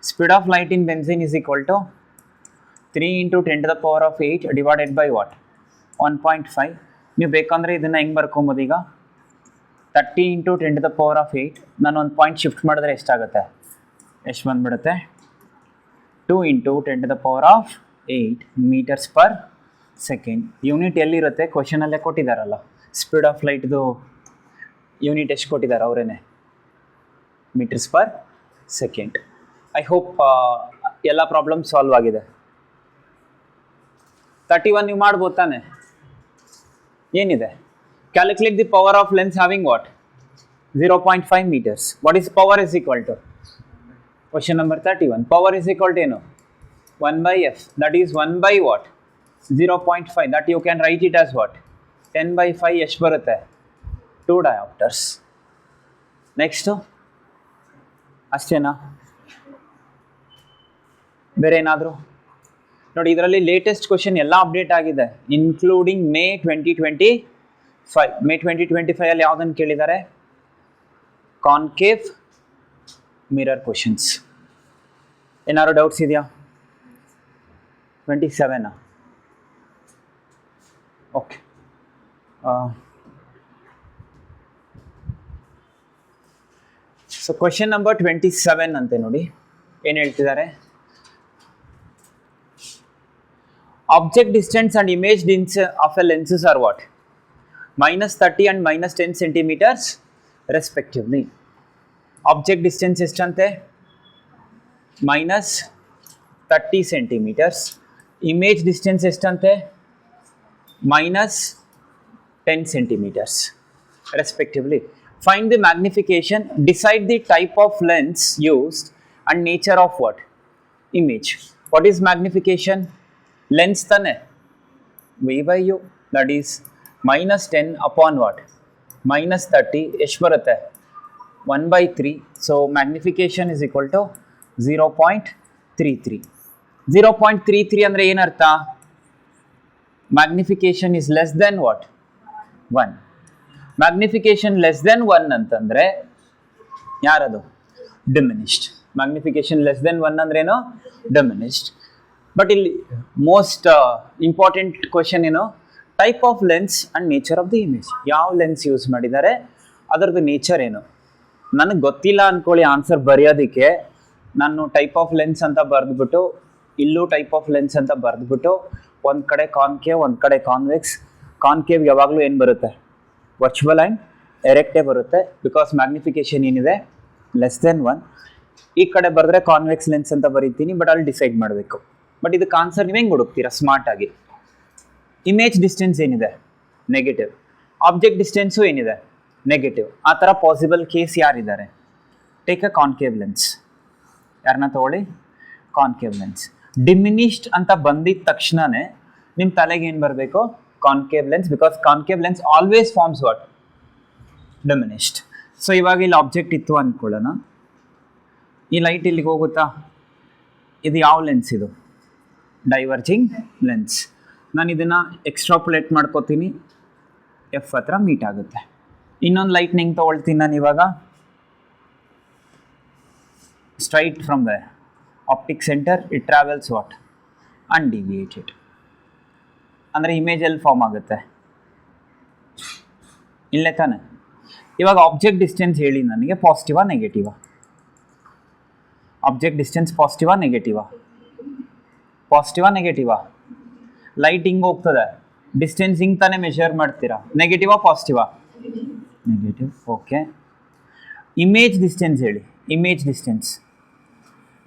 Speed of light in benzene is equal to 3 into 10 to the power of 8 divided by what? 1.5. ನೀವು ಬೇಕಂದರೆ ಇದನ್ನು ಹೆಂಗೆ ಬರ್ಕೊಬೋದು ಈಗ? 30 into 10 to the power of 8. ನಾನು ಒಂದು point shift ಮಾಡಿದ್ರೆ ಎಷ್ಟಾಗುತ್ತೆ? ಎಷ್ಟು ಬಂದುಬಿಡುತ್ತೆ? 2 into 10 to the power of 8 meters per second. Unit ಎಲ್ಲಿರುತ್ತೆ? ಕ್ವಶನಲ್ಲೇ ಕೊಟ್ಟಿದ್ದಾರಲ್ಲ. ಸ್ಪೀಡ್ ಆಫ್ ಲೈಟ್ದು ಯೂನಿಟ್ ಎಷ್ಟು ಕೊಟ್ಟಿದ್ದಾರೆ ಅವರೇನೆ? Metres per second. I hope ಎಲ್ಲ ಪ್ರಾಬ್ಲಮ್ ಸಾಲ್ವ್ ಆಗಿದೆ. 31 ನೀವು ಮಾಡ್ಬೋದು ತಾನೆ? ಏನಿದೆ? Calculate the power of lens having what? 0.5 meters. What is power is equal to? Question number 31. Power is equal to ಏನು? 1/f. That is 1 by what? 0.5. That you can write it as what? 10/5. ಎಷ್ಟು ಬರುತ್ತೆ? 2 diopters. Next ಅಷ್ಟೇನಾ? ಬೇರೆ ಏನಾದರೂ ನೋಡಿ. ಇದರಲ್ಲಿ latest question ಎಲ್ಲ update ಆಗಿದೆ, ಇನ್ಕ್ಲೂಡಿಂಗ್ ಮೇ 2025. ಮೇ 2025 ಯಾವುದನ್ನು ಕೇಳಿದ್ದಾರೆ? Concave mirror questions. ಏನಾದ್ರು ಡೌಟ್ಸ್ ಇದೆಯಾ? 27. ಓಕೆ. ಸೊ ಕ್ವಶನ್ ನಂಬರ್ 27 ಅಂತೆ ನೋಡಿ ಏನು ಹೇಳ್ತಿದ್ದಾರೆ. Object distance and image distance of a lenses are what? -30 and -10 centimeters respectively. Object distance ಎಷ್ಟಂತೆ? -30 centimeters. Image distance ಎಷ್ಟಂತೆ? -10 centimeters respectively. Find the magnification. Decide the type of lens used and nature of what? Image. What is magnification? Lens ತಾನೆ? V by U. That is -10 upon what? -30. ಎಷ್ಟು ಬರುತ್ತೆ? 1/3. So magnification is equal to 0.33. 0.33 ಅಂದರೆ ಏನರ್ಥ? Magnification is less than what? 1. Magnification less then 1 ಅಂತಂದ್ರೆ ಯಾರದು? Diminished. Magnification less then 1 ಅಂದ್ರೇನು? Diminished. But ಇಲ್ಲಿ most important question ಏನು? Type of lens and nature of the image. ಯಾವ ಲೆನ್ಸ್ ಯೂಸ್ ಮಾಡಿದ್ದಾರೆ, ಅದರದ್ದು ನೇಚರ್ ಏನು? ನನಗೆ ಗೊತ್ತಿಲ್ಲ ಅಂದ್ಕೊಳ್ಳಿ ಆನ್ಸರ್ ಬರೆಯೋದಕ್ಕೆ. ನಾನು ಟೈಪ್ ಆಫ್ ಲೆನ್ಸ್ ಅಂತ ಬರೆದ್ಬಿಟ್ಟು, ಇಲ್ಲೂ ಟೈಪ್ ಆಫ್ ಲೆನ್ಸ್ ಅಂತ ಬರೆದ್ಬಿಟ್ಟು, ಒಂದು ಕಡೆ ಕಾನ್ಕೇವ್, ಒಂದು ಕಡೆ ಕಾನ್ವೆಕ್ಸ್. ಕಾನ್ಕೇವ್ ಯಾವಾಗಲೂ ಏನು ಬರುತ್ತೆ? ವರ್ಚುವಲ್ ಆ್ಯಂಡ್ ಎರೆಕ್ಟೇ ಬರುತ್ತೆ, ಬಿಕಾಸ್ ಮ್ಯಾಗ್ನಿಫಿಕೇಶನ್ ಏನಿದೆ ಲೆಸ್ ದೆನ್ 1. ಈ ಕಡೆ ಬರೆದ್ರೆ ಕಾನ್ವೆಕ್ಸ್ ಲೆನ್ಸ್ ಅಂತ ಬರೀತೀನಿ, ಬಟ್ ಅಲ್ಲಿ ಡಿಸೈಡ್ ಮಾಡಬೇಕು. ಬಟ್ ಇದಕ್ಕೆ ಆನ್ಸರ್ ನೀವು ಹೆಂಗೆ ಹುಡುಕ್ತೀರಾ ಸ್ಮಾರ್ಟಾಗಿ? ಇಮೇಜ್ ಡಿಸ್ಟೆನ್ಸ್ ಏನಿದೆ? ನೆಗೆಟಿವ್. ಆಬ್ಜೆಕ್ಟ್ ಡಿಸ್ಟೆನ್ಸು ಏನಿದೆ? ನೆಗೆಟಿವ್. ಆ ಥರ ಪಾಸಿಬಲ್ ಕೇಸ್ ಯಾರಿದ್ದಾರೆ? Take a concave lens. ಯಾರನ್ನ ತಗೊಳ್ಳಿ? Concave lens. ಡಿಮಿನಿಷ್ಡ್ ಅಂತ ಬಂದಿದ್ದ ತಕ್ಷಣನೇ ನಿಮ್ಮ ತಲೆಗೆ ಏನು ಬರಬೇಕು? Concave lens, because concave lens always forms what? Diminished. So ಇವಾಗ ಇಲ್ಲಿ ಆಬ್ಜೆಕ್ಟ್ ಇತ್ತು ಅಂದ್ಕೊಳ್ಳೋಣ. ಈ ಲೈಟ್ ಇಲ್ಲಿಗೆ ಹೋಗುತ್ತಾ? ಇದು ಯಾವ ಲೆನ್ಸ್ ಇದು? Diverging lens. ನಾನು ಇದನ್ನು ಎಕ್ಸ್ಟ್ರಾಪುಲೇಟ್ ಮಾಡ್ಕೋತೀನಿ, ಎಫ್ ಹತ್ರ ಮೀಟ್ ಆಗುತ್ತೆ. ಇನ್ನೊಂದು ಲೈಟ್ ಹೆಂಗೆ ತೊಗೊಳ್ತೀನಿ ನಾನು ಇವಾಗ? Straight from the optic centre it travels what? Undeviated. ಅಂದರೆ ಇಮೇಜಲ್ಲಿ ಫಾರ್ಮ್ ಆಗುತ್ತೆ, ಇಲ್ಲೇ ತಾನೆ? ಇವಾಗ ಆಬ್ಜೆಕ್ಟ್ ಡಿಸ್ಟೆನ್ಸ್ ಹೇಳಿ ನನಗೆ, ಪಾಸಿಟಿವಾ ನೆಗೆಟಿವಾ? ಆಬ್ಜೆಕ್ಟ್ ಡಿಸ್ಟೆನ್ಸ್ ಪಾಸಿಟಿವಾ ನೆಗೆಟಿವಾ? ಪಾಸಿಟಿವಾ ನೆಗೆಟಿವಾ? ಲೈಟ್ ಹಿಂಗೆ ಹೋಗ್ತದೆ, ಡಿಸ್ಟೆನ್ಸ್ ಹಿಂಗೆ ತಾನೇ ಮೆಷರ್ ಮಾಡ್ತೀರಾ. ನೆಗೆಟಿವಾ ಪಾಸಿಟಿವಾ? ನೆಗೆಟಿವ್. ಓಕೆ. ಇಮೇಜ್ ಡಿಸ್ಟೆನ್ಸ್ ಹೇಳಿ. ಇಮೇಜ್ ಡಿಸ್ಟೆನ್ಸ್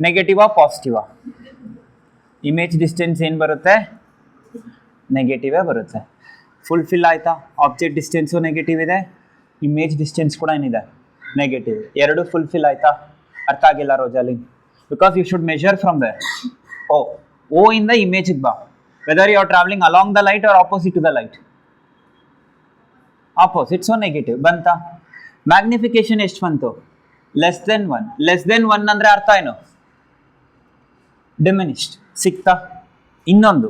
ನೆಗೆಟಿವಾ ಪಾಸಿಟಿವಾ? ಇಮೇಜ್ ಡಿಸ್ಟೆನ್ಸ್ ಏನು ಬರುತ್ತೆ? ನೆಗೆಟಿವೇ ಬರುತ್ತೆ. ಫುಲ್ಫಿಲ್ ಆಯಿತಾ? ಆಬ್ಜೆಕ್ಟ್ ಡಿಸ್ಟೆನ್ಸು ನೆಗೆಟಿವ್ ಇದೆ, ಇಮೇಜ್ ಡಿಸ್ಟೆನ್ಸ್ ಕೂಡ ಏನಿದೆ? ನೆಗೆಟಿವ್. ಎರಡು ಫುಲ್ಫಿಲ್ ಆಯಿತಾ? ಅರ್ಥ ಆಗಿಲ್ಲ Rosaline? Because you should measure from the O ಇಂದ ಇಮೇಜಿಗೆ ಬಾ. Whether you are travelling along the light or opposite to the light? Opposite, so negative ಬಂತ. ಮ್ಯಾಗ್ನಿಫಿಕೇಶನ್ ಎಷ್ಟು ಬಂತು? Less then 1. ಲೆಸ್ ದೆನ್ 1 ಅಂದರೆ ಅರ್ಥ ಏನು? ಡಿಮಿನಿಷ್ಡ್. ಸಿಕ್ತಾ? ಇನ್ನೊಂದು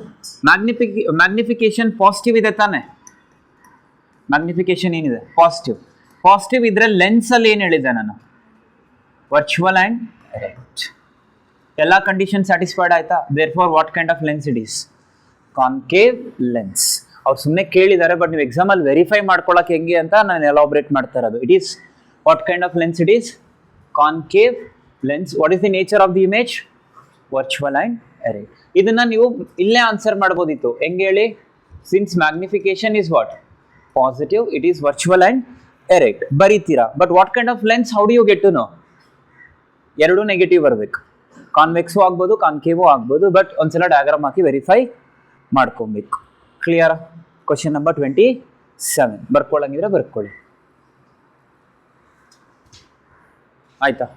ಮ್ಯಾಗ್ನಿಫಿಕೇಶನ್ ಪಾಸಿಟಿವ್ ಇದೆ ತಾನೆ? ಮ್ಯಾಗ್ನಿಫಿಕೇಶನ್ ಏನಿದೆ? ಪಾಸಿಟಿವ್. ಪಾಸಿಟಿವ್ ಇದ್ರೆ ಲೆನ್ಸಲ್ಲಿ ಏನು ಹೇಳಿದೆ ನಾನು? Virtual and erect. ಎಲ್ಲ ಕಂಡೀಷನ್ ಸ್ಯಾಟಿಸ್ಫೈಡ್ ಆಯ್ತಾ? Therefore what kind of lens it is? Concave lens. ಅವ್ರು ಸುಮ್ಮನೆ ಕೇಳಿದ್ದಾರೆ, ಬಟ್ ನೀವು ಎಕ್ಸಾಮಲ್ಲಿ ವೆರಿಫೈ ಮಾಡ್ಕೊಳ್ಳೋಕೆ ಹೆಂಗೆ ಅಂತ ನಾನು ಎಲಾಬ್ರೇಟ್ ಮಾಡ್ತಾ ಇರೋದು. It is what kind of lens? It is concave lens. What is the nature of the image? Virtual and erect. ಇದನ್ನ ನೀವು ಇಲ್ಲೇ ಆನ್ಸರ್ ಮಾಡ್ಬೋದಿತ್ತು. ಹೆಂಗೆ ಹೇಳಿ? Since magnification is what? Positive, it is virtual and erect ಬರೀತೀರಾ. But what kind of lens? How do you get to know? ಎರಡೂ negative ಬರಬೇಕು. Convex ಆಗ್ಬೋದು, ಕಾನ್ಕೇವು ಆಗ್ಬೋದು, ಬಟ್ ಒಂದ್ಸಲ ಡಯಾಗ್ರಾಮ್ ಹಾಕಿ ವೆರಿಫೈ ಮಾಡ್ಕೊಬೇಕು. ಕ್ಲಿಯರಾ? ಕ್ವಶನ್ ನಂಬರ್ 27 ಬರ್ಕೊಳ್ಳಂಗಿದ್ರೆ ಬರ್ಕೊಳ್ಳಿ. ಆಯ್ತಾ?